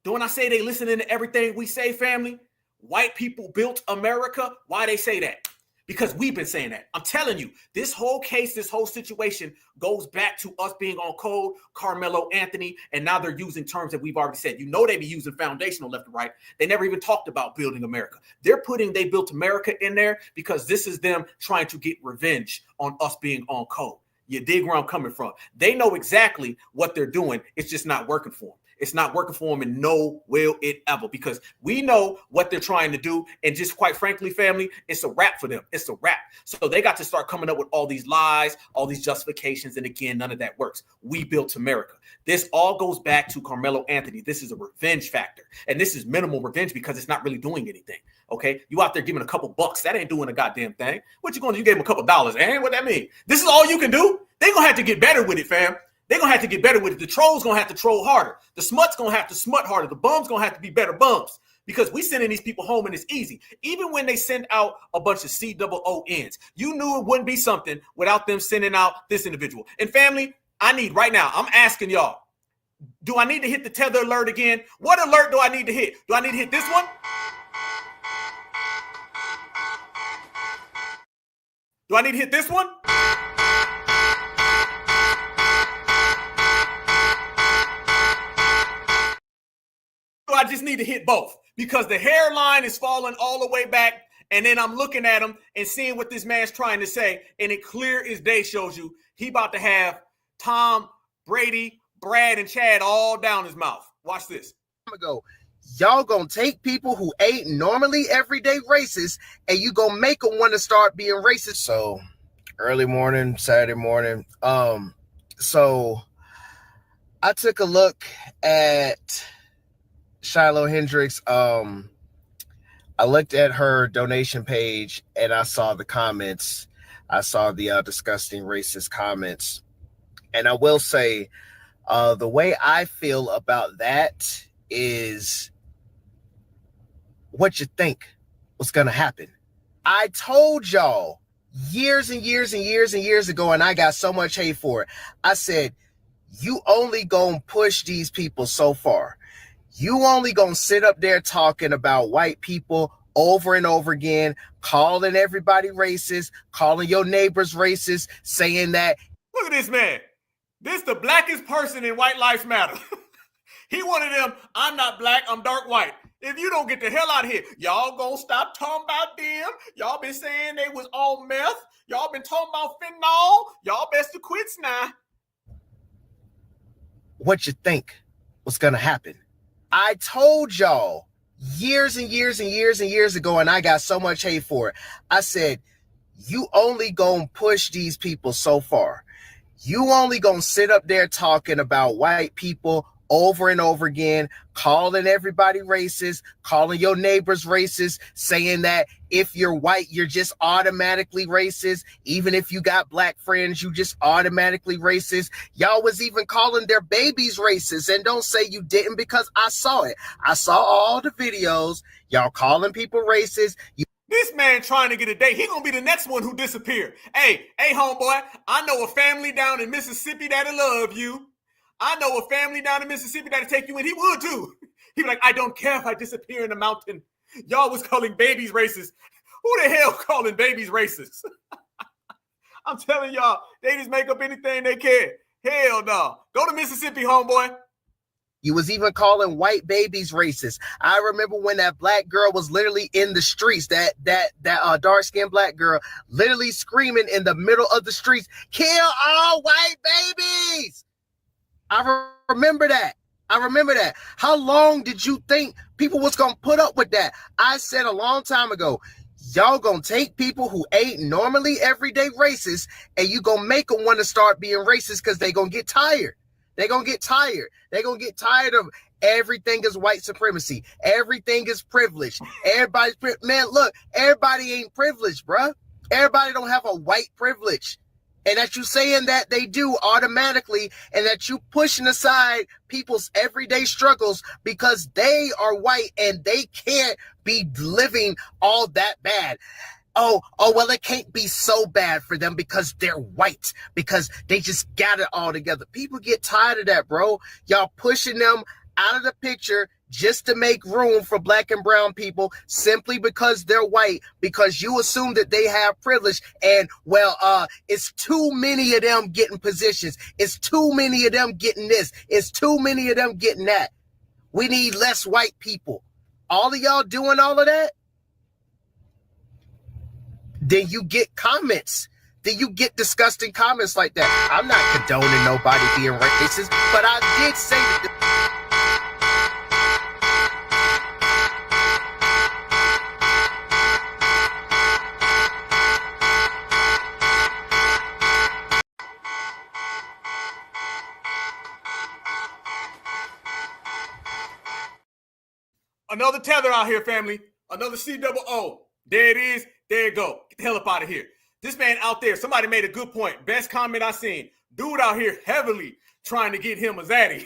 Don't I say they listening to everything we say, family? White people built America. Why they say that? Because we've been saying that. I'm telling you, this whole case, this whole situation goes back to us being on code, Carmelo Anthony, and now they're using terms that we've already said. You know they be using foundational left and right. They never even talked about building America. They're putting "they built America" in there because this is them trying to get revenge on us being on code. You dig where I'm coming from? They know exactly what they're doing. It's just not working for them. It's not working for them, and no will it ever, because we know what they're trying to do. And just quite frankly, family, it's a wrap for them. It's a wrap. So they got to start coming up with all these lies, all these justifications. And again, none of that works. We built America. This all goes back to Carmelo Anthony. This is a revenge factor. And this is minimal revenge because it's not really doing anything. Okay. You out there giving a couple bucks. That ain't doing a goddamn thing. What you going to do? You gave them a couple dollars. And what that mean? This is all you can do. They're going to have to get better with it, fam. They're going to have to get better with it. The trolls going to have to troll harder. The smut's going to have to smut harder. The bums going to have to be better bums, because we sending these people home and it's easy. Even when they send out a bunch of COONs, you knew it wouldn't be something without them sending out this individual. And family, I need right now, I'm asking y'all, do I need to hit the Tether alert again? What alert do I need to hit? Do I need to hit this one? Do I need to hit this one? I just need to hit both, because the hairline is falling all the way back, and then I'm looking at him and seeing what this man's trying to say, and it clear as day shows you he about to have Tom, Brady, Brad, and Chad all down his mouth. Watch this. Y'all gonna take people who ain't normally everyday racist and you gonna make them want to start being racist. So early morning, Saturday morning. So I took a look at Shiloh Hendricks. I looked at her donation page and I saw the comments. I saw the disgusting racist comments. And I will say, the way I feel about that is what you think was going to happen. I told y'all years and years and years and years ago, and I got so much hate for it. I said, you only gonna push these people so far. You only gonna sit up there talking about white people over and over again, calling everybody racist, calling your neighbors racist, saying that. Look at this man. This the blackest person in White Lives Matter. He one of them, I'm not black, I'm dark white. If you don't get the hell out of here, y'all gonna stop talking about them. Y'all been saying they was all meth. Y'all been talking about fentanyl. Y'all best to quit now. What you think was gonna happen? I told y'all years and years and years and years ago, and I got so much hate for it. I said, you only gonna push these people so far. You only gonna sit up there talking about white people over and over again, calling everybody racist, calling your neighbors racist, saying that if you're white, you're just automatically racist. Even if you got black friends, you just automatically racist. Y'all was even calling their babies racist. And don't say you didn't, because I saw it. I saw all the videos. Y'all calling people racist. This man trying to get a date. He gonna be the next one who disappeared. Hey, homeboy, I know a family down in Mississippi that'll love you. I know a family down in Mississippi that'll take you in. He would too. He'd be like, I don't care if I disappear in the mountain. Y'all was calling babies racist. Who the hell calling babies racist? I'm telling y'all, they just make up anything they can. Hell no. Go to Mississippi, homeboy. You was even calling white babies racist. I remember when that black girl was literally in the streets, that dark-skinned black girl literally screaming in the middle of the streets, kill all white babies. I remember that. How long did you think people was going to put up with that? I said a long time ago, y'all going to take people who ain't normally everyday racist and you going to make them want to start being racist because they going to get tired. They're going to get tired. They're going to get tired of everything is white supremacy. Everything is privilege. Man, look, everybody ain't privileged, bruh. Everybody don't have a white privilege. And that you saying that they do automatically, and that you pushing aside people's everyday struggles because they are white and they can't be living all that bad. Oh, well, it can't be so bad for them because they're white, because they just got it all together. People get tired of that, bro. Y'all pushing them out of the picture just to make room for black and brown people simply because they're white, because you assume that they have privilege. And, well, it's too many of them getting positions. It's too many of them getting this. It's too many of them getting that. We need less white people. All of y'all doing all of that? Then you get comments. Then you get disgusting comments like that. I'm not condoning nobody being racist, but I did say that. Another tether out here, family. Another COO. There it is. There you go. Get the hell up out of here. This man out there, somebody made a good point. Best comment I seen. Dude out here heavily trying to get him a zaddy.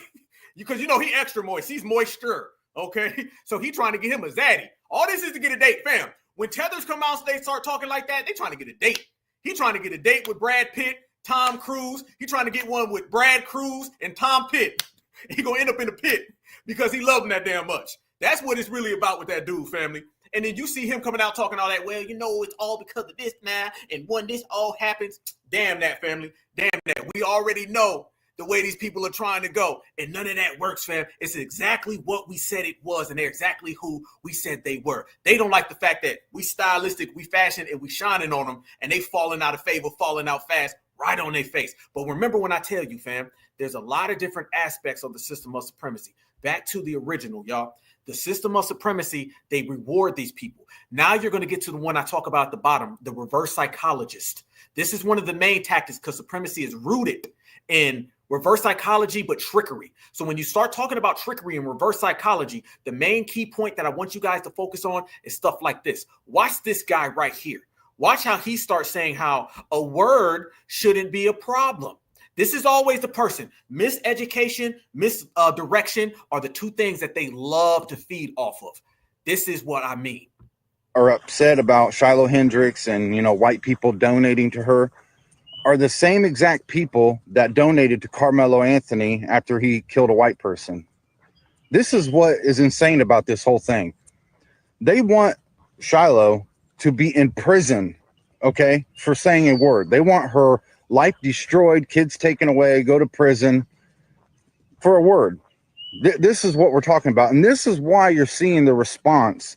Because you know he extra moist. He's moisture. Okay? So he trying to get him a zaddy. All this is to get a date, fam. When tethers come out, they start talking like that, they trying to get a date. He trying to get a date with Brad Pitt, Tom Cruise. He trying to get one with Brad Cruz and Tom Pitt. He gonna end up in the pit because he loved him that damn much. That's what it's really about with that dude, family. And then you see him coming out talking all that, well, you know, it's all because of this now. And when this all happens, damn that, family. Damn that. We already know the way these people are trying to go. And none of that works, fam. It's exactly what we said it was. And they're exactly who we said they were. They don't like the fact that we stylistic, we fashion, and we shining on them. And they falling out of favor, falling out fast, right on their face. But remember when I tell you, fam, there's a lot of different aspects of the system of supremacy. Back to the original, y'all. The system of supremacy, they reward these people. Now you're going to get to the one I talk about at the bottom, the reverse psychologist. This is one of the main tactics because supremacy is rooted in reverse psychology, but trickery. So when you start talking about trickery and reverse psychology, the main key point that I want you guys to focus on is stuff like this. Watch this guy right here. Watch how he starts saying how a word shouldn't be a problem. This is always the person. Miseducation, misdirection are the two things that they love to feed off of. This is what I mean. Are upset about Shiloh Hendricks and, you know, white people donating to her are the same exact people that donated to Carmelo Anthony after he killed a white person. This is what is insane about this whole thing. They want Shiloh to be in prison, okay, for saying a word. They want her life destroyed, kids taken away, go to prison for a word. This is what we're talking about. And this is why you're seeing the response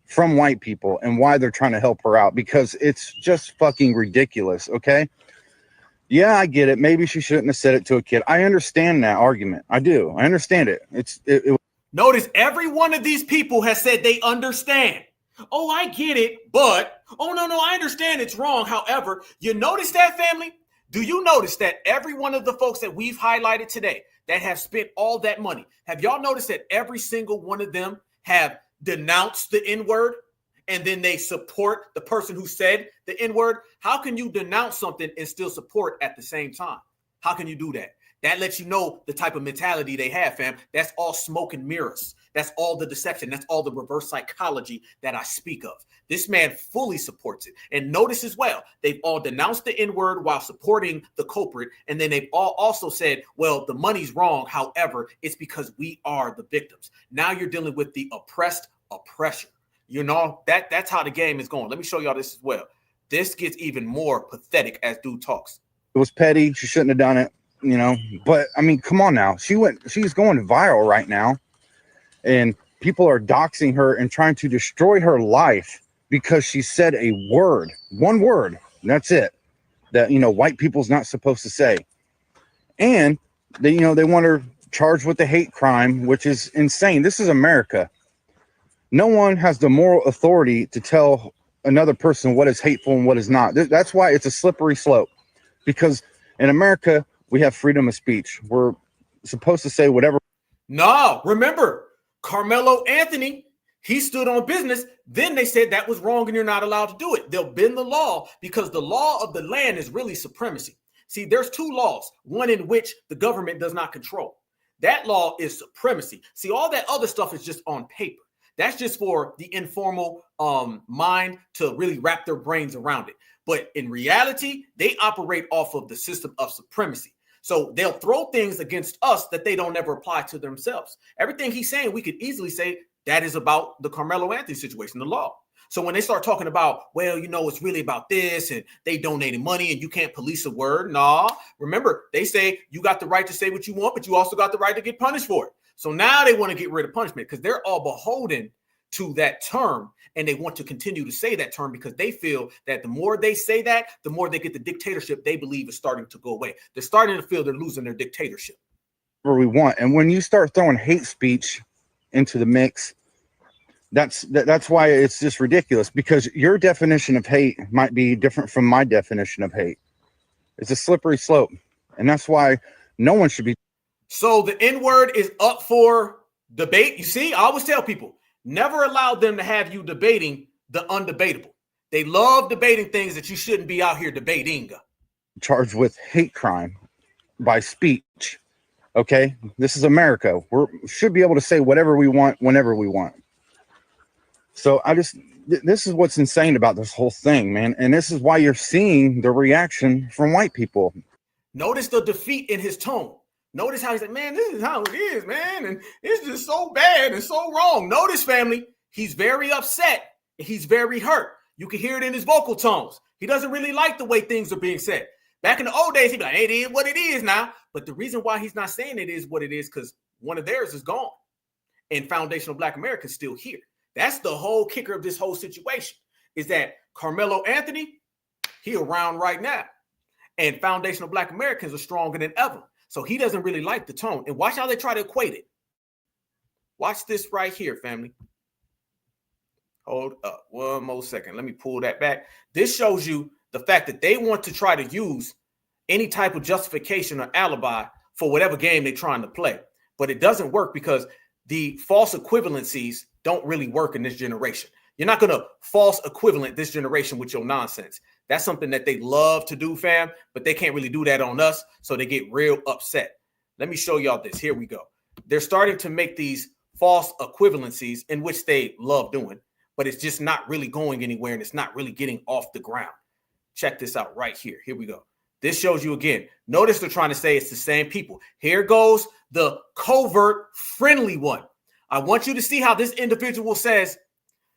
from white people and why they're trying to help her out, because it's just fucking ridiculous, okay? Yeah, I get it. Maybe she shouldn't have said it to a kid. I understand that argument. I do. I understand it. Notice every one of these people has said they understand. Oh, I get it, but, oh, no, I understand it's wrong. However, you notice that, family? Do you notice that every one of the folks that we've highlighted today that have spent all that money, have y'all noticed that every single one of them have denounced the N-word and then they support the person who said the N-word? How can you denounce something and still support at the same time? How can you do that? That lets you know the type of mentality they have, fam. That's all smoke and mirrors. That's all the deception. That's all the reverse psychology that I speak of. This man fully supports it. And notice as well, they've all denounced the N-word while supporting the culprit. And then they've all also said, well, the money's wrong. However, it's because we are the victims. Now you're dealing with the oppressed oppressor. You know, that's how the game is going. Let me show y'all this as well. This gets even more pathetic as dude talks. It was petty. She shouldn't have done it, you know. But I mean, come on now. She's going viral right now, and people are doxing her and trying to destroy her life because she said one word, and that's it. That, you know, white people's not supposed to say. And they, you know, they want her charged with the hate crime, which is insane. This is America. No one has the moral authority to tell another person what is hateful and what is not. That's why it's a slippery slope, because in America, we have freedom of speech. We're supposed to say whatever. No, remember, Carmelo Anthony, he stood on business. Then they said that was wrong and you're not allowed to do it. They'll bend the law because the law of the land is really supremacy. See, there's two laws, one in which the government does not control. That law is supremacy. See, all that other stuff is just on paper. That's just for the informal mind to really wrap their brains around it. But in reality, they operate off of the system of supremacy. So they'll throw things against us that they don't ever apply to themselves. Everything he's saying, we could easily say that is about the Carmelo Anthony situation, the law. So when they start talking about, well, you know, it's really about this and they donated money and you can't police a word. Nah, remember, they say you got the right to say what you want, but you also got the right to get punished for it. So now they want to get rid of punishment because they're all beholden to that term. And they want to continue to say that term because they feel that the more they say that, the more they get the dictatorship they believe is starting to go away. They're starting to feel they're losing their dictatorship. Whatever we want. And when you start throwing hate speech into the mix, that's why it's just ridiculous, because your definition of hate might be different from my definition of hate. It's a slippery slope. And that's why no one should be. So the N-word is up for debate. You see, I always tell people, never allow them to have you debating the undebatable. They love debating things that you shouldn't be out here debating. Charged with hate crime by speech. Okay, this is America. We should be able to say whatever we want, whenever we want. So this is what's insane about this whole thing, man. And this is why you're seeing the reaction from white people. Notice the defeat in his tone. Notice how he's like, man, this is how it is, man. And it's just so bad and so wrong. Notice, family, he's very upset. He's very hurt. You can hear it in his vocal tones. He doesn't really like the way things are being said. Back in the old days, he'd be like, it is what it is now. But the reason why he's not saying it is what it is because one of theirs is gone. And Foundational Black America is still here. That's the whole kicker of this whole situation, is that Carmelo Anthony, he around right now. And Foundational Black Americans are stronger than ever. So he doesn't really like the tone. And watch how they try to equate it. Watch this right here, family. Hold up one more second. Let me pull that back. This shows you the fact that they want to try to use any type of justification or alibi for whatever game they're trying to play. But it doesn't work because the false equivalencies don't really work in this generation. You're not going to false equivalent this generation with your nonsense. That's something that they love to do, fam, but they can't really do that on us, so they get real upset. Let me show y'all this. Here we go. They're starting to make these false equivalencies in which they love doing, but it's just not really going anywhere, and it's not really getting off the ground. Check this out right here. Here we go. This shows you again. Notice they're trying to say it's the same people. Here goes the covert friendly one. I want you to see how this individual says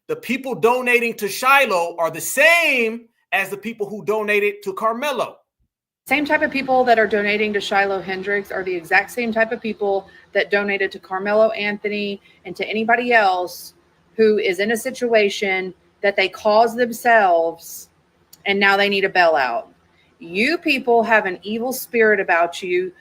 the people donating to Shiloh are the same as the people who donated to Carmelo. Same type of people that are donating to Shiloh Hendricks are the exact same type of people that donated to Carmelo Anthony and to anybody else who is in a situation that they caused themselves and now they need a bailout. You people have an evil spirit about you.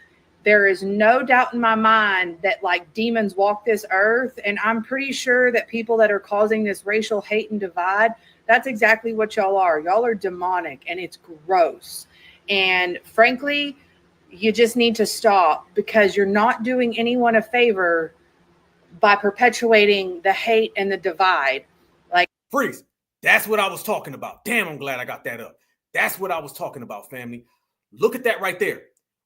There is no doubt in my mind that like demons walk this earth. And I'm pretty sure that people that are causing this racial hate and divide, that's exactly what y'all are. Y'all are demonic and it's gross. And frankly, you just need to stop because you're not doing anyone a favor by perpetuating the hate and the divide. Like freeze. That's what I was talking about. Damn, I'm glad I got that up. That's what I was talking about, family. Look at that right there.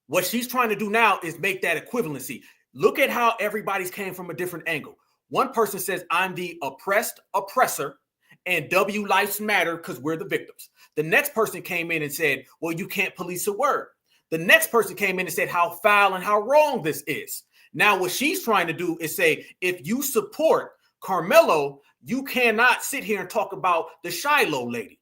What she's trying to do now is make that equivalency. Look at how everybody's came from a different angle. One person says, I'm the oppressed oppressor and W lives matter because we're the victims. The next person came in and said, well, you can't police a word. The next person came in and said how foul and how wrong this is. Now, what she's trying to do is say, if you support Carmelo, you cannot sit here and talk about the Shiloh lady,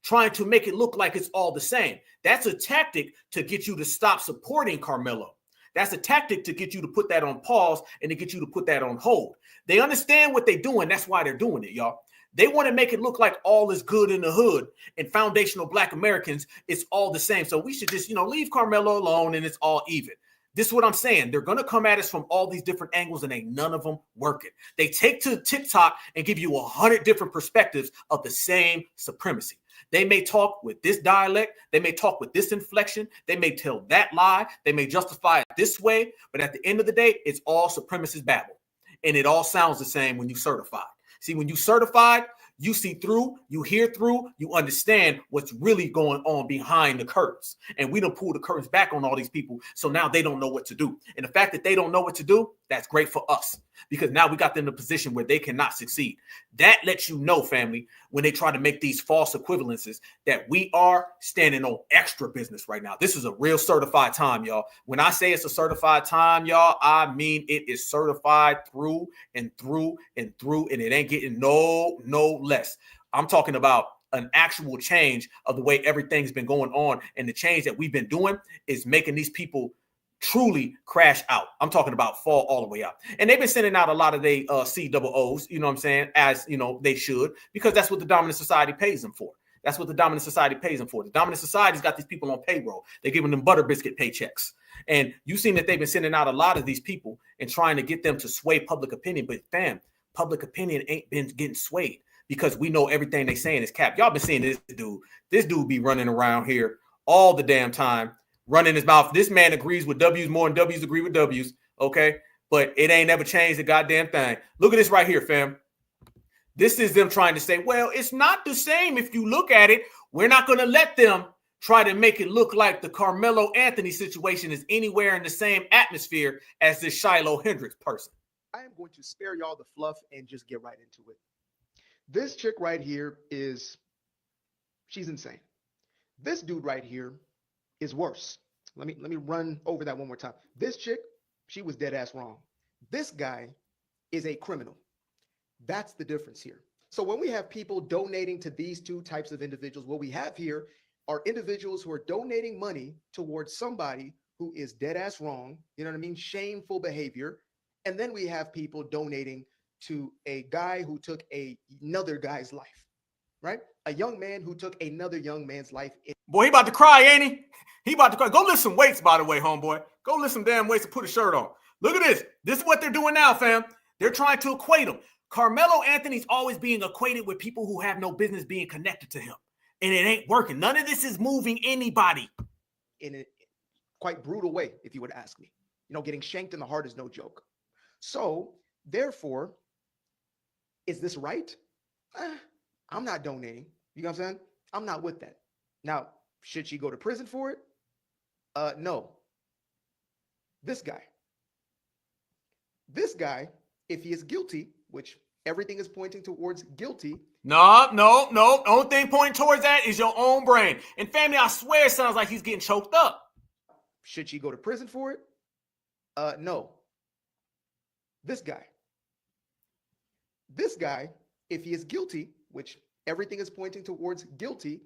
trying to make it look like it's all the same. That's a tactic to get you to stop supporting Carmelo. That's a tactic to get you to put that on pause and to get you to put that on hold. They understand what they're doing. That's why they're doing it, y'all. They want to make it look like all is good in the hood and foundational Black Americans, it's all the same. So we should just, leave Carmelo alone and it's all even. This is what I'm saying. They're going to come at us from all these different angles and ain't none of them working. They take to TikTok and give you 100 different perspectives of the same supremacy. They may talk with this dialect. They may talk with this inflection. They may tell that lie. They may justify it this way. But at the end of the day, it's all supremacist babble. And it all sounds the same when you certified. See, when you certified, you see through, you hear through, you understand what's really going on behind the curtains. And we don't pull the curtains back on all these people. So now they don't know what to do. And the fact that they don't know what to do, that's great for us. Because now we got them in a position where they cannot succeed. That lets you know, family, when they try to make these false equivalences, that we are standing on extra business right now. This is a real certified time, y'all. When I say it's a certified time, y'all, I mean it is certified through and through and through, and it ain't getting no less. I'm talking about an actual change of the way everything's been going on, and the change that we've been doing is making these people truly crash out. I'm talking about fall all the way out. And they've been sending out a lot of their COOs, you know what I'm saying, as they should, because that's what the dominant society pays them for. That's what the dominant society pays them for. The dominant society's got these people on payroll. They're giving them butter biscuit paychecks. And you've seen that they've been sending out a lot of these people and trying to get them to sway public opinion. But fam, public opinion ain't been getting swayed because we know everything they saying is cap. Y'all been seeing this dude. This dude be running around here all the damn time, running his mouth. This man agrees with W's more than W's agree with W's, okay? But it ain't never changed the goddamn thing. Look at this right here, fam. This is them trying to say, well, it's not the same if you look at it. We're not going to let them try to make it look like the Carmelo Anthony situation is anywhere in the same atmosphere as this Shiloh Hendricks person. I am going to spare y'all the fluff and just get right into it. This chick right here she's insane. This dude right here is worse. Let me run over that one more time. This chick, she was dead ass wrong. This guy is a criminal. That's the difference here. So when we have people donating to these two types of individuals, what we have here are individuals who are donating money towards somebody who is dead ass wrong, you know what I mean? Shameful behavior. And then we have people donating to a guy who took another guy's life, right? A young man who took another young man's life. Boy, he about to cry, ain't he? He about to cry. Go lift some weights, by the way, homeboy. Go lift some damn weights and put a shirt on. Look at this. This is what they're doing now, fam. They're trying to equate him. Carmelo Anthony's always being equated with people who have no business being connected to him. And it ain't working. None of this is moving anybody. In a quite brutal way, if you would ask me. Getting shanked in the heart is no joke. So, therefore, is this right? I'm not donating. You know what I'm saying? I'm not with that. Now, should she go to prison for it? No. This guy, if he is guilty, which everything is pointing towards guilty. No. Only thing pointing towards that is your own brain. And family, I swear it sounds like he's getting choked up. Should she go to prison for it? No. This guy, if he is guilty, which everything is pointing towards guilty,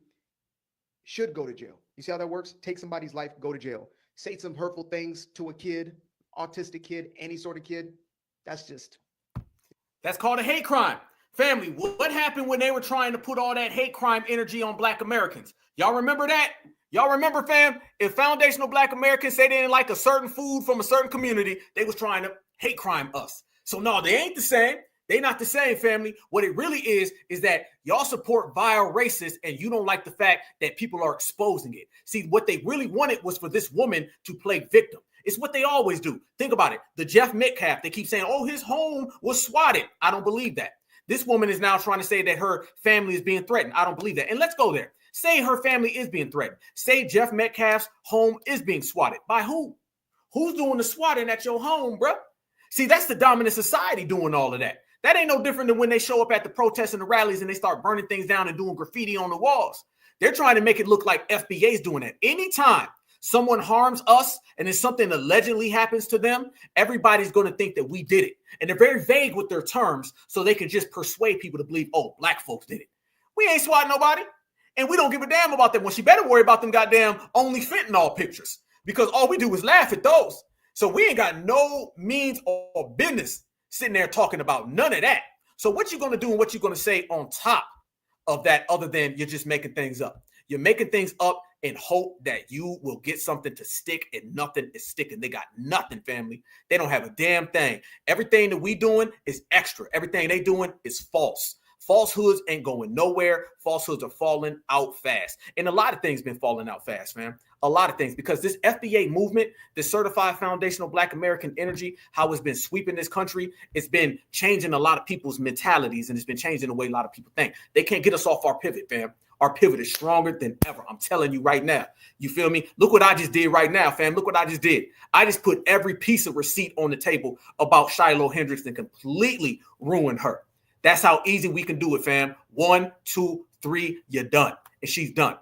should go to jail. You see how that works? Take somebody's life, go to jail. Say some hurtful things to a kid, autistic kid, any sort of kid. That's called a hate crime. Family, what happened when they were trying to put all that hate crime energy on Black Americans? Y'all remember that? Y'all remember, fam? If foundational Black Americans say they didn't like a certain food from a certain community, they was trying to hate crime us. So no, they ain't the same. They not the same, family. What it really is that y'all support vile racists and you don't like the fact that people are exposing it. See, what they really wanted was for this woman to play victim. It's what they always do. Think about it. The Jeff Metcalf, they keep saying, oh, his home was swatted. I don't believe that. This woman is now trying to say that her family is being threatened. I don't believe that. And let's go there. Say her family is being threatened. Say Jeff Metcalf's home is being swatted. By who? Who's doing the swatting at your home, bro? See, that's the dominant society doing all of that. That ain't no different than when they show up at the protests and the rallies and they start burning things down and doing graffiti on the walls. They're trying to make it look like FBA is doing that. Anytime someone harms us and then something allegedly happens to them, everybody's going to think that we did it. And they're very vague with their terms so they can just persuade people to believe, oh, black folks did it. We ain't swatting nobody. And we don't give a damn about them. Well, she better worry about them goddamn only fentanyl pictures because all we do is laugh at those. So we ain't got no means or business sitting there talking about none of that. So what you're going to do and what you're going to say on top of that other than you're just making things up. You're making things up and hope that you will get something to stick, and nothing is sticking. They got nothing, family. They don't have a damn thing. Everything that we doing is extra. Everything they doing is false. Falsehoods ain't going nowhere. Falsehoods are falling out fast. And a lot of things been falling out fast, man. A lot of things, because this FBA movement, the Certified Foundational Black American Energy, how it's been sweeping this country, it's been changing a lot of people's mentalities, and it's been changing the way a lot of people think. They can't get us off our pivot, fam. Our pivot is stronger than ever. I'm telling you right now. You feel me? Look what I just did right now, fam. Look what I just did. I just put every piece of receipt on the table about Shiloh Hendricks and completely ruined her. That's how easy we can do it, fam. 1, 2, 3, you're done. And she's done.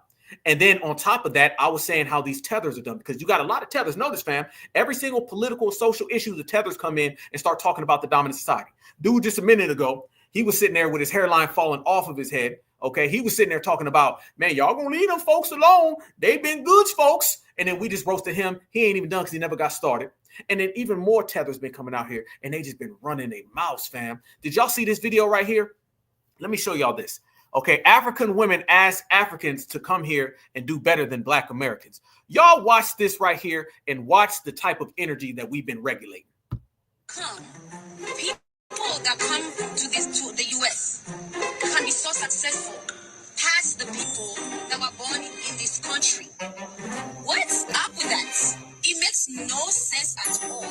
And then on top of that, I was saying how these tethers are done, because you got a lot of tethers. Notice, fam, every single political, social issue, the tethers come in and start talking about the dominant society. Dude, just a minute ago, he was sitting there with his hairline falling off of his head. Okay, he was sitting there talking about, man, y'all gonna leave them folks alone. They've been goods, folks. And then we just roasted him. He ain't even done because he never got started. And then even more tethers been coming out here, and they just been running their mouths, fam. Did y'all see this video right here? Let me show y'all this. Okay, African women ask Africans to come here and do better than Black Americans. Y'all watch this right here and watch the type of energy that we've been regulating. People that come to the US can be so successful past the people that were born in this country. What's up with that? It makes no sense at all.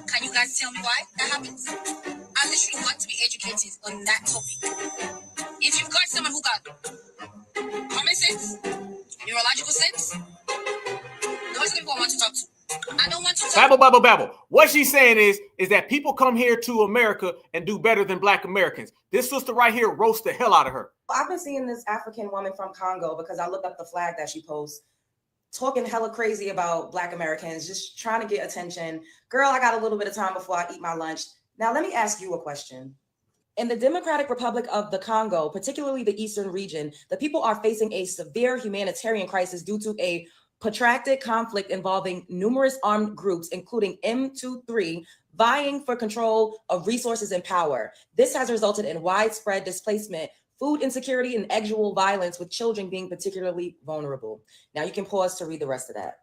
Can you guys tell me why that happens? I literally want to be educated on that topic. If you've got someone who got common sense, neurological sense, those are the people I want to talk to. I don't want to talk. Babble. What she's saying is that people come here to America and do better than Black Americans. This sister right here roasts the hell out of her. I've been seeing this African woman from Congo because I looked up the flag that she posts, talking hella crazy about Black Americans, just trying to get attention. Girl, I got a little bit of time before I eat my lunch. Now, let me ask you a question. In the Democratic Republic of the Congo, particularly the eastern region, the people are facing a severe humanitarian crisis due to a protracted conflict involving numerous armed groups, including M23, vying for control of resources and power. This has resulted in widespread displacement, food insecurity, and actual violence, with children being particularly vulnerable. Now you can pause to read the rest of that.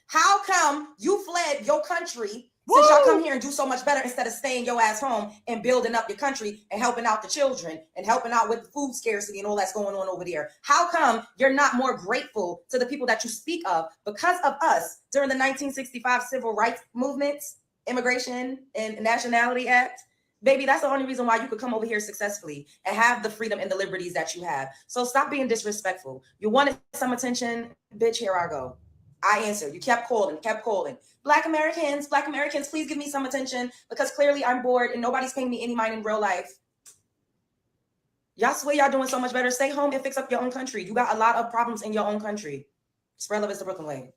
How come you fled your country since y'all come here and do so much better instead of staying your ass home and building up your country and helping out the children and helping out with the food scarcity and all that's going on over there? How come you're not more grateful to the people that you speak of because of us during the 1965 civil rights movements, Immigration and Nationality Act? Baby, that's the only reason why you could come over here successfully and have the freedom and the liberties that you have. So stop being disrespectful. You wanted some attention, bitch, here I go. I answered. You kept calling. Black Americans, please give me some attention because clearly I'm bored and nobody's paying me any mind in real life. Y'all swear y'all doing so much better. Stay home and fix up your own country. You got a lot of problems in your own country. Spread love is the Brooklyn way.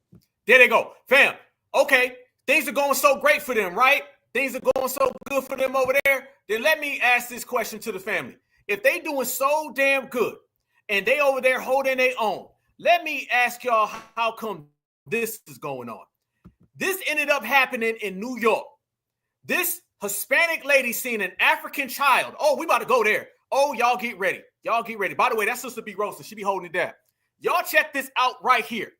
There they go. Fam, okay, things are going so great for them, right? Things are going so good for them over there. Then let me ask this question to the family. If they doing so damn good and they over there holding their own, let me ask y'all, how come this is going on? This ended up happening in New York. This Hispanic lady seen an African child. Oh, we about to go there. Oh, y'all get ready. By the way, that sister be roasting. She be holding it down. Y'all check this out right here.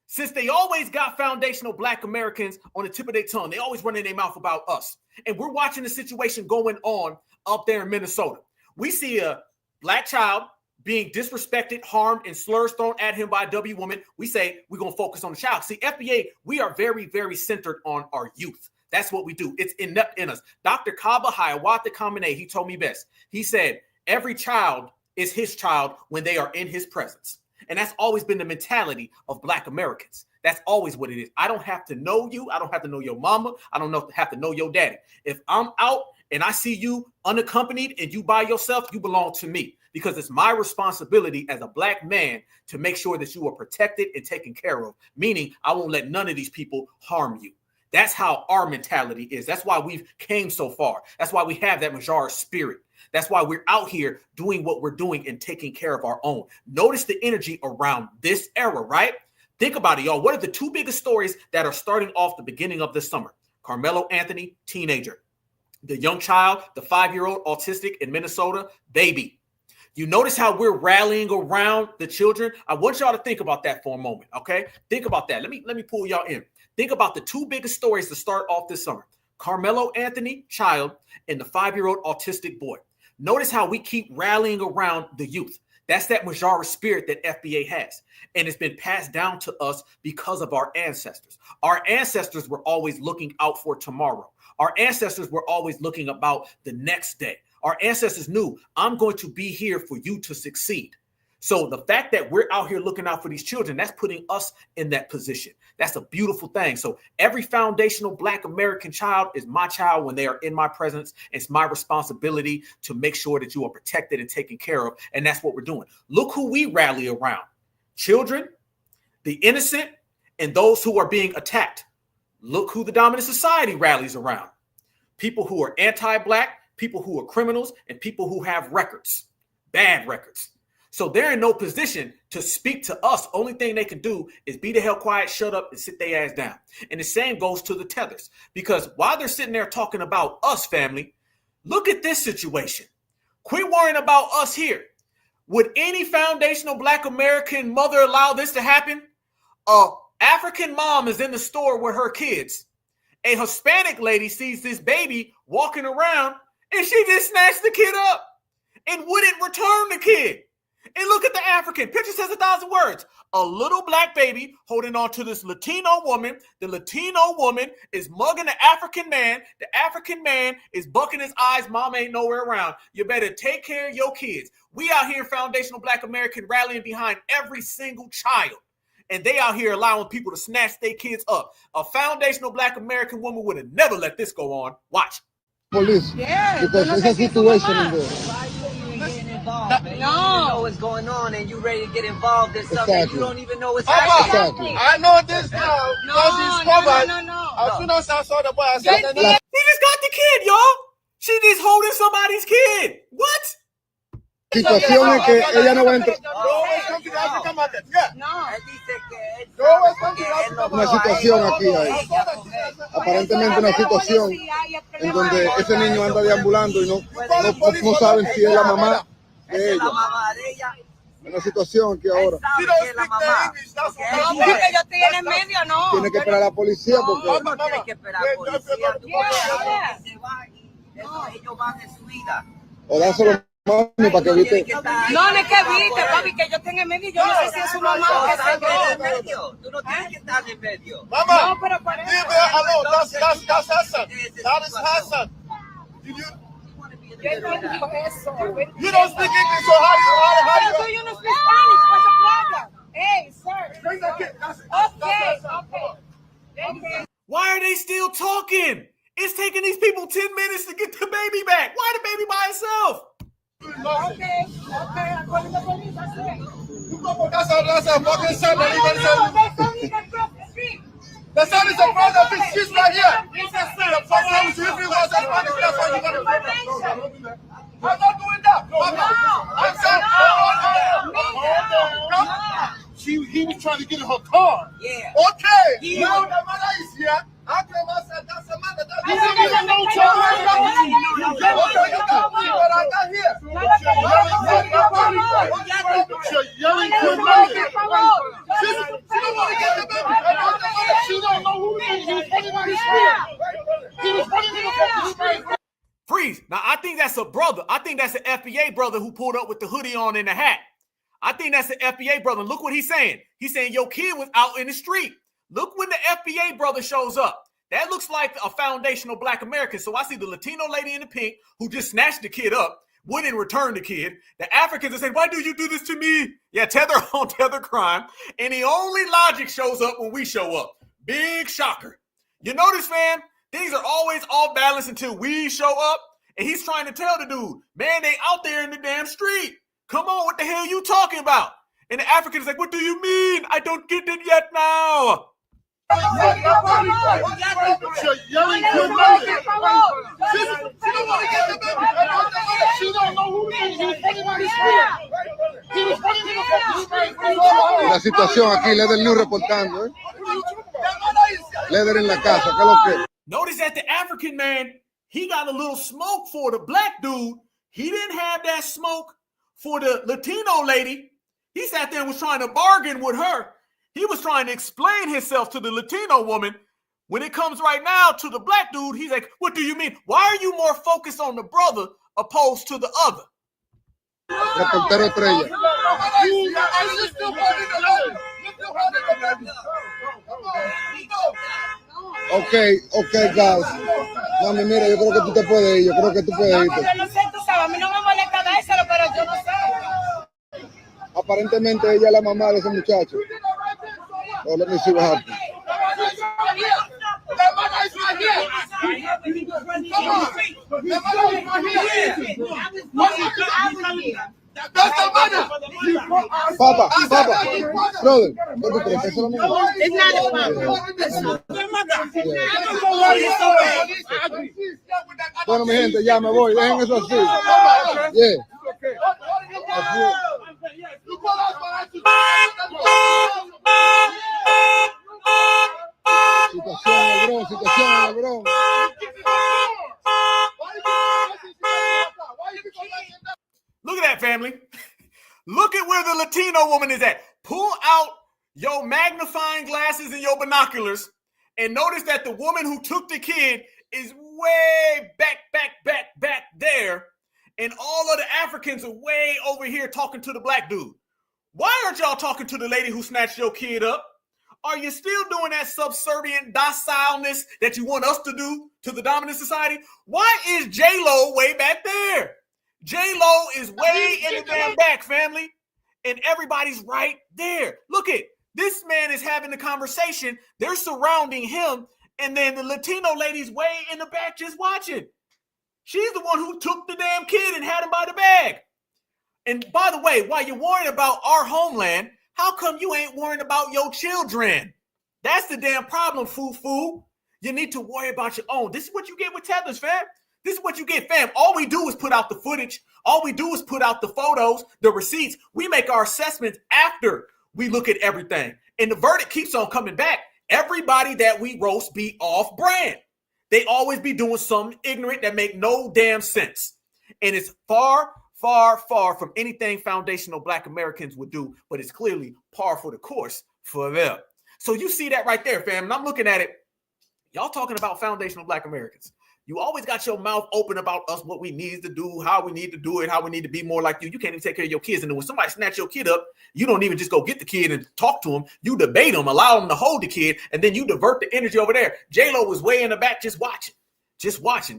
Since they always got foundational Black Americans on the tip of their tongue, they always running their mouth about us. And we're watching the situation going on up there in Minnesota. We see a Black child being disrespected, harmed, and slurs thrown at him by a W woman. We say we're going to focus on the child. See, FBA, we are very, very centered on our youth. That's what we do. It's inept in us. Dr. Kaba Hiawatha Kamene, he told me best. He said, every child is his child when they are in his presence. And that's always been the mentality of Black Americans. That's always what it is. I don't have to know you. I don't have to know your mama. I don't have to know your daddy. If I'm out and I see you unaccompanied and you by yourself, you belong to me. because it's my responsibility as a black man to make sure that you are protected and taken care of, meaning I won't let none of these people harm you. That's how our mentality is. That's why we've came so far. That's why we have that Majara spirit. That's why we're out here doing what we're doing and taking care of our own. Notice the energy around this era, right? Think about it, y'all. What are the two biggest stories that are starting off the beginning of this summer? Carmelo Anthony, teenager. The young child, the 5-year-old autistic in Minnesota, baby. You notice how we're rallying around the children? I want y'all to think about that for a moment, okay? Think about that. Let me pull y'all in. Think about the two biggest stories to start off this summer. Carmelo Anthony, child, and the 5-year-old autistic boy. Notice how we keep rallying around the youth. That's that Majara spirit that FBA has. And it's been passed down to us because of our ancestors. Our ancestors were always looking out for tomorrow. Our ancestors were always looking about the next day. Our ancestors knew, I'm going to be here for you to succeed. So the fact that we're out here looking out for these children, that's putting us in that position. That's a beautiful thing. So every foundational Black American child is my child when they are in my presence. It's my responsibility to make sure that you are protected and taken care of. And that's what we're doing. Look who we rally around. Children, the innocent, and those who are being attacked. Look who the dominant society rallies around. People who are anti-Black, people who are criminals, and people who have records, bad records. So they're in no position to speak to us. Only thing they can do is be the hell quiet, shut up, and sit their ass down. And the same goes to the Tethers. Because while they're sitting there talking about us, family, look at this situation. Quit worrying about us here. Would any foundational Black American mother allow this to happen? A African mom is in the store with her kids. A Hispanic lady sees this baby walking around and she just snatched the kid up and wouldn't return the kid. And look at the African. Picture says 1,000 words. A little Black baby holding on to this Latino woman. The Latino woman is mugging the African man. The African man is bucking his eyes. Mom ain't nowhere around. You better take care of your kids. We out here, foundational Black American, rallying behind every single child. And they out here allowing people to snatch their kids up. A foundational Black American woman would have never let this go on. Watch. Police. Yeah, because it's a situation in there. No. You know what's going on and you ready to get involved in something Exactly. you don't even know what's Exactly. I know this now because it's covered. no. As soon as I saw the boy, I He just got the kid, y'all. She just holding somebody's kid. What? Situación es que ella no va a entrar. Una situación aquí hay. Aparentemente una situación en donde ese niño anda deambulando y no saben si es la mamá de ella. Una situación aquí ahora. No, porque yo estoy en el medio, no. Tiene que esperar a la policía porque. No tiene que esperar a la policía. Ellos van en su vida. O dáselo mami para que evite. No es que evite, papi, que yo esté en el medio. Yo no sé si es su mamá o qué sé yo. Tú no tienes que estar en el medio. Mamá, no, pero para eso. That's Hassan. That is Hassan. You don't speak English, so how do you not speak Spanish? What's the problem? Hey, sir. Okay. Why are they still talking? It's taking these people 10 minutes to get the baby back. Why the baby by itself? Okay. According to the police, that's it. That's a fucking son. The son is a brother of his. She's right here. The first time she was a Spanish, that's why you got to do that. I'm not doing that. I'm saying, he was trying to get in her car. Yeah. Okay. Now the mother is here. How come I said that's a mother? That's no child. But I got here. You're yelling to me. She don't want to get the baby. She don't know who it is. He was running in the street. Freeze. Now, I think that's a brother. I think that's an FBA brother who pulled up with the hoodie on and the hat. I think that's the FBA brother. Look what he's saying. He's saying your kid was out in the street. Look when the FBA brother shows up. That looks like a foundational Black American. So I see the Latino lady in the pink who just snatched the kid up, wouldn't return the kid. The Africans are saying, why do you do this to me? Yeah, Tether on Tether crime. And the only Logic shows up when we show up. Big shocker. You notice, fam? Things are always off balance until we show up. And he's trying to tell the dude, man, they out there in the damn street. Come on, what the hell are you talking about? And the African is like, what do you mean? I don't get it yet now. La situación aquí, Leather New reportando, ¿eh? Leather en la casa, ¿qué es lo que? Notice that the African man, he got a little smoke for the black dude. He didn't have that smoke for the Latino lady. He sat there and was trying to bargain with her. He was trying to explain himself to the Latino woman. When it comes right now to the black dude, he's like, what do you mean? Why are you more focused on the brother opposed to the other? Reportero estrella. Okay, guys. Mami, mira, yo creo que tú te puedes ir. Yo creo que tú puedes irte. Yo no sé, tú sabes, a mí no me molesta dárselo, pero yo no sé. Aparentemente ella es la mamá de ese muchacho. Oh, let me see what happens. Papa, brother, what do you think? It's not a problem. Bueno, mi gente, ya me voy. Dejen eso así. Yeah. Situación en el Bronx. Look at that, family. Look at where the Latino woman is at. Pull out your magnifying glasses and your binoculars and notice that the woman who took the kid is way back there, and all of the Africans are way over here talking to the black dude. Why aren't y'all talking to the lady who snatched your kid up? Are you still doing that subservient docileness that you want us to do to the dominant society? Why is J-Lo way back there? J-Lo is way in the damn back, family, and everybody's right there. Look at this man is having the conversation. They're surrounding him, and then the Latino lady's way in the back just watching. She's the one who took the damn kid and had him by the bag. And by the way, while you're worrying about our homeland, how come you ain't worrying about your children? That's the damn problem, foo-foo. You need to worry about your own. This is what you get with Tethers, fam. This is what you get, fam. All we do is put out the footage. All we do is put out the photos, the receipts. We make our assessments after we look at everything. And the verdict keeps on coming back. Everybody that we roast be off brand. They always be doing something ignorant that make no damn sense. And it's far from anything foundational Black Americans would do, but it's clearly par for the course for them. So you see that right there, fam. And I'm looking at it. Y'all talking about foundational Black Americans. You always got your mouth open about us, what we need to do, how we need to do it, how we need to be more like you. You can't even take care of your kids. And then when somebody snatch your kid up, you don't even just go get the kid and talk to him. You debate them, allow them to hold the kid, and then you divert the energy over there. J-Lo was way in the back just watching.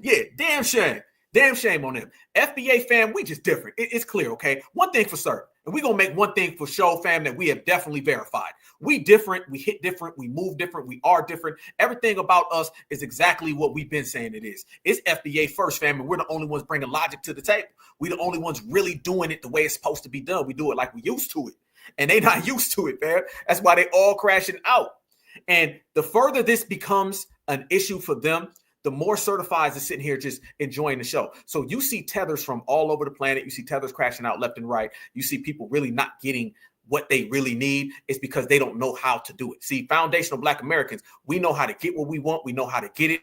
Yeah, damn shame. Damn shame on them. FBA fam, we just different. It's clear, okay? One thing for certain, and we're going to make one thing for sure, fam, that we have definitely verified. We different, we hit different, we move different, we are different. Everything about us is exactly what we've been saying it is. It's FBA first, fam, and we're the only ones bringing logic to the table. We're the only ones really doing it the way it's supposed to be done. We do it like we used to it, and they not used to it, fam. That's why they all crashing out. And the further this becomes an issue for them, the more certifieds are sitting here just enjoying the show. So you see tethers from all over the planet. You see tethers crashing out left and right. You see people really not getting what they really need. It's because they don't know how to do it. See, foundational Black Americans, we know how to get what we want. We know how to get it.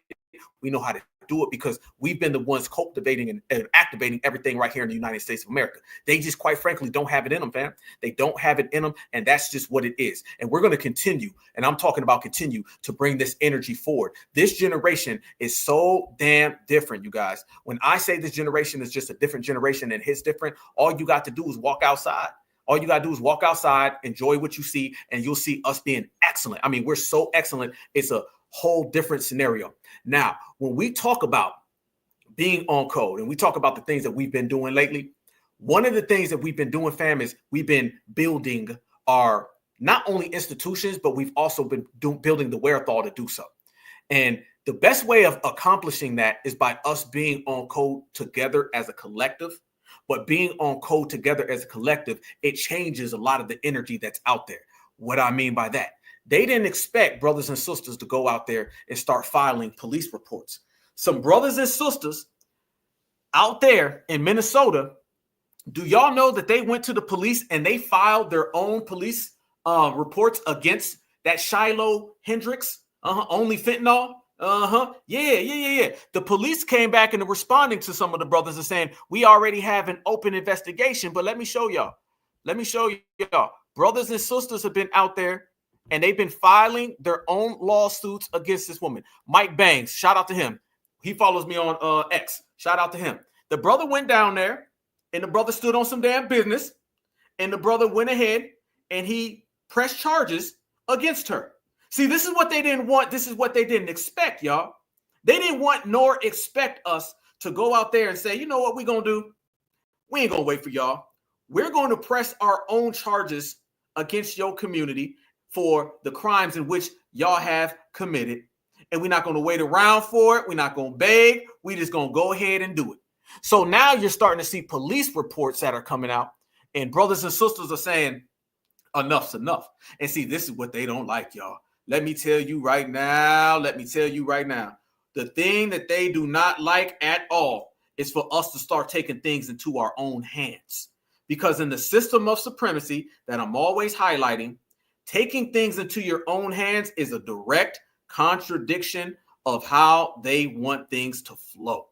We know how to do it because we've been the ones cultivating and activating everything right here in the United States of America. They just, quite frankly, don't have it in them, fam. They don't have it in them, and that's just what it is. And we're going to continue, and I'm talking about continue to bring this energy forward. This generation is so damn different, you guys. When I say this generation is just a different generation and hits different, all you got to do is walk outside. All you got to do is walk outside, enjoy what you see, and you'll see us being excellent. I mean, we're so excellent. It's a whole different scenario. Now, when we talk about being on code and we talk about the things that we've been doing lately, one of the things that we've been doing, fam, is we've been building our not only institutions, but we've also been building the wherewithal to do so. And the best way of accomplishing that is by us being on code together as a collective. But being on code together as a collective, it changes a lot of the energy that's out there. What I mean by that, they didn't expect brothers and sisters to go out there and start filing police reports. Some brothers and sisters out there in Minnesota, do y'all know that they went to the police and they filed their own police reports against that Shiloh Hendricks, only fentanyl? Yeah. The police came back and are responding to some of the brothers and saying, we already have an open investigation, but let me show y'all. Brothers and sisters have been out there and they've been filing their own lawsuits against this woman. Mike Bangs, shout out to him. He follows me on X. Shout out to him. The brother went down there and the brother stood on some damn business and the brother went ahead and he pressed charges against her. See, this is what they didn't want. This is what they didn't expect, y'all. They didn't want nor expect us to go out there and say, you know what we're going to do? We ain't going to wait for y'all. We're going to press our own charges against your community for the crimes in which y'all have committed. And we're not going to wait around for it. We're not going to beg. We're just going to go ahead and do it. So now you're starting to see police reports that are coming out and brothers and sisters are saying enough's enough. And see, this is what they don't like, y'all. Let me tell you right now. The thing that they do not like at all is for us to start taking things into our own hands. Because in the system of supremacy that I'm always highlighting, taking things into your own hands is a direct contradiction of how they want things to flow.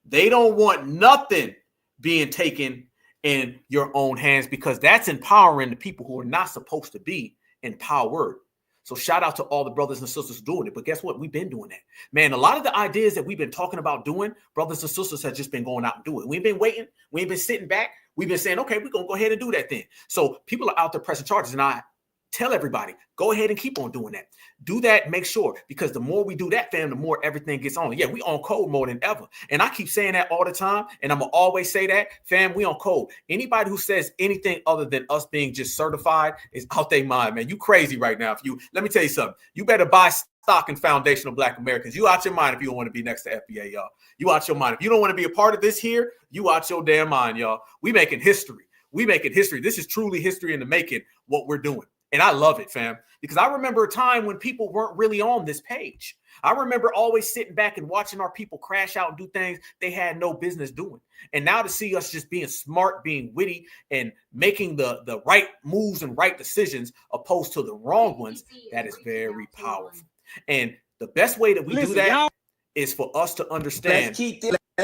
They don't want nothing being taken in your own hands because that's empowering the people who are not supposed to be empowered. So shout out to all the brothers and sisters doing it. But guess what? We've been doing that. Man, a lot of the ideas that we've been talking about doing, brothers and sisters have just been going out and doing it. We ain't been waiting. We ain't been sitting back. We've been saying, okay, we're going to go ahead and do that thing. So people are out there pressing charges. And I tell everybody, go ahead and keep on doing that. Do that, make sure, because the more we do that, fam, the more everything gets on. Yeah, we on code more than ever. And I keep saying that all the time, and I'm going to always say that, fam, we on code. Anybody who says anything other than us being just certified is out their mind, man. You crazy right now. Let me tell you something. You better buy stock in foundational Black Americans. You out your mind if you don't want to be next to FBA, y'all. You out your mind. If you don't want to be a part of this here, you out your damn mind, y'all. We making history. This is truly history in the making, what we're doing. And I love it, fam, because I remember a time when people weren't really on this page. I remember always sitting back and watching our people crash out and do things they had no business doing. And now to see us just being smart, being witty, and making the right moves and right decisions opposed to the wrong ones, that is very powerful. And the best way that we do that is for us to understand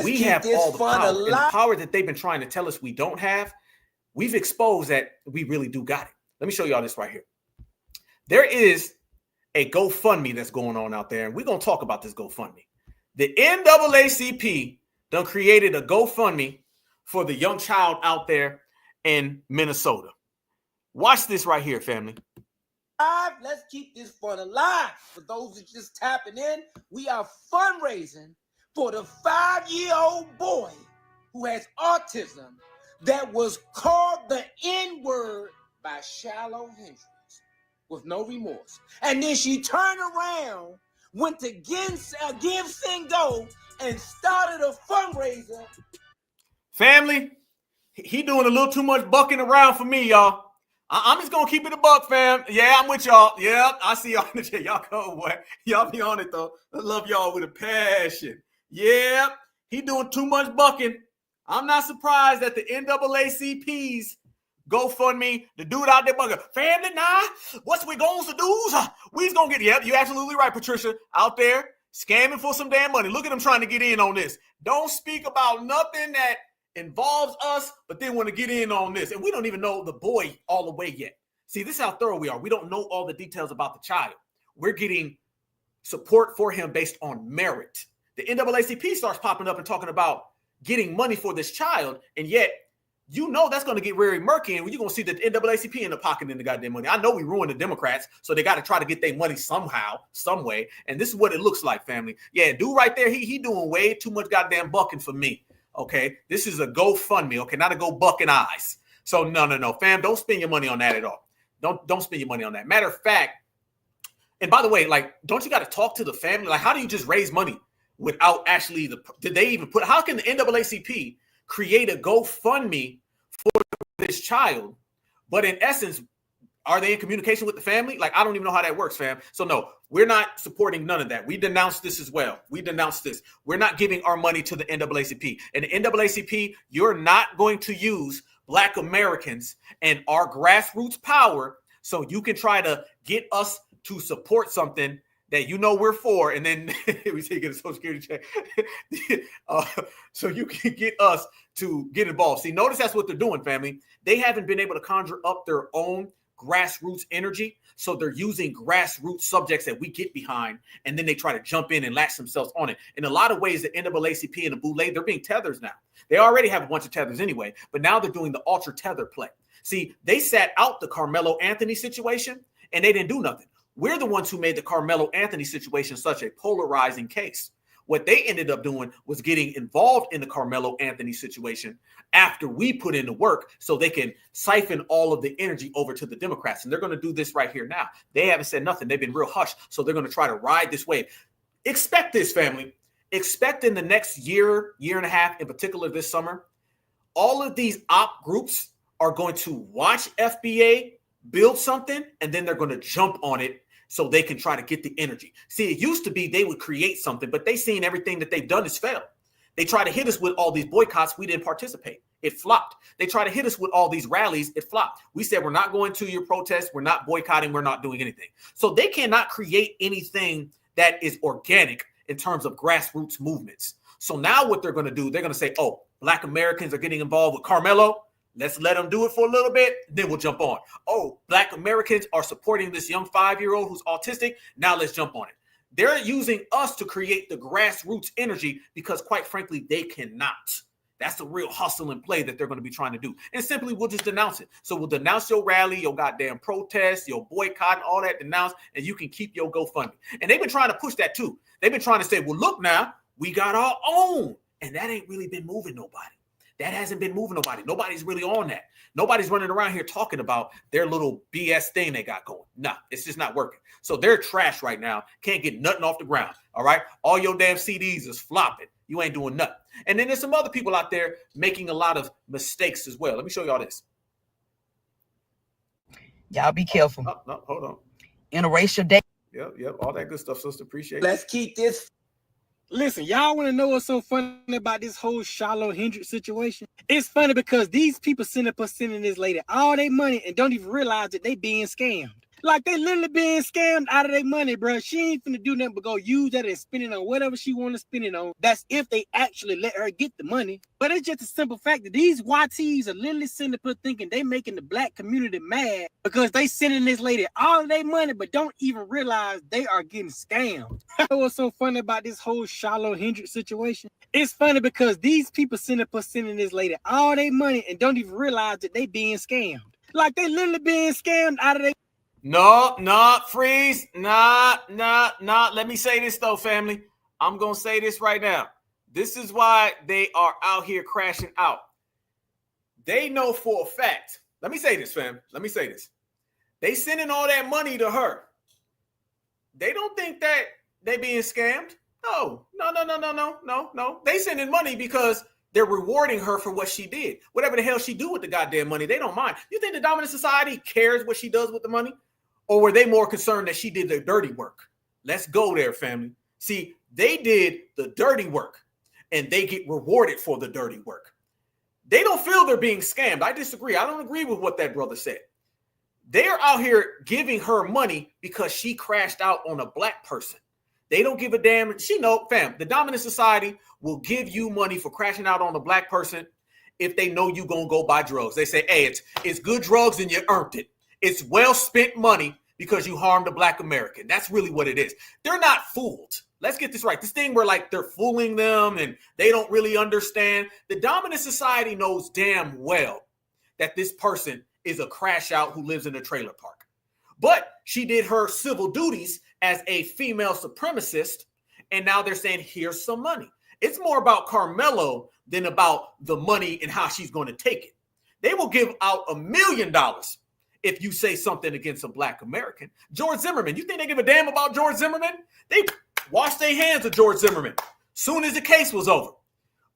we have all the power. And the power that they've been trying to tell us we don't have, we've exposed that we really do got it. Let me show y'all this right here. There is a GoFundMe that's going on out there, and we're going to talk about this GoFundMe. The NAACP done created a GoFundMe for the young child out there in Minnesota. Watch this right here, family. Let's keep this fun alive. For those that just tapping in, we are fundraising for the 5-year-old boy who has autism that was called the N-word by Shiloh Hendricks with no remorse. And then she turned around, went to Give, Sing, Go, and started a fundraiser. Family, he doing a little too much bucking around for me, y'all. I'm just going to keep it a buck, fam. Yeah, I'm with y'all. Yeah, I see y'all in the chat. Y'all go, boy. Y'all be on it, though. I love y'all with a passion. Yeah, he doing too much bucking. I'm not surprised that the NAACP's GoFundMe, the dude out there bugging, family, what's we going to do? We's going to get, yep, you're absolutely right, Patricia, out there scamming for some damn money. Look at them trying to get in on this. Don't speak about nothing that involves us, but they want to get in on this. And we don't even know the boy all the way yet. See, this is how thorough we are. We don't know all the details about the child. We're getting support for him based on merit. The NAACP starts popping up and talking about getting money for this child, and yet you know that's going to get very murky, and you're going to see the NAACP in the pocket in the goddamn money. I know we ruined the Democrats, so they got to try to get their money somehow, some way, and this is what it looks like, family. Yeah, dude right there, he doing way too much goddamn bucking for me, okay? This is a GoFundMe, okay? Not a go bucking eyes. So no, fam, don't spend your money on that at all. Don't spend your money on that. Matter of fact, and by the way, like, don't you got to talk to the family? Like, how do you just raise money without actually did they even put, how can the NAACP create a GoFundMe for this child, but in essence, are they in communication with the family? Like, I don't even know how that works, fam. So no, we're not supporting none of that. We denounce this as well. We denounce this. We're not giving our money to the NAACP. And the NAACP, you're not going to use Black Americans and our grassroots power so you can try to get us to support something that you know we're for, and then we say get a Social Security check. So you can get us to get involved. See, notice that's what they're doing, family. They haven't been able to conjure up their own grassroots energy, so they're using grassroots subjects that we get behind, and then they try to jump in and latch themselves on it. In a lot of ways, the NAACP and the Boule, they're being tethers now. They already have a bunch of tethers anyway, but now they're doing the ultra tether play. See, they sat out the Carmelo Anthony situation, and they didn't do nothing. We're the ones who made the Carmelo Anthony situation such a polarizing case. What they ended up doing was getting involved in the Carmelo Anthony situation after we put in the work so they can siphon all of the energy over to the Democrats. And they're going to do this right here now. They haven't said nothing. They've been real hushed. So they're going to try to ride this wave. Expect this, family. Expect in the next year, year and a half, in particular this summer, all of these op groups are going to watch FBA build something, and then they're going to jump on it so they can try to get the energy. See, it used to be they would create something, but they seen everything that they've done has failed. They try to hit us with all these boycotts. We didn't participate. It flopped. They try to hit us with all these rallies. It flopped. We said, we're not going to your protests. We're not boycotting. We're not doing anything. So they cannot create anything that is organic in terms of grassroots movements. So now what they're going to do, they're going to say, oh, Black Americans are getting involved with Carmelo. Let's let them do it for a little bit. Then we'll jump on. Oh, Black Americans are supporting this young 5-year-old who's autistic. Now let's jump on it. They're using us to create the grassroots energy because, quite frankly, they cannot. That's the real hustle and play that they're going to be trying to do. And simply, we'll just denounce it. So we'll denounce your rally, your goddamn protest, your boycott, and all that denounce, and you can keep your GoFundMe. And they've been trying to push that too. They've been trying to say, well, look now, we got our own. And that ain't really been moving nobody. That hasn't been moving nobody. Nobody's really on that. Nobody's running around here talking about their little BS thing they got going. Nah, it's just not working. So they're trash right now. Can't get nothing off the ground. All right. All your damn CDs is flopping. You ain't doing nothing. And then there's some other people out there making a lot of mistakes as well. Let me show y'all this. Y'all be careful. Oh, no, hold on. Interracial dating. Yep. All that good stuff, sister. Appreciate it. Let's keep this. Listen, y'all want to know what's so funny about this whole Shiloh Hendricks situation? It's funny because these people sending this lady all their money and don't even realize that they being scammed. Like, they literally being scammed out of their money, bro. She ain't finna do nothing but go use that and spend it on whatever she want to spend it on. That's if they actually let her get the money. But it's just a simple fact that these YTs are literally sitting up thinking they making the Black community mad because they sending this lady all of their money, but don't even realize they are getting scammed. What's so funny about this whole Shiloh Hendricks situation? It's funny because these people sending this lady all their money and don't even realize that they being scammed. Like, they literally being scammed out of their. No, freeze. Nah. Let me say this, though, family. I'm going to say this right now. This is why they are out here crashing out. They know for a fact. Let me say this, fam. Let me say this. They sending all that money to her. They don't think that they being scammed. No. They sending money because they're rewarding her for what she did. Whatever the hell she do with the goddamn money, they don't mind. You think the dominant society cares what she does with the money? Or were they more concerned that she did the dirty work? Let's go there, family. See, they did the dirty work and they get rewarded for the dirty work. They don't feel they're being scammed. I disagree. I don't agree with what that brother said. They're out here giving her money because she crashed out on a Black person. They don't give a damn. She know, fam, the dominant society will give you money for crashing out on a Black person if they know you gonna go buy drugs. They say, hey, it's good drugs and you earned it. It's well spent money because you harmed a Black American. That's really what it is. They're not fooled. Let's get this right. This thing where like they're fooling them and they don't really understand. The dominant society knows damn well that this person is a crash out who lives in a trailer park. But she did her civil duties as a female supremacist, and now they're saying, here's some money. It's more about Carmelo than about the money and how she's going to take it. They will give out $1 million if you say something against a Black American. George Zimmerman, you think they give a damn about George Zimmerman? They washed their hands of George Zimmerman soon as the case was over.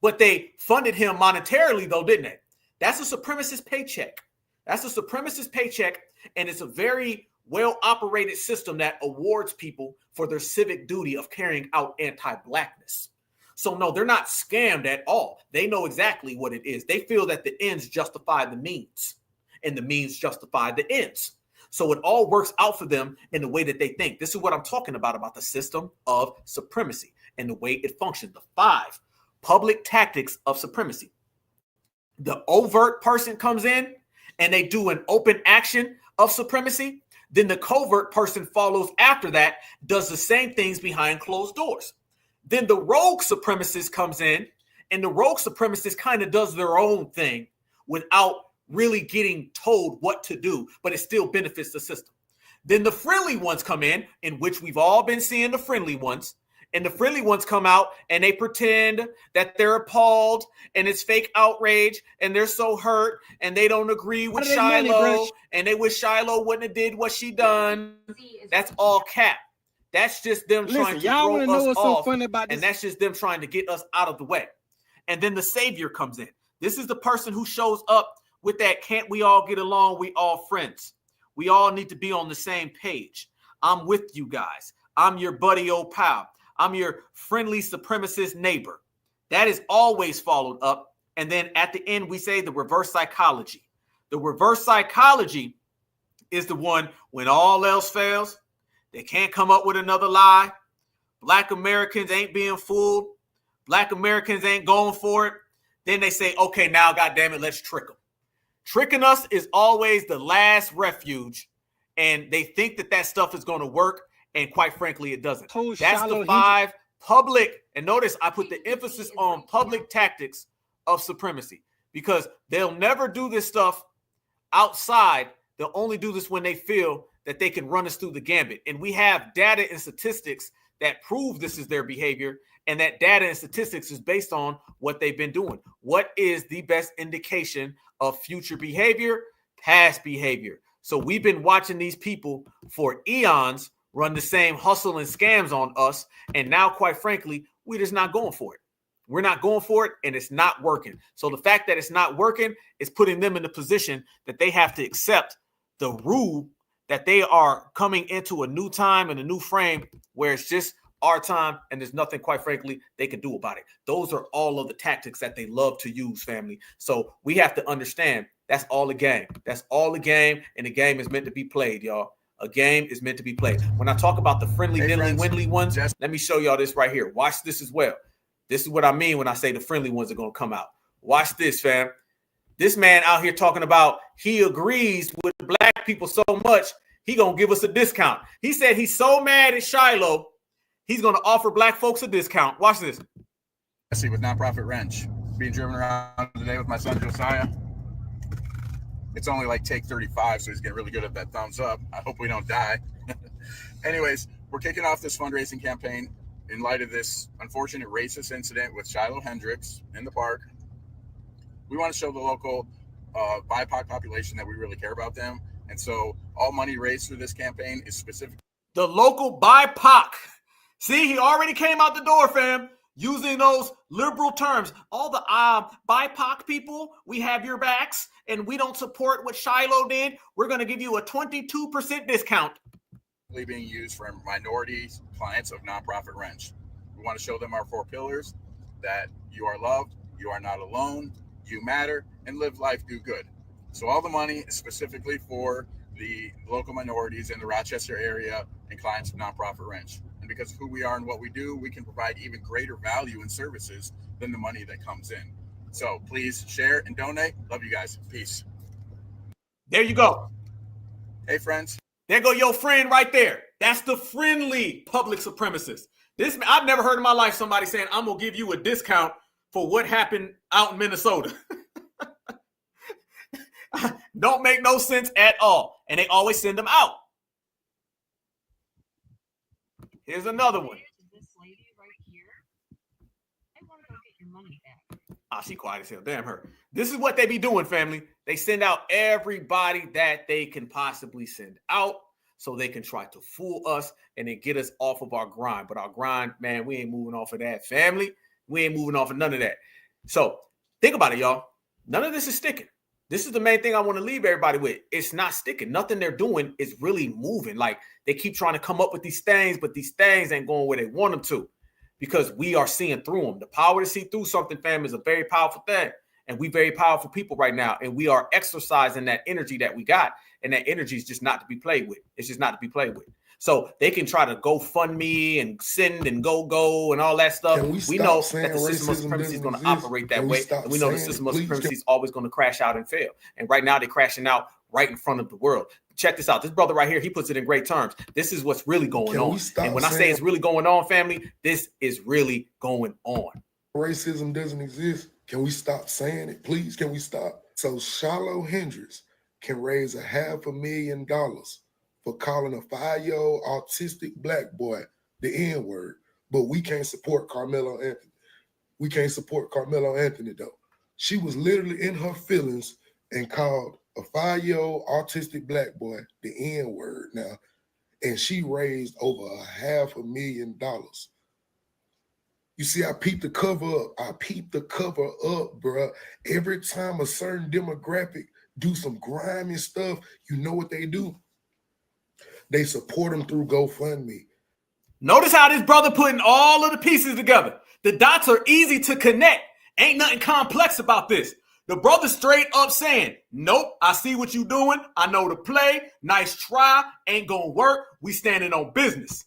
But they funded him monetarily, though, didn't they? That's a supremacist paycheck. That's a supremacist paycheck, and it's a very well-operated system that awards people for their civic duty of carrying out anti-blackness. So, no, they're not scammed at all. They know exactly what it is. They feel that the ends justify the means, and the means justify the ends. So it all works out for them in the way that they think. This is what I'm talking about the system of supremacy and the way it functions. The 5 public tactics of supremacy. The overt person comes in and they do an open action of supremacy. Then the covert person follows after that, does the same things behind closed doors. Then the rogue supremacist comes in, and the rogue supremacist kind of does their own thing without really getting told what to do, but it still benefits the system. Then the friendly ones come in which we've all been seeing the friendly ones. And the friendly ones come out and they pretend that they're appalled and it's fake outrage and they're so hurt and they don't agree with Shiloh and they wish Shiloh wouldn't have did what she done. That's all cap. That's just them trying to throw us off, and that's just them trying to get us out of the way. And then the savior comes in. This is the person who shows up with that can't we all get along? We all friends. We all need to be on the same page. I'm with you guys. I'm your buddy old pal. I'm your friendly supremacist neighbor. That is always followed up. And then at the end, we say the reverse psychology. The reverse psychology is the one when all else fails, they can't come up with another lie. Black Americans ain't being fooled. Black Americans ain't going for it. Then they say, okay, now, goddamn it, let's trick them. Tricking us is always the last refuge. And they think that stuff is going to work. And quite frankly, it doesn't. That's the 5 public. And notice I put the emphasis on public tactics of supremacy because they'll never do this stuff outside. They'll only do this when they feel that they can run us through the gambit. And we have data and statistics that prove this is their behavior. And that data and statistics is based on what they've been doing. What is the best indication of future behavior? Past behavior. So we've been watching these people for eons run the same hustle and scams on us. And now, quite frankly, we're just not going for it. We're not going for it, and it's not working. So the fact that it's not working is putting them in the position that they have to accept the rule that they are coming into a new time and a new frame where it's just our time and there's nothing, quite frankly, they can do about it. Those are all of the tactics that they love to use, family. So we have to understand that's all a game. That's all a game, and the game is meant to be played, y'all. A game is meant to be played. When I talk about the friendly, diddly-windly ones, let me show y'all this right here. Watch this as well. This is what I mean when I say the friendly ones are going to come out. Watch this, fam. This man out here talking about he agrees with black people so much, he going to give us a discount. He said he's so mad at Shiloh, he's going to offer black folks a discount. Watch this. I see with Nonprofit Wrench. Being driven around today with my son, Josiah. It's only like take 35, so he's getting really good at that thumbs up. I hope we don't die. Anyways, we're kicking off this fundraising campaign in light of this unfortunate racist incident with Shiloh Hendricks in the park. We want to show the local BIPOC population that we really care about them. And so all money raised through this campaign is specific. The local BIPOC. See, he already came out the door, fam, using those liberal terms. All the BIPOC people, we have your backs, and we don't support what Shiloh did. We're going to give you a 22% discount. Being used for minorities, clients of Nonprofit Wrench. We want to show them our 4 pillars, that you are loved, you are not alone, you matter, and live life, do good. So all the money is specifically for the local minorities in the Rochester area and clients of Nonprofit Wrench. And because of who we are and what we do, we can provide even greater value and services than the money that comes in. So please share and donate. Love you guys. Peace. There you go. Hey, friends. There go your friend right there. That's the friendly public supremacist. This I've never heard in my life somebody saying, I'm going to give you a discount for what happened out in Minnesota. Don't make no sense at all. And they always send them out. Here's another one. This lady right here. I want to go get your money back. Ah, she quiet as hell. Damn her. This is what they be doing, family. They send out everybody that they can possibly send out so they can try to fool us and then get us off of our grind. But our grind, man, we ain't moving off of that, family. We ain't moving off of none of that. So think about it, y'all. None of this is sticking. This is the main thing I want to leave everybody with. It's not sticking. Nothing they're doing is really moving. Like, they keep trying to come up with these things, but these things ain't going where they want them to, because we are seeing through them. The power to see through something, fam, is a very powerful thing. And we very powerful people right now. And we are exercising that energy that we got. And that energy is just not to be played with. It's just not to be played with. So they can try to GoFundMe and send and go and all that stuff. We know that the system of supremacy is going to operate that way. And we know the system of supremacy is always going to crash out and fail. And right now they're crashing out right in front of the world. Check this out. This brother right here, he puts it in great terms. This is what's really going on. And when I say it's really going on, family, this is really going on. Racism doesn't exist. Can we stop saying it, please? Can we stop? So Shiloh Hendricks can raise $500,000 for calling a 5-year-old autistic black boy the N-word, but we can't support Carmelo Anthony. We can't support Carmelo Anthony, though. She was literally in her feelings and called a 5-year-old autistic black boy the N-word now, and she raised over $500,000. You see, I peeped the cover up. Bruh. Every time a certain demographic do some grimy stuff, you know what they do? They support them through GoFundMe. Notice how this brother putting all of the pieces together. The dots are easy to connect. Ain't nothing complex about this. The brother straight up saying, nope, I see what you doing. I know the play. Nice try. Ain't gonna work. We standing on business.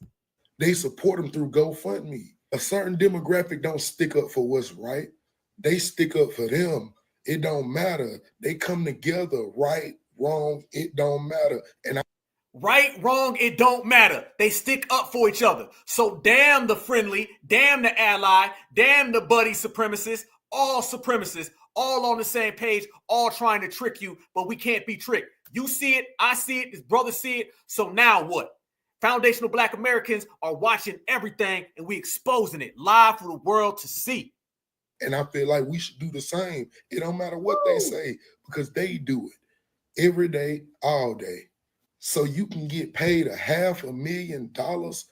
They support them through GoFundMe. A certain demographic don't stick up for what's right. They stick up for them. It don't matter. They come together, right, wrong, it don't matter. And right, wrong, it don't matter. They stick up for each other. So damn the friendly, damn the ally, damn the buddy supremacists, all on the same page, all trying to trick you, but we can't be tricked. You see it, I see it, this brother see it. So now what? Foundational Black Americans are watching everything, and we exposing it live for the world to see. And I feel like we should do the same. It don't matter what they say, because they do it every day, all day. So you can get paid $500,000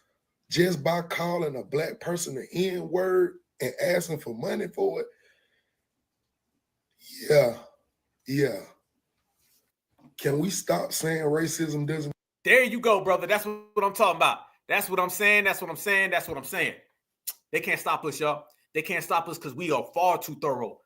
just by calling a black person the N-word and asking for money for it. Yeah. Can we stop saying racism doesn't? There you go, brother. That's what I'm talking about. That's what I'm saying. They can't stop us, y'all. They can't stop us because we are far too thorough.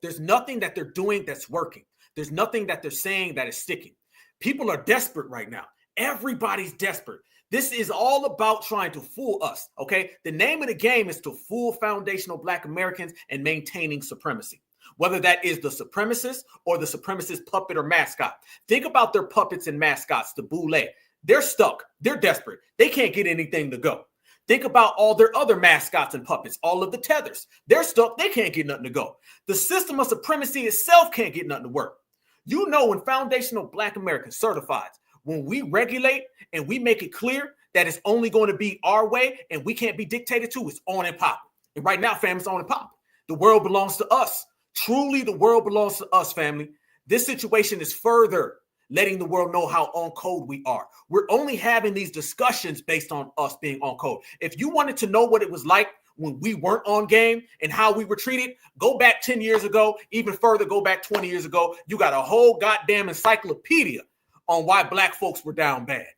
There's nothing that they're doing that's working. There's nothing that they're saying that is sticking. People are desperate right now. Everybody's desperate. This is all about trying to fool us, okay? The name of the game is to fool foundational Black Americans and maintaining supremacy, whether that is the supremacist or the supremacist puppet or mascot. Think about their puppets and mascots, the Boule. They're stuck. They're desperate. They can't get anything to go. Think about all their other mascots and puppets, all of the tethers. They're stuck. They can't get nothing to go. The system of supremacy itself can't get nothing to work. You know, when foundational Black Americans certifies, when we regulate and we make it clear that it's only going to be our way and we can't be dictated to, it's on and popping. And right now, fam, it's on and popping. The world belongs to us. Truly, the world belongs to us, family. This situation is further letting the world know how on code we are. We're only having these discussions based on us being on code. If you wanted to know what it was like when we weren't on game and how we were treated, go back 10 years ago, even further, go back 20 years ago. You got a whole goddamn encyclopedia on why Black folks were down bad.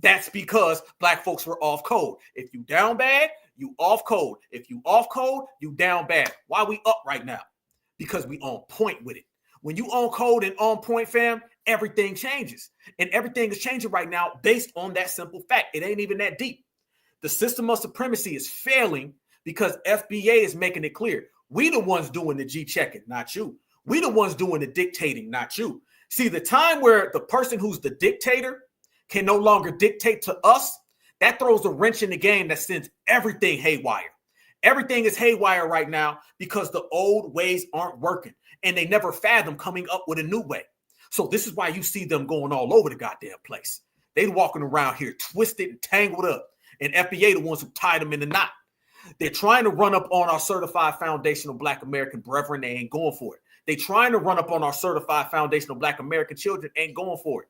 That's because Black folks were off code. If you down bad, you off code. If you off code, you down bad. Why we up right now? Because we on point with it. When you on code and on point, fam, everything changes. And everything is changing right now based on that simple fact. It ain't even that deep. The system of supremacy is failing because FBA is making it clear. We the ones doing the G-checking, not you. We the ones doing the dictating, not you. See, the time where the person who's the dictator can no longer dictate to us, that throws a wrench in the game that sends everything haywire. Everything is haywire right now because the old ways aren't working and they never fathom coming up with a new way. So this is why you see them going all over the goddamn place. They walking around here twisted and tangled up, and FBA the ones who tied them in the knot. They're trying to run up on our certified foundational Black American brethren. They ain't going for it. They're trying to run up on our certified foundational Black American children. Ain't going for it.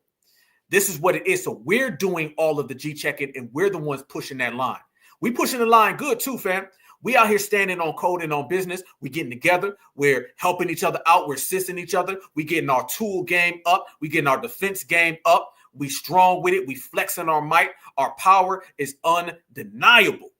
This is what it is. So we're doing all of the G-checking and we're the ones pushing that line. We pushing the line good too, fam. We out here standing on code and on business. We getting together. We're helping each other out. We're assisting each other. We getting our tool game up. We getting our defense game up. We strong with it. We flexing our might. Our power is undeniable.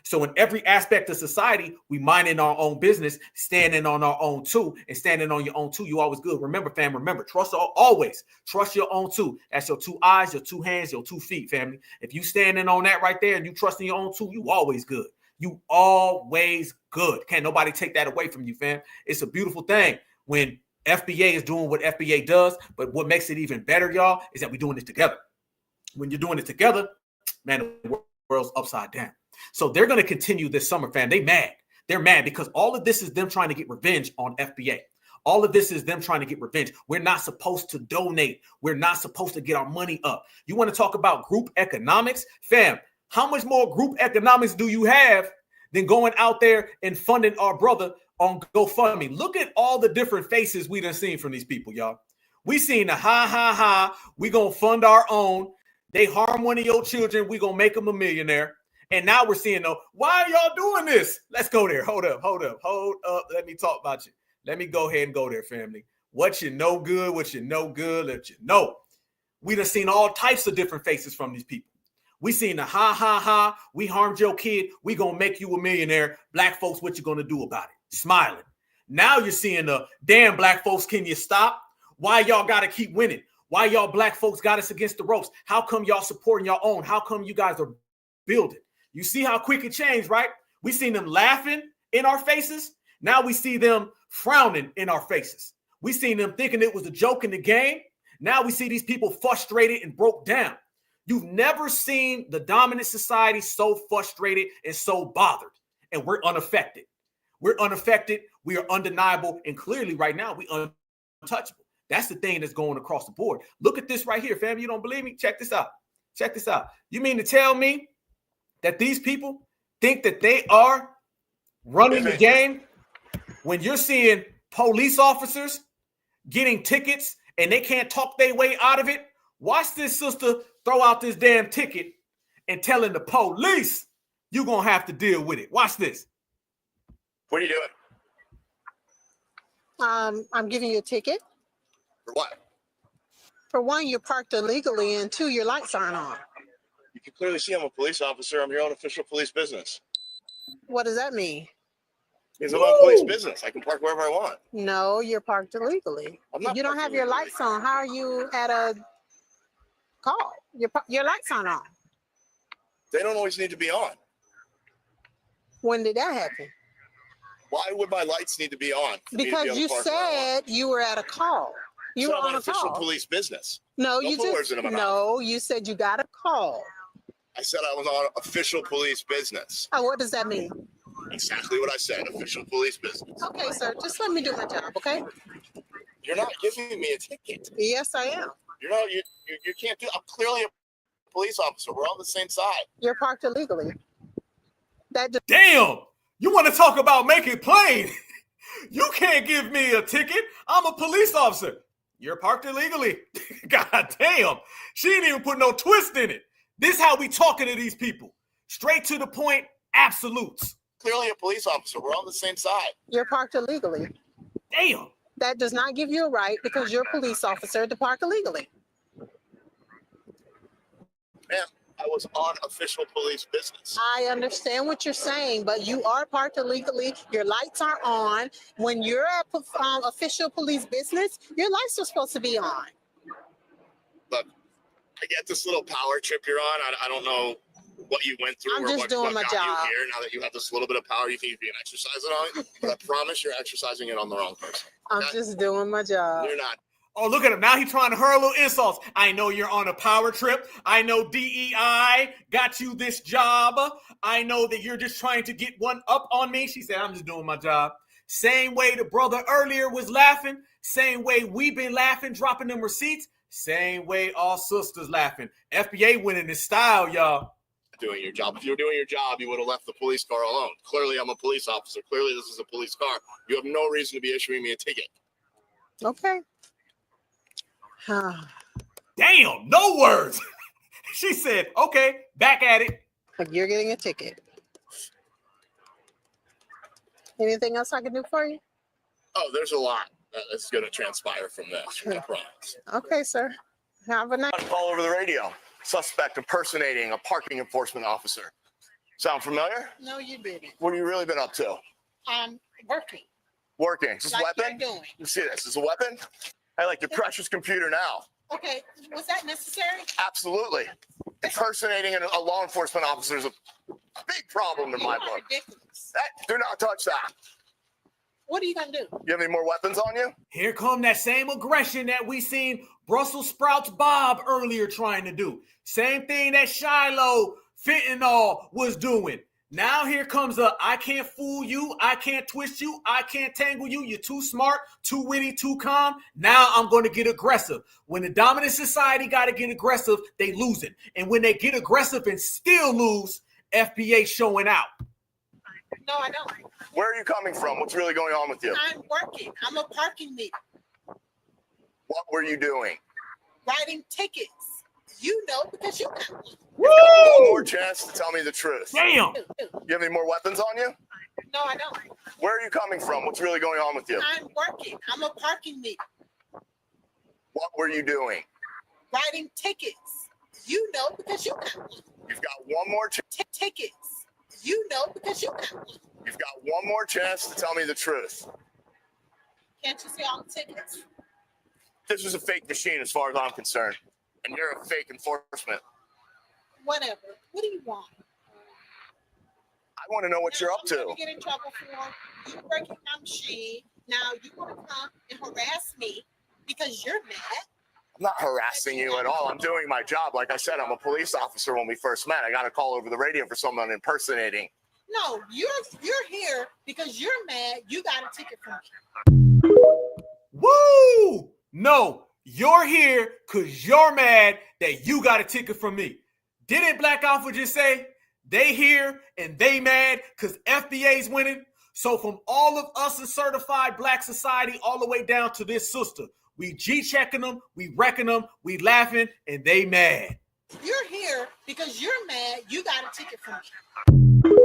So in every aspect of society, we minding our own business, standing on our own too, and standing on your own too. You always good. Remember, fam, remember, trust always. Trust your own too. That's your 2 eyes, your 2 hands, your 2 feet, family. If you standing on that right there and you trusting your own too, you always good. You always good. Can't nobody take that away from you, fam. It's a beautiful thing when FBA is doing what FBA does, but what makes it even better, y'all, is that we're doing it together. When you're doing it together, man, the world's upside down. So they're going to continue this summer, fam. They mad. They're mad because all of this is them trying to get revenge on FBA. All of this is them trying to get revenge. We're not supposed to donate. We're not supposed to get our money up. You want to talk about group economics? Fam, how much more group economics do you have than going out there and funding our brother on GoFundMe? Look at all the different faces we done seen from these people, y'all. We seen the ha. We going to fund our own. They harm one of your children. We going to make them a millionaire. And now we're seeing, why are y'all doing this? Let's go there. Hold up. Let me talk about you. Let me go ahead and go there, family. What you know good, let you know. We done seen all types of different faces from these people. We seen the ha. We harmed your kid. We gonna make you a millionaire. Black folks, what you gonna do about it? Smiling. Now you're seeing the damn black folks, can you stop? Why y'all gotta keep winning? Why y'all black folks got us against the ropes? How come y'all supporting your own? How come you guys are building? You see how quick it changed, right? We seen them laughing in our faces. Now we see them frowning in our faces. We seen them thinking it was a joke in the game. Now we see these people frustrated and broke down. You've never seen the dominant society so frustrated and so bothered. And we're unaffected. We're unaffected. We are undeniable. And clearly right now, we untouchable. That's the thing that's going across the board. Look at this right here, fam. You don't believe me? Check this out. Check this out. You mean to tell me that these people think that they are running the game when you're seeing police officers getting tickets and they can't talk their way out of it? Watch this sister throw out this damn ticket and telling the police, you're going to have to deal with it. Watch this. What are you doing? I'm giving you a ticket. For what? For one, you're parked illegally, and 2, your lights aren't on. You can clearly see I'm a police officer. I'm here on official police business. What does that mean? Because I'm on police business. I can park wherever I want. No, you're parked illegally. You don't have your lights on. How are you at a call? Your lights aren't on. They don't always need to be on. When did that happen? Why would my lights need to be on? Because you said you were at a call. You were on a official call. Police business. No, Don't you put words just in my mouth. no. You said you got a call. I said I was on official police business. Oh, what does that mean? Exactly what I said. Official police business. Okay, sir. Just let me do my job, okay? You're not giving me a ticket. Yes, I am. You're not. You can't do. I'm clearly a police officer. We're on the same side. You're parked illegally. Damn! You want to talk about make it plain? You can't give me a ticket. I'm a police officer. You're parked illegally. God damn. She didn't even put no twist in it. This is how we talking to these people. Straight to the point, absolutes. Clearly a police officer. We're on the same side. You're parked illegally. Damn. That does not give you a right, because you're a police officer, to park illegally. Ma'am, I was on official police business. I understand what you're saying, but you are parked illegally. Your lights aren't on. When you're at official police business, your lights are supposed to be on. Look, I get this little power trip you're on. I don't know what you went through I'm or just what doing my got job. you here. Now that you have this little bit of power, you think you can exercise it on it. But I promise you're exercising it on the wrong person. I'm just doing my job. You're not. Oh, look at him. Now he's trying to hurl little insults. I know you're on a power trip. I know DEI got you this job. I know that you're just trying to get one up on me. She said, I'm just doing my job. Same way the brother earlier was laughing. Same way we've been laughing, dropping them receipts. Same way all sisters laughing. FBA winning in style, y'all. Doing your job. If you were doing your job, you would have left the police car alone. Clearly, I'm a police officer. Clearly, this is a police car. You have no reason to be issuing me a ticket. Okay. Damn, no words. She said, okay, back at it. You're getting a ticket. Anything else I can do for you? Oh, there's a lot that's going to transpire from this, I promise. Okay, sir. Have a nice Call over the radio. Suspect impersonating a parking enforcement officer. Sound familiar? No, you didn't. What have you really been up to? I'm working. Working. Is this a Like weapon? you're doing. You see this? Is this a weapon? I like your precious computer now. Okay, was that necessary? Absolutely. Impersonating a law enforcement officer is a big problem in my book. Ridiculous. Do not touch that. What are you gonna do? You have any more weapons on you? Here come that same aggression that we seen Brussels sprouts Bob earlier trying to do. Same thing that Shiloh Fentanyl was doing. Now here comes I can't fool you, I can't twist you, I can't tangle you, you're too smart, too witty, too calm. Now I'm going to get aggressive. When the dominant society got to get aggressive, they losing. And when they get aggressive and still lose, FBA showing out. No, I don't. Where are you coming from? What's really going on with you? I'm working. I'm a parking meter. What were you doing? Writing tickets. You know because you got one. You've got one more chance to tell me the truth. Damn. You have any more weapons on you? No, I don't. Where are you coming from? What's really going on with you? I'm working. I'm a parking meter. What were you doing? Writing tickets. You know because you got one. You've got one more tickets. You know because you got one. You've got one more chance to tell me the truth. Can't you see all the tickets? This is a fake machine as far as I'm concerned. And you're a fake enforcement. Whatever. What do you want? I want to know what you're up to. I'm get in trouble for you breaking my machine. Now you want to come and harass me because you're mad. I'm not harassing you at all. I'm doing my job. Like I said, I'm a police officer when we first met. I got a call over the radio for someone impersonating. No, you're here because you're mad. You got a ticket from me. Woo! No, you're here because you're mad that you got a ticket from me. Didn't Black Alpha just say they here and they mad because FBA's winning? So from all of us in certified Black society all the way down to this sister, we G-checking them, we wrecking them, we laughing, and they mad. You're here because you're mad. You got a ticket from me.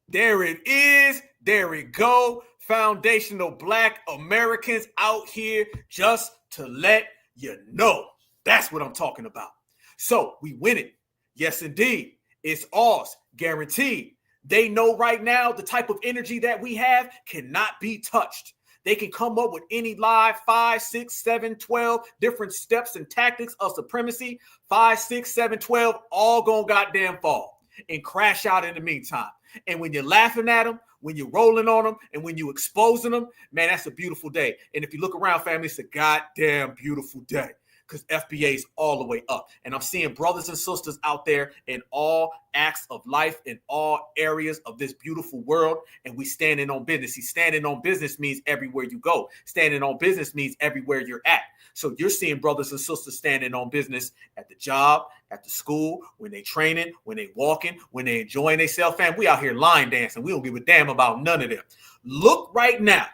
There it is. There we go. Foundational Black Americans out here just to let you know. That's what I'm talking about. So we win it. Yes, indeed. It's ours. Guaranteed. They know right now the type of energy that we have cannot be touched. They can come up with any lie, 5, 6, 7, 12 different steps and tactics of supremacy. 5, 6, 7, 12, all gonna goddamn fall and crash out in the meantime. And when you're laughing at them, when you're rolling on them, and when you're exposing them, man, that's a beautiful day. And if you look around, family, it's a goddamn beautiful day because FBA is all the way up. And I'm seeing brothers and sisters out there in all acts of life, in all areas of this beautiful world, and we standing on business. See, standing on business means everywhere you go. Standing on business means everywhere you're at. So you're seeing brothers and sisters standing on business at the job, at the school, when they training, when they walking, when they enjoying themselves. Fam, we out here line dancing. We don't give a damn about none of them. Look right now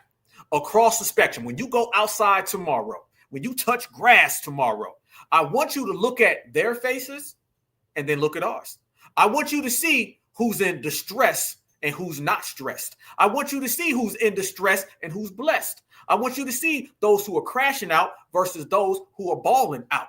across the spectrum. When you go outside tomorrow, when you touch grass tomorrow, I want you to look at their faces and then look at ours. I want you to see who's in distress and who's not stressed. I want you to see who's in distress and who's blessed. I want you to see those who are crashing out versus those who are balling out.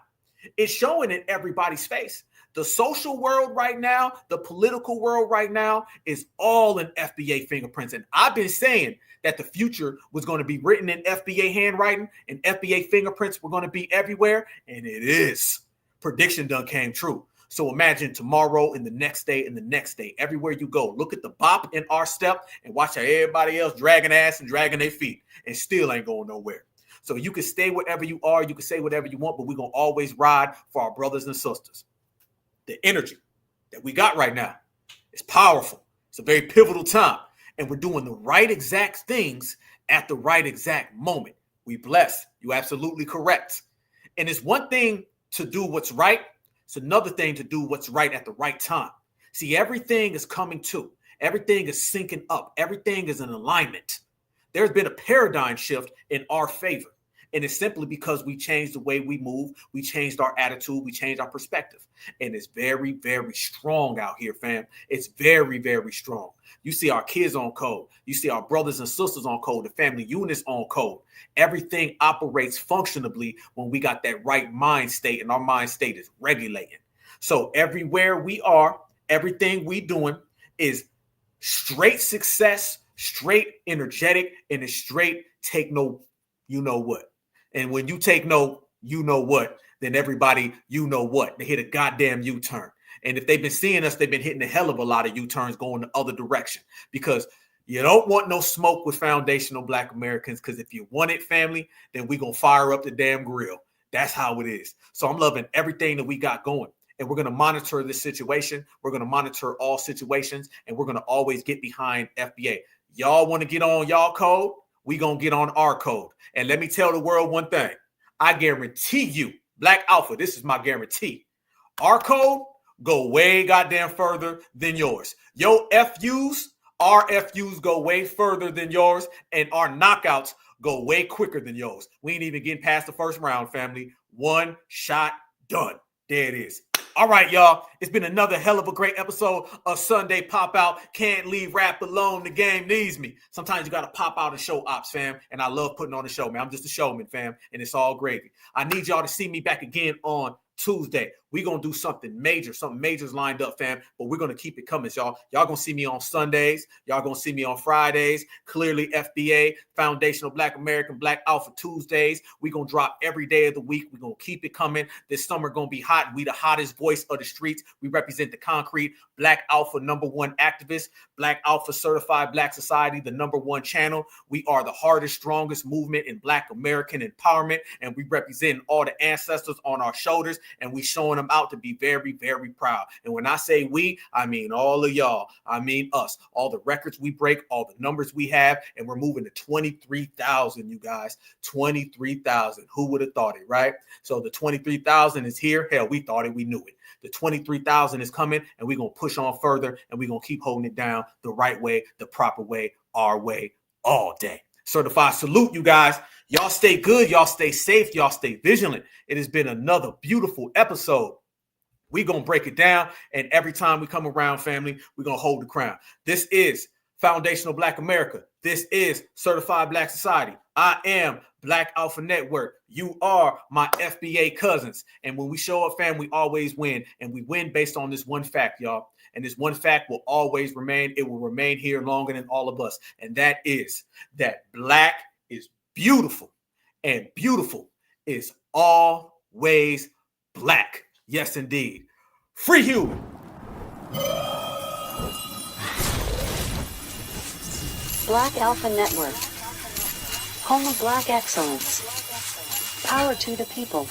It's showing in everybody's face. The social world right now, the political world right now is all in FBA fingerprints. And I've been saying that the future was going to be written in FBA handwriting and FBA fingerprints were going to be everywhere. And it is. Prediction done came true. So imagine tomorrow and the next day and the next day, everywhere you go, look at the bop in our step and watch how everybody else dragging ass and dragging their feet and still ain't going nowhere. So you can stay wherever you are. You can say whatever you want, but we're going to always ride for our brothers and sisters. The energy that we got right now is powerful. It's a very pivotal time. And we're doing the right exact things at the right exact moment. We bless. You're absolutely correct. And it's one thing to do what's right. It's another thing to do what's right at the right time. See, everything is coming to. Everything is syncing up. Everything is in alignment. There's been a paradigm shift in our favor. And it's simply because we changed the way we move, we changed our attitude, we changed our perspective. And it's very, very strong out here, fam. It's very, very strong. You see our kids on code. You see our brothers and sisters on code, the family units on code. Everything operates functionally when we got that right mind state, and our mind state is regulating. So everywhere we are, everything we doing is straight success, straight energetic, and it's straight take no, you know what. And when you take no, you know what, then everybody, you know what, they hit a goddamn U-turn. And if they've been seeing us, they've been hitting a hell of a lot of U-turns going the other direction, because you don't want no smoke with foundational Black Americans, because if you want it, family, then we going to fire up the damn grill. That's how it is. So I'm loving everything that we got going. And we're going to monitor this situation. We're going to monitor all situations, and we're going to always get behind FBA. Y'all want to get on y'all code? We going to get on our code. And let me tell the world one thing. I guarantee you, Black Alpha, this is my guarantee. Our code go way goddamn further than yours. Your FUs, our FUs go way further than yours, and our knockouts go way quicker than yours. We ain't even getting past the first round, family. One shot, done. There it is. All right, y'all. It's been another hell of a great episode of Sunday Pop Out. Can't leave rap alone. The game needs me. Sometimes you got to pop out and show ops, fam. And I love putting on the show, man. I'm just a showman, fam. And it's all gravy. I need y'all to see me back again on Tuesday. We're going to do something major. Something major's lined up, fam. But we're going to keep it coming, y'all. Y'all going to see me on Sundays. Y'all going to see me on Fridays. Clearly FBA, Foundational Black American, Black Alpha Tuesdays. We're going to drop every day of the week. We're going to keep it coming. This summer going to be hot. We the hottest voice of the streets. We represent the concrete. Black Alpha #1 activist. Black Alpha Certified Black Society, the #1 channel. We are the hardest, strongest movement in Black American empowerment. And we represent all the ancestors on our shoulders. And we showing them out to be very, very proud. And when I say we, I mean all of y'all. I mean us. All the records we break, all the numbers we have, and we're moving to 23,000, you guys. 23,000. Who would have thought it, right? So the 23,000 is here. Hell, we thought it. We knew it. The 23,000 is coming, and we're going to push on further, and we're going to keep holding it down the right way, the proper way, our way, all day. Certified salute, you guys. Y'all stay good. Y'all stay safe. Y'all stay vigilant. It has been another beautiful episode. We're going to break it down, and every time we come around, family, we're going to hold the crown. This is Foundational Black America. This is Certified Black Society. I am Black Alpha Network. You are my FBA cousins. And when we show up, fam, we always win. And we win based on this one fact, y'all. And this one fact will always remain. It will remain here longer than all of us. And that is that Black is beautiful. And beautiful is always Black. Yes, indeed. Free human. Black Alpha Network. Home of Black excellence. Power to the people.